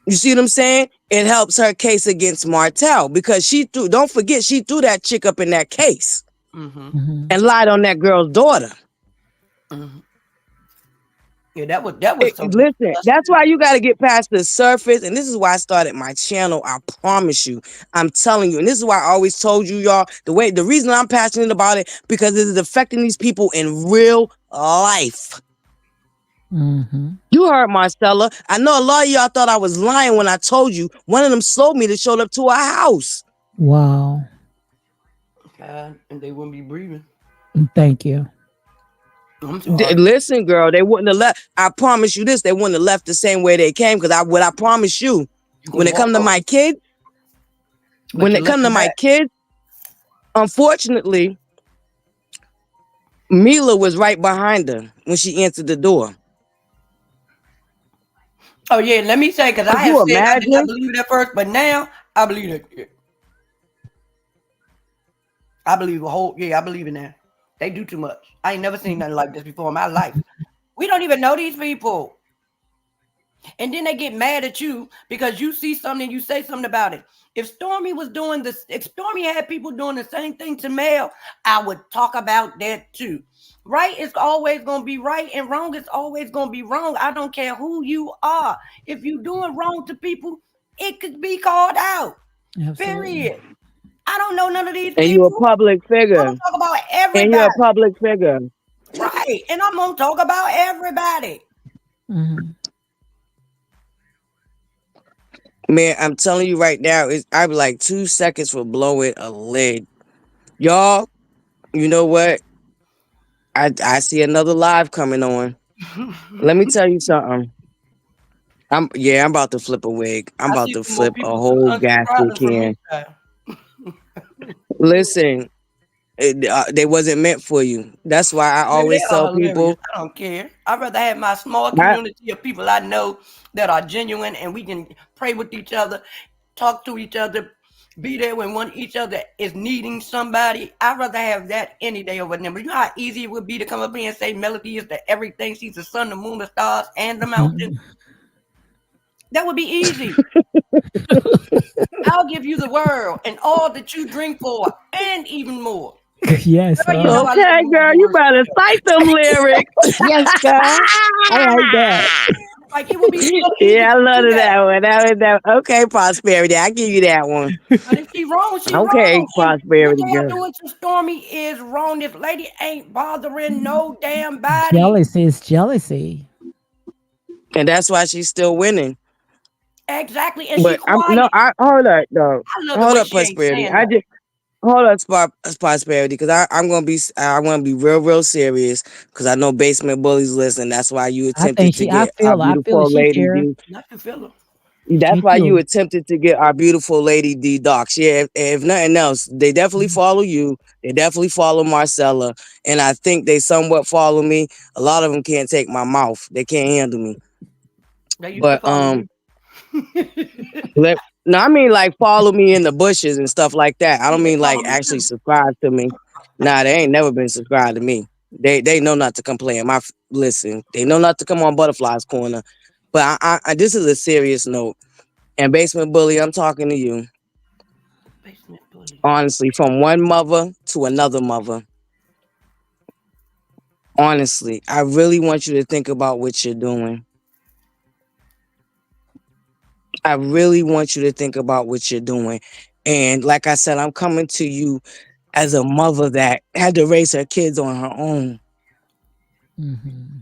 you see what I'm saying? It helps her case against Martell because don't forget, she threw that chick up in that case Mm-hmm. Mhm. and lied on that girl's daughter. Mm-hmm. Yeah, that was so Listen, disgusting. that's why you got to get past the surface. And this is why I started my channel. I promise you. I'm telling you. And this is why I always told you, y'all, the reason I'm passionate about it, because it is affecting these people in real life. Mhm. You heard Marcella. I know a lot of y'all thought I was lying when I told you one of them sold me that showed up to our house. Wow. God, and they wouldn't be breathing. Thank you. I'm sorry. Listen, girl, they wouldn't have left. I promise you this, they wouldn't have left the same way they came. Because I promise you, You when gonna it come walk to over, my kids, but you left them back. unfortunately, Mila was right behind her when she answered the door. Oh yeah, let me say, because I Could have you said I did not imagine? believe it at first, but now I believe it. I believe a whole I believe in that. They do too much. I ain't never seen nothing like this before in my life. We don't even know these people. And then they get mad at you because you see something and you say something about it. If Stormy was doing this, if Stormy had people doing the same thing to Mel, I would talk about that too. Right is always going to be right, and wrong is always going to be wrong. I don't care who you are. If you're doing wrong to people, it could be called out. Absolutely. Period. I don't know none of these And you're a people. public I'm figure. gonna talk about And you're a everybody. public figure. Right. And I'm gonna talk about everybody. Mm-hmm. Man, I'm telling you right now, I'd be like 2 seconds for blowing a lid. Y'all, you know what? I see another live coming on. Let me tell you something. I'm about to flip a wig. I'm I about see to some more flip a people whole gasket unsubscribing from me. can. Listen, they wasn't meant for you. That's why I Maybe they always are tell hilarious. people, I don't care. I'd rather have my small I, community of people I know that are genuine and we can pray with each other, talk to each other, be there when one each other is needing somebody. I'd rather have that any day over them. But you know how easy it would be to come up here and say Melody is the everything. She's the sun, the moon, the stars, and the mountain. That would be easy. I'll give you the world and all that you drink for, and even more. Yes. Girl, you know I love okay, you more girl, than you words can better tell. cite them lyrics. Yes, girl. I like that. Like it would be so easy Yeah, I to love do that. that one. That okay, prosperity. I give you that one. But if she wrong, she Okay, wrong. And what prosperity they are girl. doing to Stormy is wrong. This lady ain't bothering no damn body. Jealousy is jealousy. And that's why she's still winning. Exactly. And she But I'm no, quiet. I hold up though. I love the Hold way up, she ain't prosperity. saying I nothing. just hold up, prosperity, because I'm gonna be real serious because I know basement bullies listen. That's why you I think attempted to she. I get our feel. I feel it. beautiful She lady care. D. Not you feel her. That's She why you do. attempted to get our beautiful lady D Docs. Yeah, if nothing else, they definitely follow you. They definitely follow Marcella, and I think they somewhat follow me. A lot of them can't take my mouth. They can't handle me. They used to But follow you. no, I mean like follow me in the bushes and stuff like that. I don't Yeah, they mean like follow me actually too. subscribe to me. Nah, they ain't never been subscribed to me. They know not to come play in my listen. They know not to come on Butterflies Corner. But this is a serious note. And Basement Bully, I'm talking to you. Basement bully. Honestly, from one mother to another mother. Honestly, I really want you to think about what you're doing. I really want you to think about what you're doing. And like I said, I'm coming to you as a mother that had to raise her kids on her own Mm-hmm.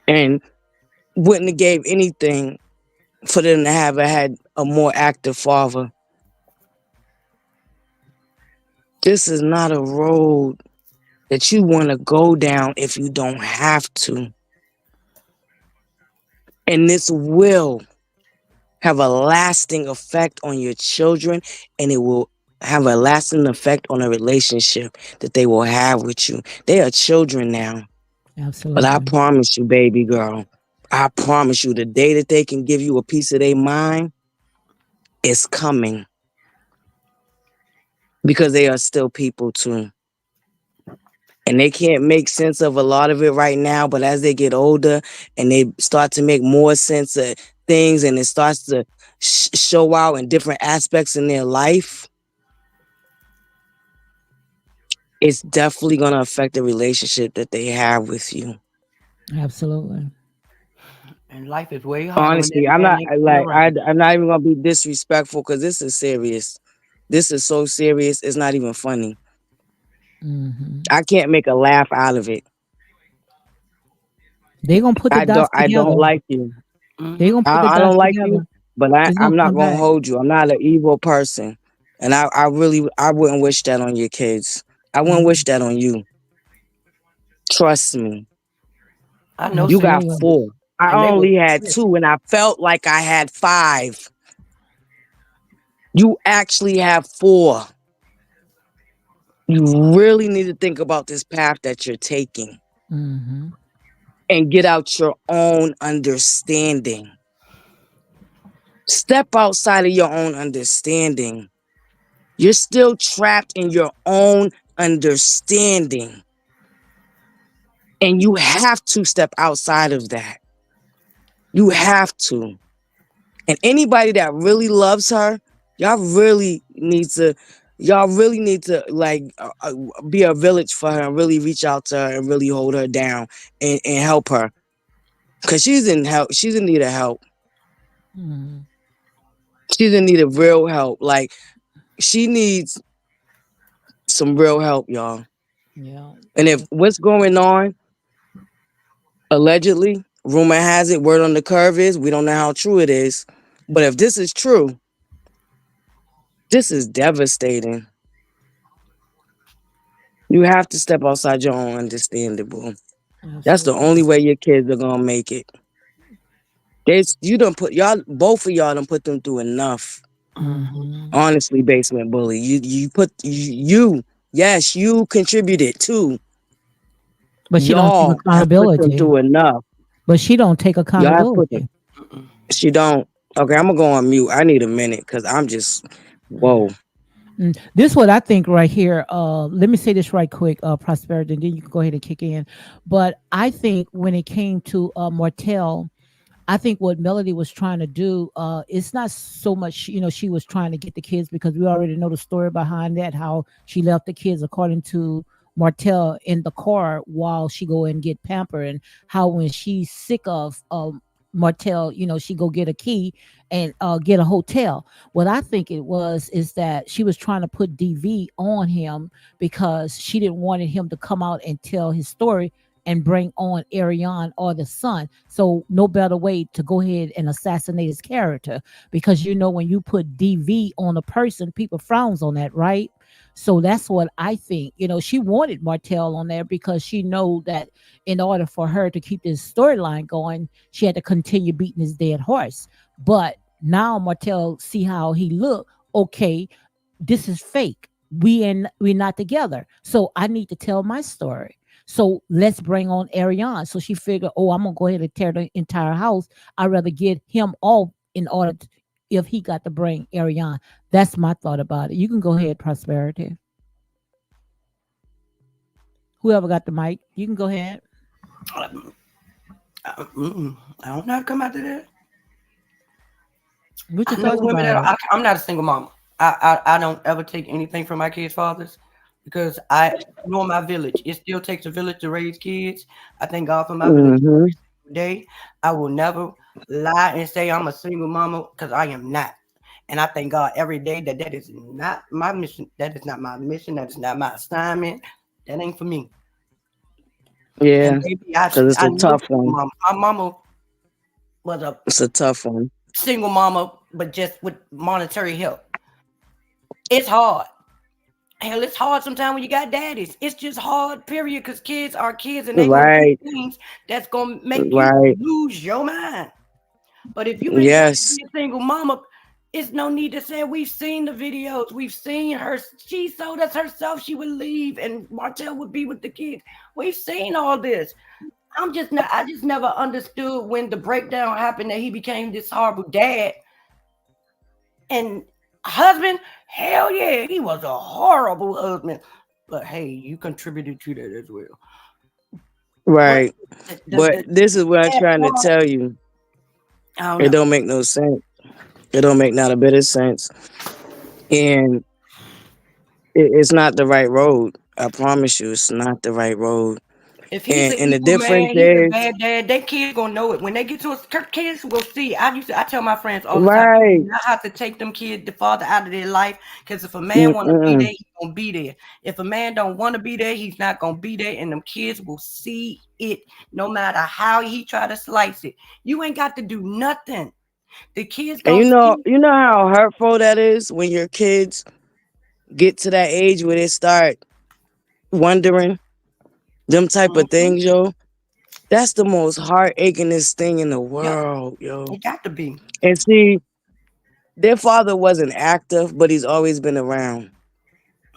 and wouldn't have gave anything for them to have had a more active father. This is not a road that you want to go down if you don't have to. And this will have a lasting effect on your children, and it will have a lasting effect on a relationship that they will have with you. They are children now. But I Absolutely. promise you, baby girl, I promise you, the day that they can give you a piece of their mind is coming because they are still people too. And they can't make sense of a lot of it right now, but as they get older and they start to make more sense of things and it starts to show out in different aspects in their life, it's definitely going to affect the relationship that they have with you. Absolutely. And life is way harder when that Honestly, I'm man not ain't coming around. I'm not even gonna be disrespectful because this is serious. This is so serious. It's not even funny. Mm-hmm. I can't make a laugh out of it. They gonna put the dots I don't together. like you. They Mm-hmm. gonna put the I don't dots like you, together. but It's gonna I'm not come gonna back. hold you. I'm not an evil person, and I wouldn't wish that on your kids. I wouldn't wish Mm, that on you. Trust me. I know You six got absolutely. brothers, 4. I and they were only had six. 2, and I felt like I had 5. You actually have 4. You really need to think about this path that you're taking Mm-hmm. and get out your own understanding. Step outside of your own understanding. You're still trapped in your own understanding. And you have to step outside of that. You have to. And anybody that really loves her, y'all really need to, like be a village for her and really reach out to her and really hold her down and help her. Cause she's in need of help. Mm-hmm. She's in need of real help. Like she needs some real help, y'all. Yeah. And if what's going on, allegedly, rumor has it, word on the curve is, we don't know how true it is. But if this is true, this is devastating. You have to step outside your own understandable. That's the only Absolutely. way your kids are gonna make it. You don't put y'all, both of y'all don't put them through enough. Mm-hmm. Honestly, basement bully. Yes, you contributed too. But she don't take Y'all have put them accountability. through enough. But she don't take Y'all have put them. accountability. She don't. Okay, I'm gonna go on mute. I need a minute because I'm just whoa. This what I think right here. Let me say this right quick, prosperity, and then you can go ahead and kick in. But I think when it came to Martell, I think what Melody was trying to do, it's not so much, she was trying to get the kids because we already know the story behind that, how she left the kids, according to Martell, in the car while she go and get pampered, and how when she's sick of Martell, she go get a key and get a hotel. What I think it was is that she was trying to put DV on him because she didn't want him to come out and tell his story and bring on Ariane or the son. So no better way to go ahead and assassinate his character, because when you put DV on a person, people frowns on that, right? So that's what I think. She wanted Martell on there because she know that in order for her to keep this storyline going, she had to continue beating his dead horse. But now Martell see how he look. Okay, this is fake. We're not together. So I need to tell my story. So let's bring on Ariane. So she figured, oh, I'm gonna go ahead and tear the entire house. I'd rather get him off in order to, if he got to bring Ariane. That's my thought about it. You can go ahead, Prosperity. Whoever got the mic, you can go ahead. I don't know how to come after that. What your I know thoughts women about that it? I'm not a single mama. I don't ever take anything from my kids' fathers because I know my village. It still takes a village to raise kids. I thank God for my village Mm-hmm. every single day. I will never lie and say I'm a single mama because I am not. And I thank God every day that that is not my mission. That is not my mission. That is not my assignment. That ain't for me. And Yeah, maybe because it's I a know tough single one. mama. My mama was a It's a tough one. single mama, but just with monetary help. It's hard. Hell, it's hard sometimes when you got daddies. It's just hard, period, because kids are kids and they gonna do Right, things that's gonna make you right. lose your mind. But if you ain't got to Yes, be a single mama, it's no need to say we've seen the videos. We've seen her. She told us herself she would leave and Martell would be with the kids. We've seen all this. I just never understood when the breakdown happened that he became this horrible dad and husband. Hell yeah, he was a horrible husband. But hey, you contributed to that as well. But right. But the this is what I'm sad trying to part, tell you. I don't It know. don't make no sense. It don't make not a bit of sense. And it's not the right road. I promise you, it's not the right road. If he's an And the evil difference man, he's a is, bad dad. They kids gonna know it when they get to us. Kids will see. I tell my friends all the time, you right. do not have to take them kids, the father, out of their life. Because if a man want to be Mm-mm. there, he's gonna be there. If a man don't want to be there, he's not gonna be there. And them kids will see it, no matter how he try to slice it. You ain't got to do nothing. The kids And gonna see. you know how hurtful that is when your kids get to that age where they start wondering them type of Mhm. things, yo. That's the most heartachingest thing in the Yep, world, yo. it got to be. And see, their father wasn't active, but he's always been around.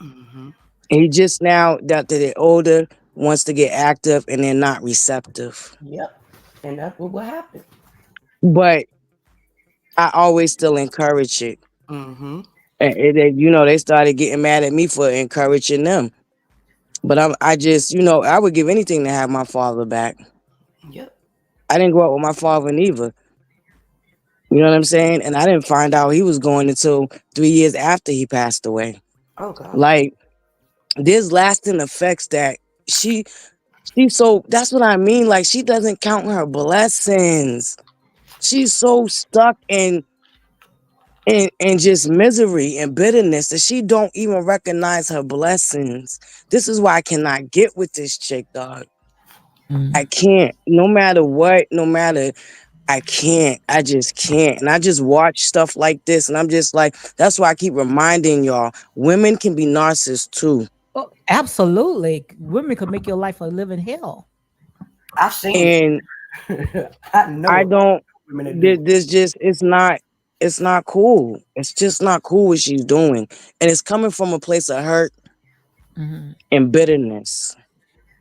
Mm-hmm. He just now that they're older wants to get active and they're not receptive. Yep. And that's what will happen. But I always still encourage it. Mm-hmm. They started getting mad at me for encouraging them. But I just, I would give anything to have my father back. Yep. I didn't grow up with my father neither. You know what I'm saying? And I didn't find out he was going until 3 years after he passed away. Oh God. Like, there's lasting effects that she so that's what I mean. Like, she doesn't count her blessings. She's so stuck in just misery and bitterness that she don't even recognize her blessings. This is why I cannot get with this chick, dog. I can't. No matter what, no matter, I can't. I just can't. And I just watch stuff like this and I'm just like, that's why I keep reminding y'all, women can be narcissists too. Oh, absolutely. Women could make your life a living hell. I've seen And it. I know I don't women that do. this just it's not cool. It's just not cool what she's doing. And it's coming from a place of hurt and bitterness.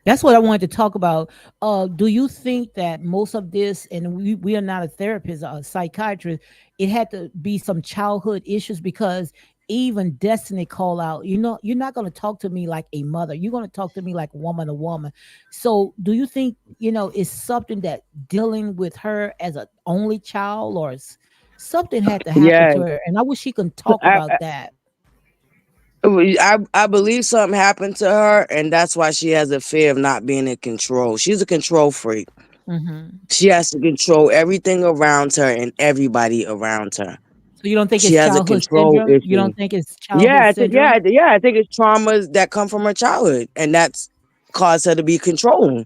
That's what I wanted to talk about. Do you think that most of this, and we are not a therapist or a psychiatrist, it had to be some childhood issues? Because even Destiny call out, you're not going to talk to me like a mother. You're going to talk to me like woman to woman. So do you think, it's something that dealing with her as an only child or something had to happen Yeah. to her? And I wish she could talk about that. I believe something happened to her, and that's why she has a fear of not being in control. She's a control freak. She has to control everything around her and everybody around her. So you don't think She it's has a childhood control syndrome? You issue. don't think it's childhood syndrome? I think it's traumas that come from her childhood, and that's caused her to be controlling.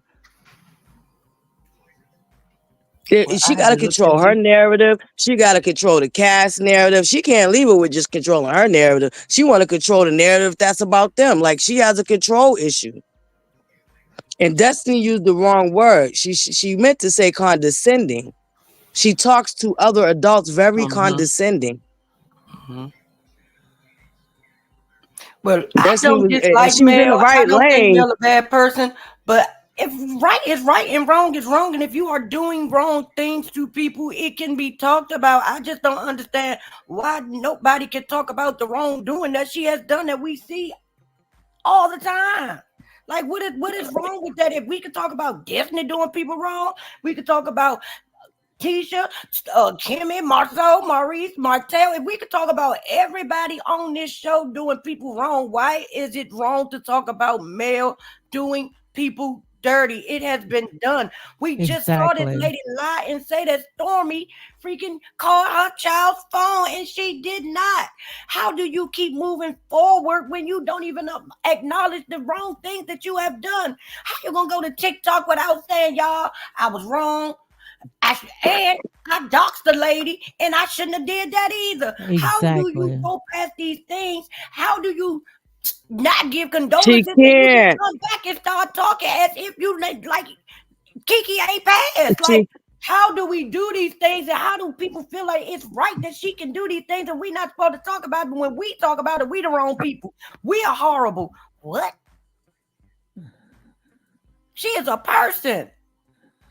Well, She I had got to to look control her into. narrative. She got to control the cast narrative. She can't leave it with just controlling her narrative. She want to control the narrative that's about them. Like, she has a control issue. And Destiny used the wrong word. She meant to say condescending. She talks to other adults very Mm-hmm. condescending. Mm-hmm. Well, I Destiny don't was, and dislike she was in the Mel. I right don't think lane. Mel a bad person, but if right is right and wrong is wrong, and if you are doing wrong things to people, it can be talked about. I just don't understand why nobody can talk about the wrongdoing that she has done that we see all the time. Like what is wrong with that? If we could talk about Disney doing people wrong, we could talk about Tisha, Kimmy, Marceau, Maurice, Martel. If we could talk about everybody on this show doing people wrong, why is it wrong to talk about Mel doing people dirty? It has been done. We just saw this Exactly. lady lie and say that Stormy freaking called her child's phone and she did not. How do you keep moving forward when you don't even acknowledge the wrong things that you have done? How you gonna go to TikTok without saying, y'all, I was wrong? And I doxed the lady, and I shouldn't have did that either. How do you Exactly. go past these things? How do you not give She condolences and you just can't. come back and start talking as if you like Kiki ain't passed? Like, She how do we do these things, and how do people feel like it's right that she can do these things and we're not supposed to talk about it? But when we talk about it, we the wrong people. We are horrible. What? She is a person,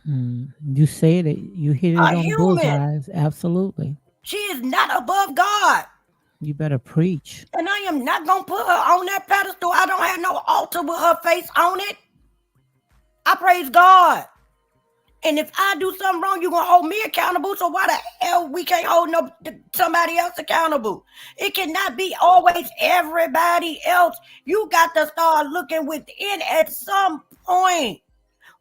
You said it. You hit it a on the human. bullseyes. Absolutely. She is not above God. You better preach. And I am not going to put her on that pedestal. I don't have no altar with her face on it. I praise God. And if I do something wrong, you're going to hold me accountable. So why the hell we can't hold somebody else accountable? It cannot be always everybody else. You got to start looking within at some point.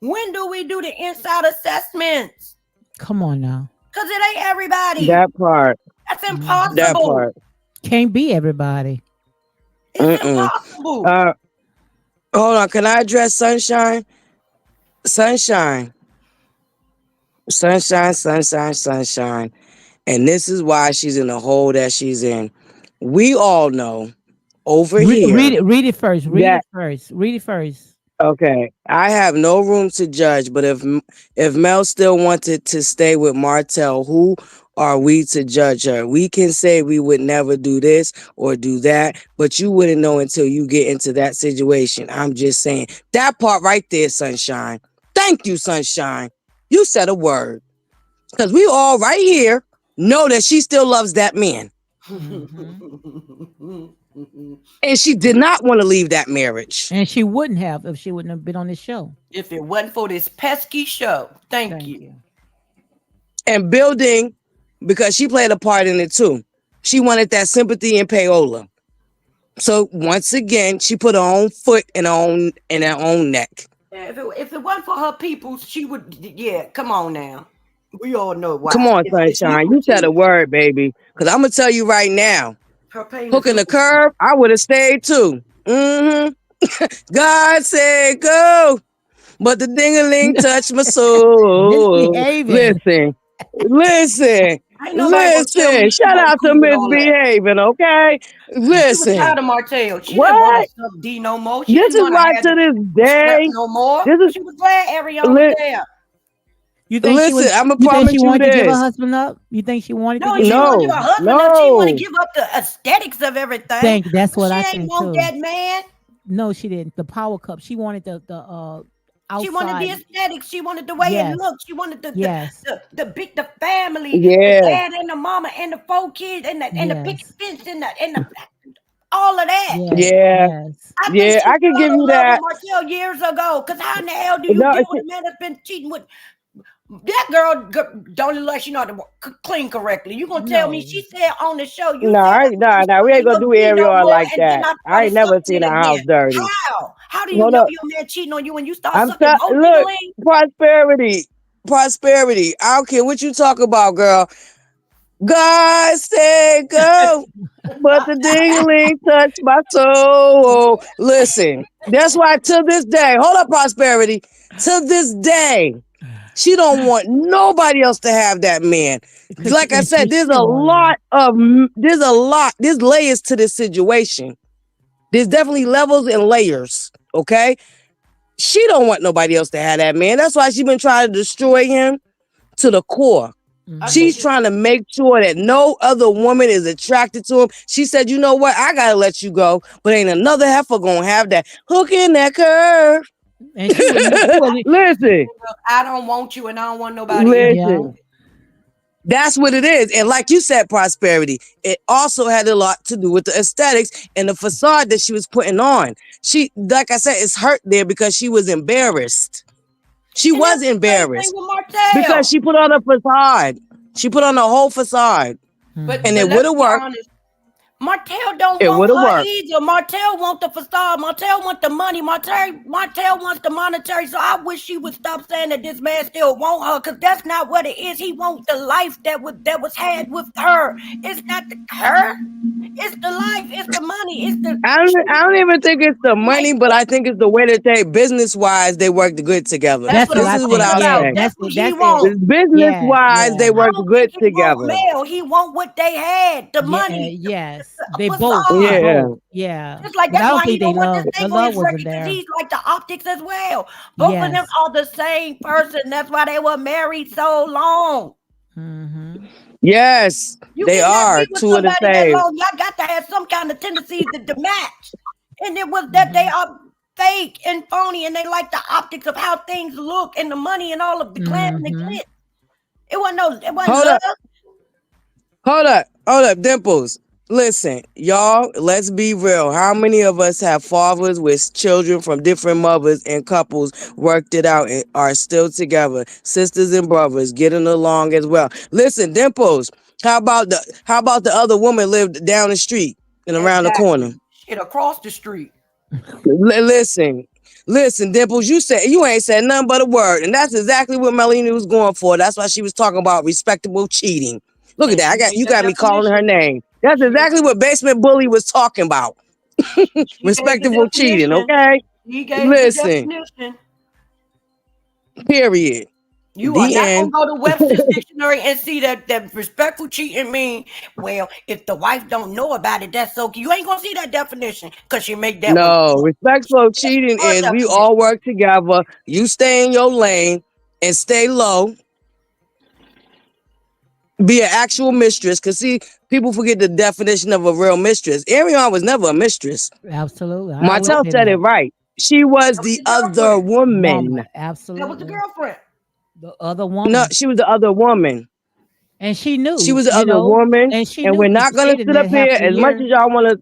When do we do the inside assessments? Come on now. Because it ain't everybody. that part. That's Mhm. That impossible. part. Can't be everybody. It's Mm-mm. impossible. Hold on. Can I address Sunshine? Sunshine. Sunshine, sunshine, sunshine. And this is why she's in the hole that she's in. We all know over Read here it. Read it first. Read that it first. Read it first. okay, I have no room to judge, but if Mel still wanted to stay with Martell, who are we to judge her? We can say we would never do this or do that, but you wouldn't know until you get into that situation. I'm just saying that part right there, Sunshine. Thank you, Sunshine. You said a word. Because we all right here know that she still loves that man. And she did not want to leave that marriage. And she wouldn't have if she wouldn't have been on this show. If it wasn't for this pesky show. Thank you. And building, because she played a part in it too. She wanted that sympathy and payola. So once again, she put her own foot in her own neck. If it wasn't for her people, she would. Yeah, come on now. We all know why. Come on, Sunshine. You said a word, baby. Because I'm going to tell you right now. Hooking the curve, I would have stayed too. God said go, but the ding-a-ling touched my soul. Listen. Shout out to Misbehaving, okay? Listen. She was tired of Martell. She What? didn't want to sub D no more. She This is why to this day. No more. She was glad Ariana was there. You think Listen, I'm gonna promise she you wanted to give her this. husband up? You think she wanted to No, give she him wanted to up? give her husband up. She wanted to give up the aesthetics of everything. That's what I She think ain't want too. that man. No, she didn't. The power cup. She wanted the outside. She wanted the aesthetics. She wanted the way it looked. She wanted the family, the dad and the mama and the 4 kids and the picket fence and the all of that. I can give you that. Martell years ago. Cause how in the hell do you deal with a man that's been cheating with? That girl don't look like she know how to clean correctly. You gonna tell me she said on the show? No, we ain't gonna do Ariel like that. I ain't never seen a house dirty. How? How do you know your man cheating on you when you start sucking look, prosperity. I don't care what you talk about, girl. God said go, but the ding-a-ling touched my soul. Listen, that's why to this day, hold up, prosperity. To this day, she don't want nobody else to have that man. Like I said, there's layers to this situation. There's definitely levels and layers. Okay, she don't want nobody else to have that man. That's why she been trying to destroy him to the core. She's trying to make sure that no other woman is attracted to him. She said, you know what? I gotta let you go, but ain't another heifer gonna have that hook in that curve. And she wouldn't, listen, I don't want you and I don't want nobody else. That's what it is. And like you said, prosperity, it also had a lot to do with the aesthetics and the facade that she was putting on. She, like I said, it's hurt there because she was embarrassed. She was embarrassed because she put on a facade. She put on a whole facade. But it would have worked. Honest, Martell don't want her either. Martell want the facade. Martell want the money. Martell wants the monetary. So I wish she would stop saying that this man still want her, because that's not what it is. He wants the life that was had with her. It's not her. It's the life. It's the money. It's the. I don't even think it's the money, but I think it's the way that they business wise they work good together. That's what I think. That's what he wants. Business wise, they work good together. Male, he want what they had, the money. Yes, they both. Yeah. It's like that's why he don't want this thing on his record, because he's like the optics as well. Both of them are the same person. That's why they were married so long. Yes, they are two of the same. Y'all got to have some kind of tendencies to match, and it was that they are fake and phony, and they like the optics of how things look and the money and all of the glam and the glitz. It wasn't love. Hold up, Dimples. Listen, y'all, let's be real. How many of us have fathers with children from different mothers and couples worked it out and are still together? Sisters and brothers getting along as well. Listen, Dimples, how about the other woman lived down the street and around the corner? Shit, across the street. Listen, Dimples, you ain't said nothing but a word. And that's exactly what Melanie was going for. That's why she was talking about respectable cheating. Look at that. You got me calling her name. That's exactly what Basement Bully was talking about. Respectable cheating, okay? Listen. Period. You are not going to go to Webster's dictionary and see that respectful cheating mean, well, if the wife don't know about it, that's okay. You ain't going to see that definition because she make that. No, respectful cheating is we all work together. You stay in your lane and stay low. be an actual mistress. Cause see, people forget the definition of a real mistress. Ariana was never a mistress. Absolutely. I always Martell say said it that. right. She was That was the the other girlfriend. woman. Woman. That was the Absolutely. girlfriend. The other No, woman. she was the other woman. And she She knew, was the other woman. and she And knew we're it not gonna stayed in sit that up half here a as much as year. y'all wanna.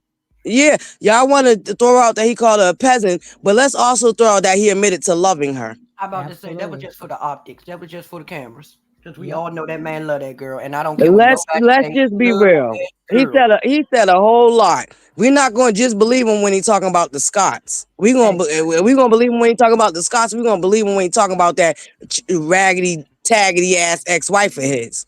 Yeah, y'all want to throw out that he called her a peasant, but let's also throw out that he admitted to loving her. I about to say that was Absolutely. just for the optics. That was just for the cameras. Because we Yep. all know that man love that girl, and I don't care what nobody Let's say. just He be love real. that girl. He said a whole lot. We're not going to just believe him when he talking about the Scots. Exactly. We gonna believe him when he talking about the Scots. We gonna believe him when he talking about that raggedy taggedy ass ex wife of his.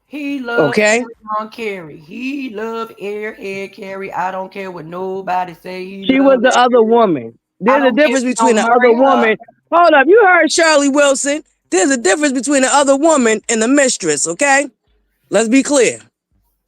He love Okay, Aaron Carey. He love Airhead Carey. I don't care what nobody say. He she was love the that other girl. woman. I There's a don't care if difference he between don't the other marry her. woman. Hold up, you heard Shirley Wilson. There's a difference between the other woman and the mistress. Okay, let's be clear.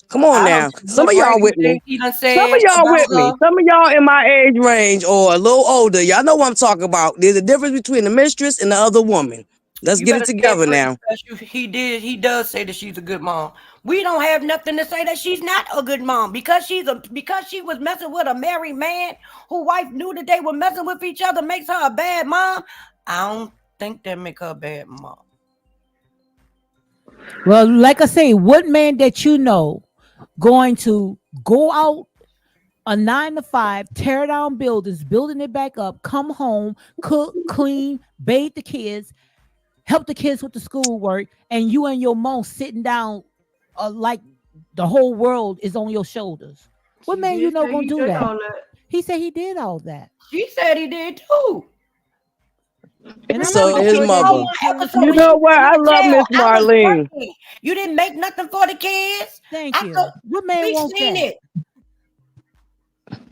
Come on I don't now. care Some what of y'all with bragging me. things he done Some of said y'all about with me. her. Some of y'all in my age range or a little older. Y'all know what I'm talking about. There's a difference between the mistress and the other woman. Let's You get it better say it together pretty now. special. He did. He does say that she's a good mom. We don't have nothing to say that she's not a good mom because she was messing with a married man who wife knew that they were messing with each other makes her a bad mom. I don't think that make her a bad mom. Well, like I say, what man that you know going to go out a 9 to 5, tear down buildings, building it back up, come home, cook, clean, bathe the kids, help the kids with the schoolwork, and you and your mom sitting down like the whole world is on your shoulders? What She man you did know say gonna he do did that? all that. He said he did all that, She said he did too. and I'm So pretty Remember, his she sure was that on mother. he one did episode You when too. she know what? said, I love Martell, Miss I was Marlene. working. You didn't make nothing for the kids. Thank I could. you. What man We wants seen that? it.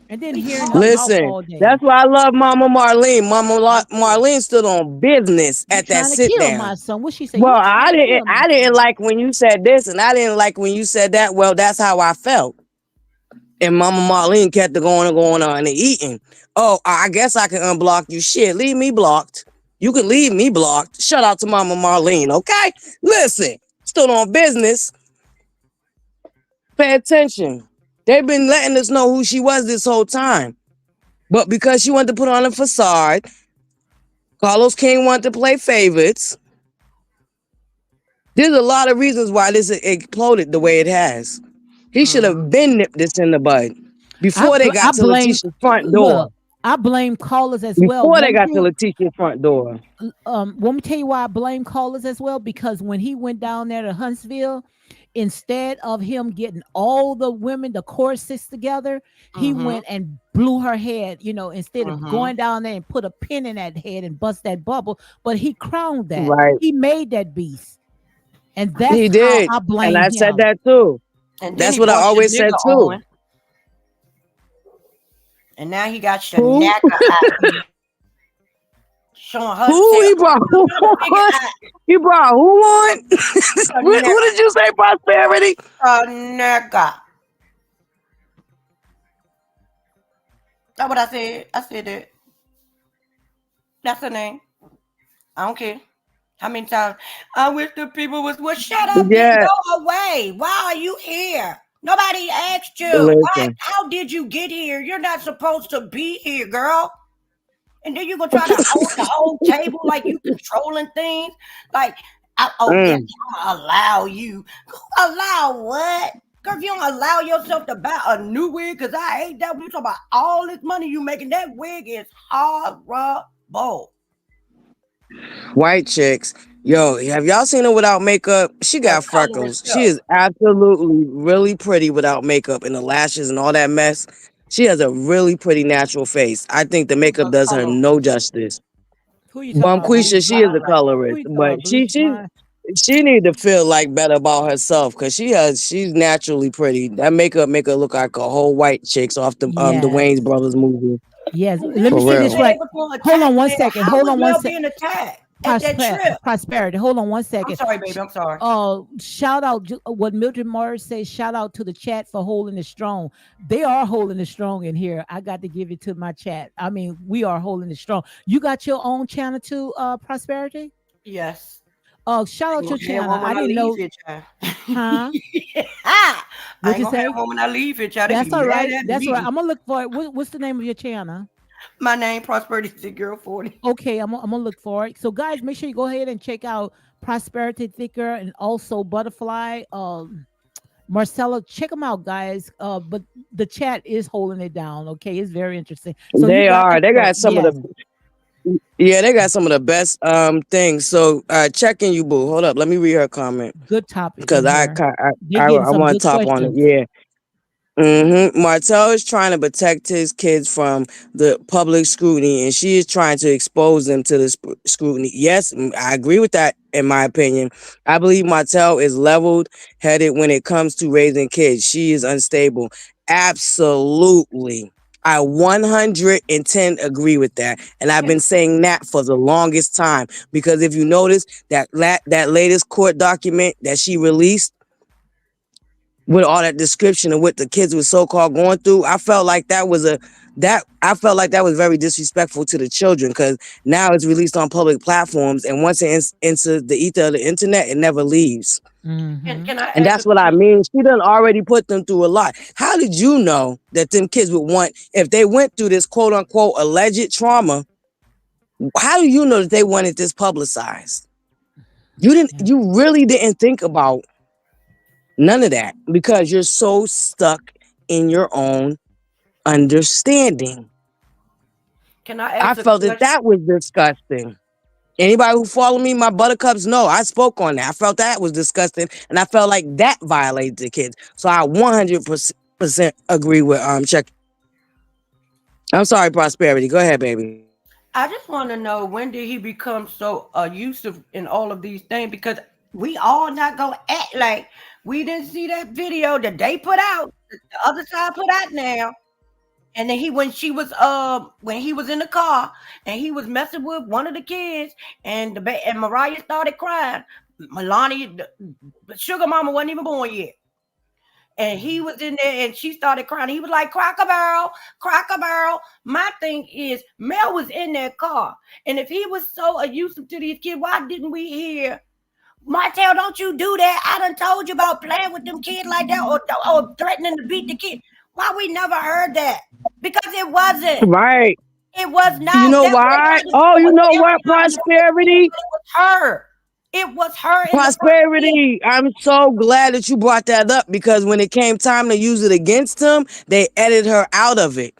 And then We hearing saw her it. mouth Listen, all day. that's why I love Mama Marlene. Me too. Marlene stood on business You at that trying to sit kill down. my son? What she say? Well, You trying to kill my I didn't son? like when you said this, and I didn't like when you said that. Well, that's how I felt. And Mama Marlene kept going and going on and eating. Oh, I guess I can unblock you. Shit, leave me blocked. You can leave me blocked. Shout out to Mama Marlene, okay? Listen, stood on business. Pay attention. They've been letting us know who she was this whole time. But because she wanted to put on a facade, Carlos King wanted to play favorites. There's a lot of reasons why this exploded the way it has. He should Mhm. have been nipped this in the bud before they I got to blame. Letitia's front door. Well, I blame callers as well. Before they Let me got tell to you, Letitia's front door. let me tell you why I blame callers as well. Because when he went down there to Huntsville, instead of him getting all the women, the choruses together, he Mhm. went and blew her head. Instead of Mhm. going down there and put a pin in that head and bust that bubble, but he crowned that. Right. He made that beast, and that's He how did. I And blame I said him. that too. And then That's he what I brought always said Shanika too. on, and now he got Who? Shanaka out here showing Who herself. he brought? I'm Who trying to figure on? out He brought who on? Who Shanaka. did you say prosperity? Shanaka. That's what I said. I said that. That's her name. I don't care. How many times? I wish the people was. Well, shut up. Then Yeah. go away. Why are you here? Nobody asked you. Why? Listen. How did you get here? You're not supposed to be here, girl. And then you're gonna try to hold the whole table like you controlling things. Like, oh yes, Mm. I'm gonna allow you. Allow what? Girl, if you don't allow yourself to buy a new wig, because I hate that when you talk about all this money you making, that wig is horrible. White chicks. Yo, have y'all seen her without makeup? She The got coloring freckles. She stuff. is absolutely really pretty without makeup and the lashes and all that mess. She has a really pretty natural face. I think the makeup The does her color. no justice. Who you talking about, Quisha, Lucius she is Blind a Lyon? like that. Who colorist, you talking but about, Lucius Lyon? she need to feel like better about herself because she's naturally pretty. That makeup make her look like a whole white chicks off the Yes, Wayne's Brothers movie. yes. And Let then me For she say this real. said they right. was gonna Hold attack on one Mel. second. How Hold was on one Mel second. being attacked at that trip? Prosperity. Hold on one I'm second. sorry, baby. I'm sorry. Shout out what Mildred Morris says. Shout out to the chat for holding it strong. They are holding it strong in here. I got to give it to my chat. I mean, we are holding it strong. You got your own channel too, Prosperity. Yes. Shout I out ain't your gonna have channel. one I when I didn't leave know, here, child. huh? I What'd ain't you gonna have say? one when I leave here, child. They That's be all mad right. at That's all right. me. I'm gonna look for it. What's the name of your channel? My name, Prosperity Sick Girl 40. Okay, I'm gonna look for it. So guys, make sure you go ahead and check out Prosperity Thicker and also Butterfly. Marcella, check them out, guys. But the chat is holding it down. Okay, it's very interesting. So you They got are. the They floor. got some of Yes, the yeah, they got some of the best things. So checking you, boo. Hold up. Let me read her comment. good topic Because in here. They're getting I some want good to top on it. questions. Yeah. Martell is trying to protect his kids from the public scrutiny, and she is trying to expose them to the scrutiny. Yes, I agree with that. In my opinion, I believe Martell is leveled-headed when it comes to raising kids. She is unstable. Absolutely. I 110 agree with that, and I've been saying that for the longest time because if you notice that latest court document that she released with all that description of what the kids were so-called going through, I felt like that was very disrespectful to the children because now it's released on public platforms, and once it's into the ether of the internet, it never leaves. Mm-hmm. Can I And ask a that's what I question? mean. She done already put them through a lot. How did you know that them kids would want, if they went through this quote unquote alleged trauma, how do you know that they wanted this publicized? Yeah. You really didn't think about none of that because you're so stuck in your own understanding. Can I I ask a felt that question? that was disgusting. Anybody who follow me, my buttercups know I spoke on that. I felt that was disgusting, and I felt like that violated the kids. So I 100% agree with check. I'm sorry, Prosperity. Go ahead, baby. I just want to know, when did he become so abusive in all of these things? Because we all not gonna act like we didn't see that video that they put out, the other side put out now. And then when he was in the car and he was messing with one of the kids, and and Mariah started crying. Melania, the sugar mama wasn't even born yet. And he was in there and she started crying. He was like, Cracker Barrel, Cracker Barrel. My thing is, Mel was in that car. And if he was so abusive to these kids, why didn't we hear, Martell, don't you do that? I done told you about playing with them kids like that, or threatening to beat the kid. Why we never heard that? Because it wasn't. Right. It was You not. know That's what they why? tried to Oh, show you us, know what, Ariana in the front seat, Prosperity? but it was her. It was her in the front seat. Prosperity. I'm so glad that you brought that up because when it came time to use it against him, they edited her out of it.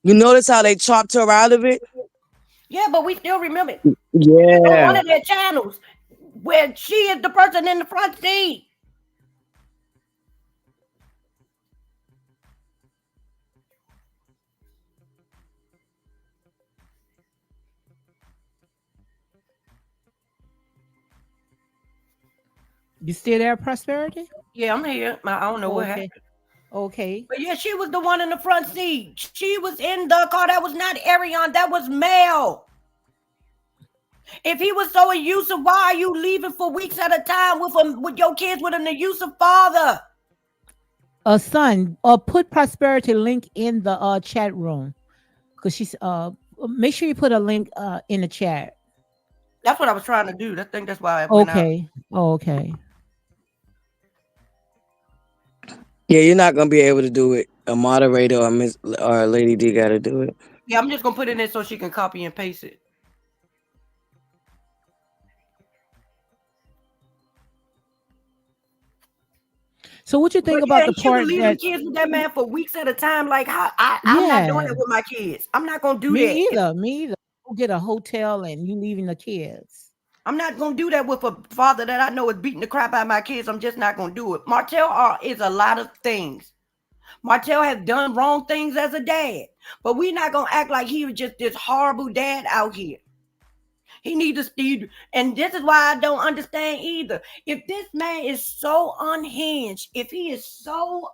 You notice how they chopped her out of it? Yeah, but we still remember it. It's on one Yeah. of their channels where she is the person in the front seat. You still there, Prosperity? Yeah, I'm here. I don't know what Okay. happened. Okay. But yeah, she was the one in the front seat. She was in the car. That was not Arion. That was Mel. If he was so abusive, why are you leaving for weeks at a time with your kids with an abusive father? Son, put Prosperity link in the chat room because she's make sure you put a link in the chat. That's what I was trying to do. I think that's why I went out. Okay. Okay. Yeah, you're not gonna be able to do it. A moderator or Lady D gotta do it. Yeah, I'm just gonna put it in so she can copy and paste it. So what you think But about yeah, the she was part leaving that kids with that man for weeks at a time. Like, I'm not doing yeah, that with my kids. I'm not gonna do that. me either. Me either. Go get a hotel and you leaving the kids. I'm not gonna do that with a father that I know is beating the crap out of my kids. I'm just not gonna do it. Martell is a lot of things. Martell has done wrong things as a dad, but we're not gonna act like he was just this horrible dad out here. He needs to speed, and this is why I don't understand either. If this man is so unhinged, if he is so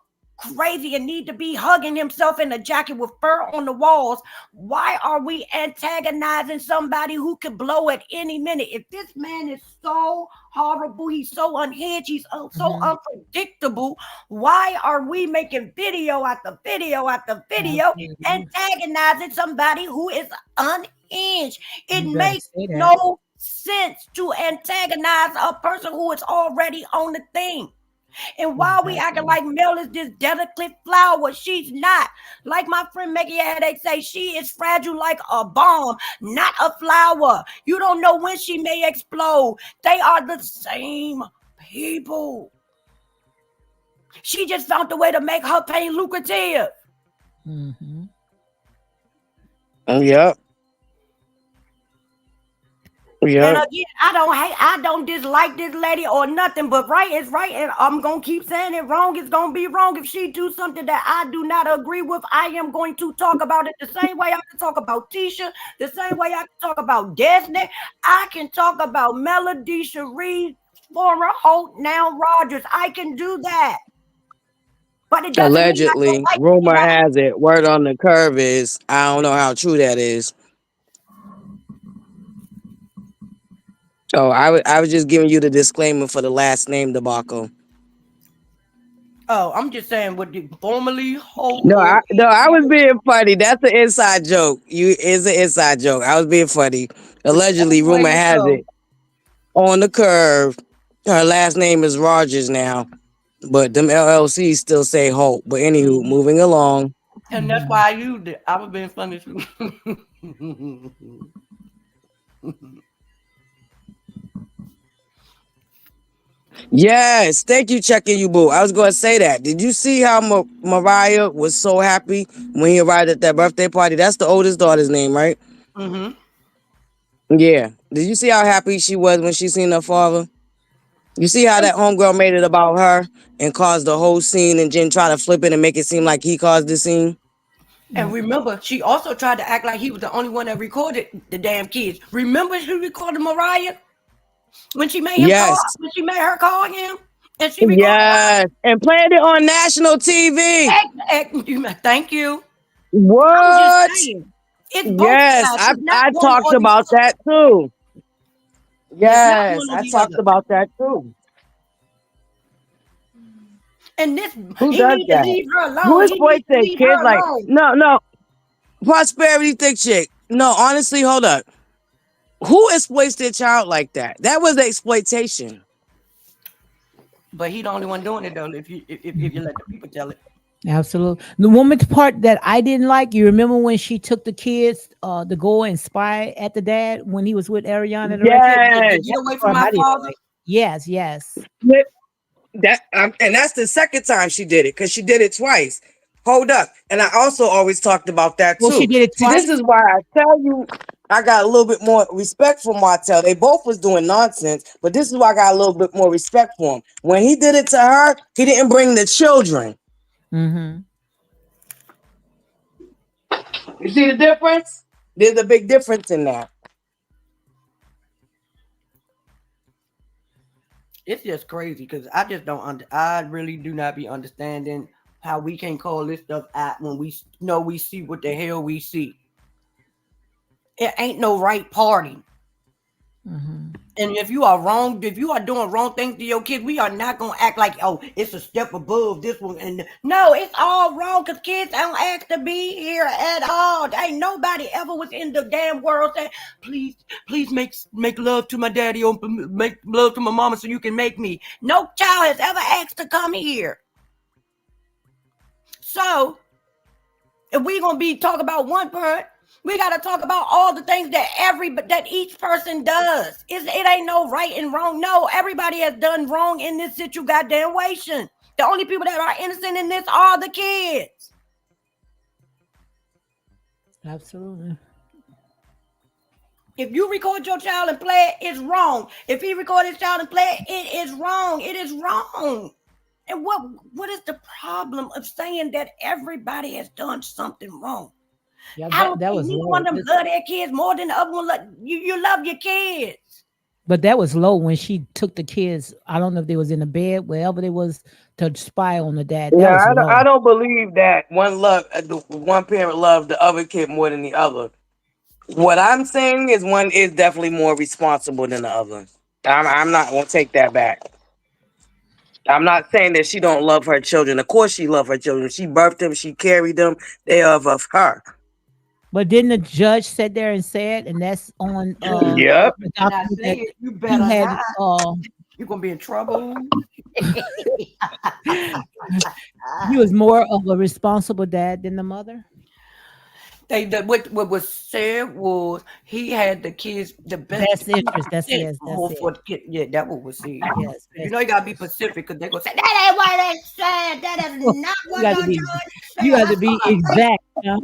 crazy and need to be hugging himself in a jacket with fur on the walls, why are we antagonizing somebody who could blow at any minute? If this man is so horrible, he's so unhinged, he's so Mhm. unpredictable, why are we making video after video after video Absolutely. antagonizing somebody who is unhinged? It You better makes say that. no sense to antagonize a person who is already on the thing. And while we acting like Mel is this delicate flower, she's not. Like my friend Maggie Headache say, she is fragile like a bomb, not a flower. You don't know when she may explode. They are the same people. She just found a way to make her pain lucrative. Mm-hmm. Yep. And Yep. again, I don't dislike this lady or nothing, but right is right, and I'm gonna keep saying it. Wrong is gonna be wrong. If she do something that I do not agree with, I am going to talk about it the same way I can talk about Tisha, the same way I can talk about Disney. I can talk about Melody Cherie, former Holt, now Rogers. I can do that. But it doesn't mean I don't Allegedly, like rumor anybody. has it, word on the curve is, I don't know how true that is. So I was just giving you the disclaimer for the last name debacle. Oh, I'm just saying what the formerly Holt No, or I was being funny. That's an inside joke. It's an inside joke. I was being funny. whichever Allegedly, way rumor it has goes. it, on the curve, her last name is Rogers now, but them LLCs still say Holt. But anywho, moving along. And that's why I used it. I was being funny too. Yes, thank you, checking you, boo. I was going to say that. Did you see how Mariah was so happy when he arrived at that birthday party? That's the oldest daughter's name, right? Mm-hmm. Yeah. Did you see how happy she was when she seen her father? You see how that homegirl made it about her and caused the whole scene and then try to flip it and make it seem like he caused the scene? And remember, she also tried to act like he was the only one that recorded the damn kids. Remember she recorded Mariah when she made him call, Yes. when she made her call him, and she recorded Yes. And played it on national TV. her. Thank you. I'm just What? saying, it's both Yes. sides. I, It's not I one talked or the about other. that too. It's not Yes. one or I the talked other. about that too. And this, Who he does need to that? leave her Who alone. He needs exploits to their leave kids? her Like, alone. no. Prosperity thick chick. No, honestly, hold up. Who exploits their child like that? That was exploitation. But he the only one doing it though. If you let the people tell it. Absolutely. The woman's part that I didn't like, you remember when she took the kids to go and spy at the dad when he was with Ariana at the restaurant? To Yes. get That's the away from part my I didn't father. like. Yes, yes. And that's the second time she did it because she did it twice. Hold up. And I also always talked about that Well, she too. did it See, this twice. is why I tell you I got a little bit more respect for Martell. They both was doing nonsense, but this is why I got a little bit more respect for him. When he did it to her, he didn't bring the children. Mm-hmm. You see the difference? There's a big difference in that. It's just crazy because I just don't. I really do not be understanding how we can call this stuff out when we know we see what the hell we see. It ain't no right party. Mm-hmm. And if you are wrong, if you are doing wrong things to your kids, we are not gonna act like, oh, it's a step above this one. And no, it's all wrong because kids don't ask to be here at all. Ain't nobody ever was in the damn world saying, please make love to my daddy or make love to my mama so you can make me. No child has ever asked to come here. So if we're gonna be talking about one parent, we gotta talk about all the things that each person does. It ain't no right and wrong. No, everybody has done wrong in this situation. The only people that are innocent in this are the kids. Absolutely. If you record your child and play it, it's wrong. If he record his child and play it, it is wrong. It is wrong. And what is the problem of saying that everybody has done something wrong? Yeah, I don't that think was neither low. one of them love their kids more than the other one. You love your kids. But that was low when she took the kids. I don't know if they was in the bed, wherever they was, to spy on the dad. No, That was low. I don't believe that one parent loved the other kid more than the other. What I'm saying is one is definitely more responsible than the other. I'm not gonna take that back. I'm not saying that she don't love her children. Of course she love her children. She birthed them, she carried them. They are of her. But didn't the judge sit there and say it, and that's on Yep. the And I document say that it, you he better had not. You're gonna be in trouble. he was more of a responsible dad than the mother. What was said was he had the kids the best Best interest. That's 100% yes, that's more it. for the kid. Yeah, that what was said. Yes, You best know you gotta be interest. Pacific because they're gonna say that ain't what they said. That is not You what got the to be judge you said. got to be exact. Huh?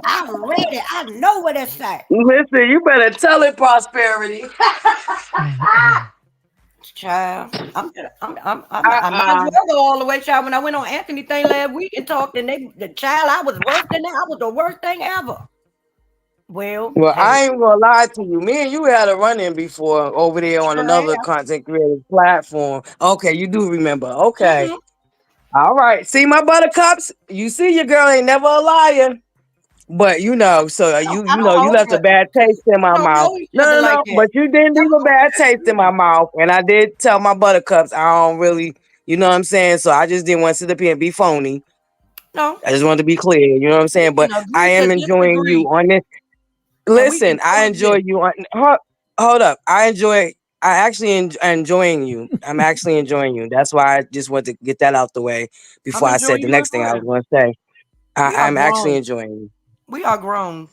I read it. I know what it said. Listen, you better tell it, Prosperity. Child, I might as Uh-uh. well go all the way, child. When I went on Anthony thing last week and talked, and the child, I was worse than that. I was the worst thing ever. Well, Well, hey, I ain't gonna lie to you. Me and you had a run-in before over there on sure another have. content creator platform. Okay, you do remember. Okay. Mm-hmm. All right. See my buttercups? You see your girl ain't never a liar. But so I you don't know you hold left a nothing bad because taste in we my don't mouth. know each No, other no, like no. that. But you didn't Don't leave a hold bad that taste in against my me. mouth. And I did tell my buttercups I don't really, you know what I'm saying? So I just didn't want to sit up here and be phony. No, I just wanted to be clear, you know what I'm we saying? But can I agree to am enjoying you disagree, on this. and we can Listen, I enjoy coexist. you on hold up. I actually enjoying you. I'm actually enjoying you. That's why I just want to get that out the way I'm before I said enjoying the you as next thing I was well. going to say. We are I'm actually grown. enjoying you. We are grown.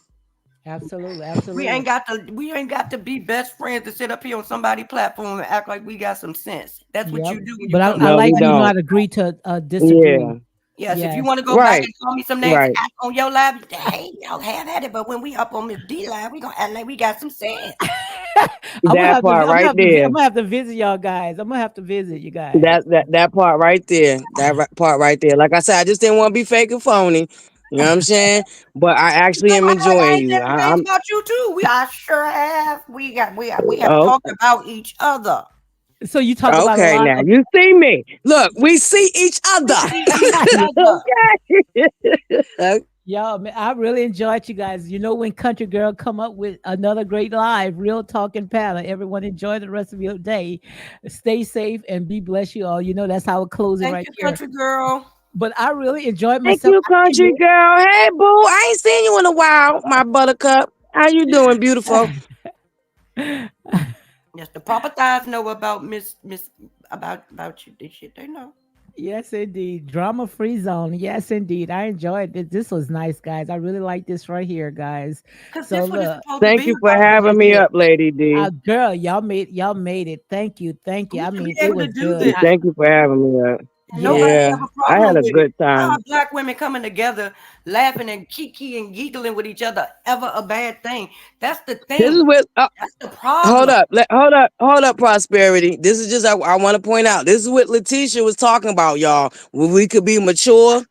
Absolutely, We absolutely. ain't got to. We ain't got to be best friends to sit up here on somebody's platform and act like we got some sense. That's what Yep. you do when you But come to I No, our we like when you know platform. how don't. to agree to disagree. Yeah. Yes, if you Yes. want to go back Right. and call me some names and Right. act on your live, hey, y'all have at it. But when we up on this D line, we gonna act like we got some sense. I'm gonna That have to. part right I'm there. gonna have to visit y'all guys. I'm gonna have to visit you guys. That part right there. Part right there. Like I said, I just didn't want to be fake and phony. You know what I'm saying? But I actually No, am I enjoying ain't you. said some things about you too. I sure have. We have Oh, talked about each other. So you talk about a okay. lot Now of you see me. Look, we see each We other. see each other. y'all. Man, I really enjoyed you guys. You know when Country Girl come up with another great live, real talking panel. Everyone enjoy the rest of your day. Stay safe and be blessed, you all. You know that's how we close it Thank right you, here. country girl. But I really enjoyed Thank myself. you, I country came girl. Hey, boo. I ain't seen you in a while, my buttercup. How you doing, beautiful? in. Yes, the proper thighs know about Miss about you. This shit they know. Yes, indeed. Drama free zone. Yes, indeed. I enjoyed it. This was nice, guys. I really like this right here, guys. Cause So this what it's look, supposed to Thank be you for about having right me here. up, Lady D. girl, y'all made it. Thank you. Thank you. We I should mean, be it able was to do good. this. Thank you for having me up. And nobody Yes. Yeah, have a I had problem a with it. good How are time. black women coming together, laughing and kiki and giggling with each other ever a bad thing? That's the This thing. is what That's the hold problem. up, hold up, prosperity. This is just I want to point out. This is what Letitia was talking about, y'all. When we could be mature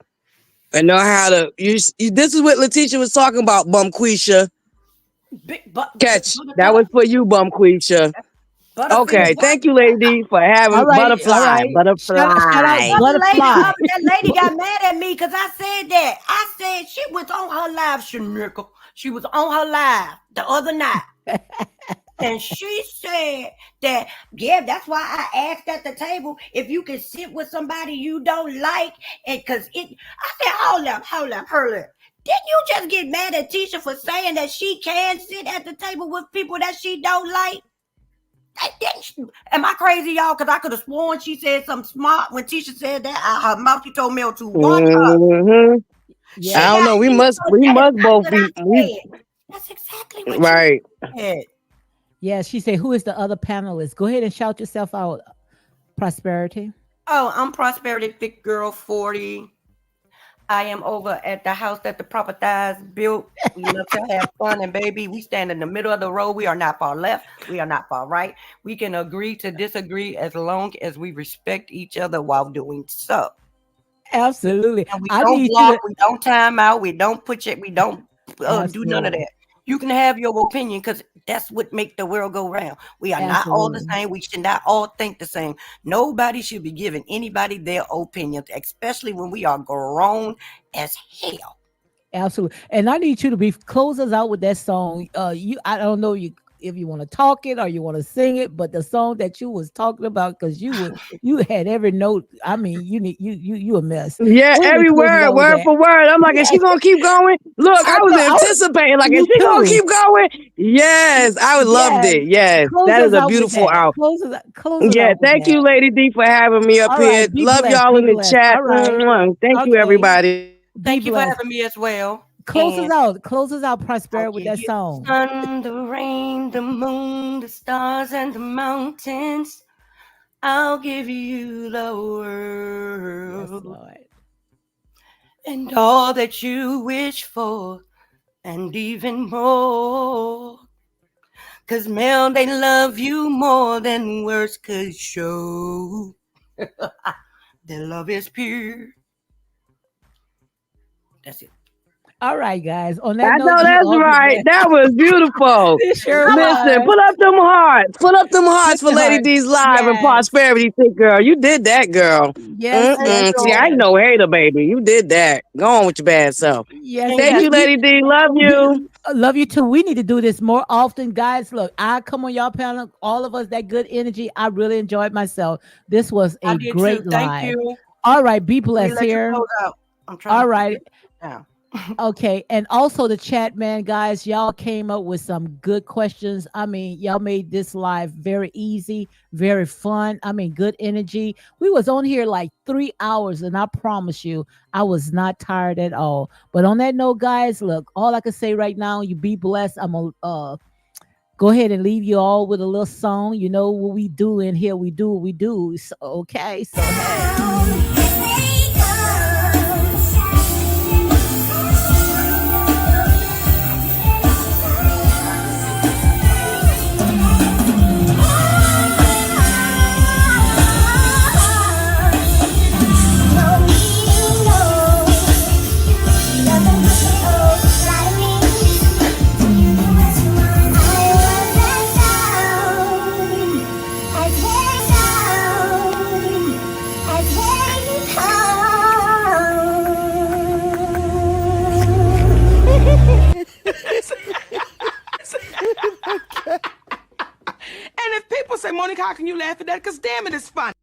and know how to. This is what Letitia was talking about, Bumquisha. Big but Catch that buttercup, was for you, Bumquisha. butterfield Okay, what? thank you, lady, for All having right. All butterfly, right. Shout out butterfly. Other lady, Butterfly. that lady got mad at me because I said that. I said she was on her live, Shanika. She was on her live the other night. And she said that, yeah, that's why I asked at the table if you can sit with somebody you don't like. And because I said, hold up. Didn't you just get mad at Tisha for saying that she can sit at the table with people that she don't like? Am I crazy, y'all? Because I could have sworn she said something smart when Tisha said that. Her mouth, she told Mel to watch her. Hmm. She I Yes. don't got know. me, so We that is must not both what I be we said. That's exactly what you right. said. Yes. She said, "Who is the other panelist?" Go ahead and shout yourself out. Prosperity. Oh, I'm Prosperity Thick Girl 40. I am over at the house that the proper thighs built. We love to have fun, and baby, we stand in the middle of the road. We are not far left. We are not far right. We can agree to disagree as long as we respect each other while doing so. Absolutely. And we I don't need you block, to. we don't time out, we don't put you, we don't do none of Absolutely. that. You can have your opinion because that's what make the world go round. We are not all the Absolutely. same. We should not all think the same. Nobody should be giving anybody their opinions, especially when we are grown as hell. Absolutely. And I need you to be close us out with that song. I don't know you if you want to talk it or you want to sing it, but the song that you was talking about, because you had every note. I mean, you a mess. Yeah, Go ahead and every close it word, out with word that. for word. I'm like, is she gonna keep going? Look, I I was know. anticipating, like, is Me she gonna too. keep going? Yes, I would loved Yes. it. Yes, Close that is us a out with beautiful that. out. Close us Yeah, out with thank that. you, Lady D, for having me up All here. right. Be Love blessed. y'all Be in the blessed. chat. All right. Thank you, Okay. everybody. Be Thank you for blessed. having me as well. Close us And out. Close us out, I'll Prosperity, with give that you the song. sun, the rain, the moon, the stars, and the mountains. I'll give you the Yes, world Lord. and all that you wish for, and even more. 'Cause Mel, they love you more than words could show. Their love is pure. That's it. All right, guys. On that I note, know you that's all be right. blessed. That was beautiful. It sure Listen, was. put up them hearts. Put up them hearts Put for your Lady heart. D's live and Yes. prosperity tip, girl. You did that, girl. Yes, yes, See, I ain't yes. no hater, baby. You did that. Go on with your bad self. Yes, And Thank yes, you, Lady D. Love you. you love you too. We need to do this more often, guys. Look, I come on y'all panel, all of us, that good energy. I really enjoyed myself. This was I a did too. great Thank live. you. All right, be Let me blessed let you here. close out. I'm trying to All put right. it down. Okay. And also the chat, man, guys, y'all came up with some good questions. I mean, y'all made this live very easy, very fun. I mean, good energy. We was on here like 3 hours, and I promise you, I was not tired at all. But on that note, guys, look, all I can say right now, you be blessed. I'm gonna go ahead and leave you all with a little song. You know what we do in here. We do what we do. So, okay. So hey. And if people say, Monica, how can you laugh at that? Because damn it, it's funny.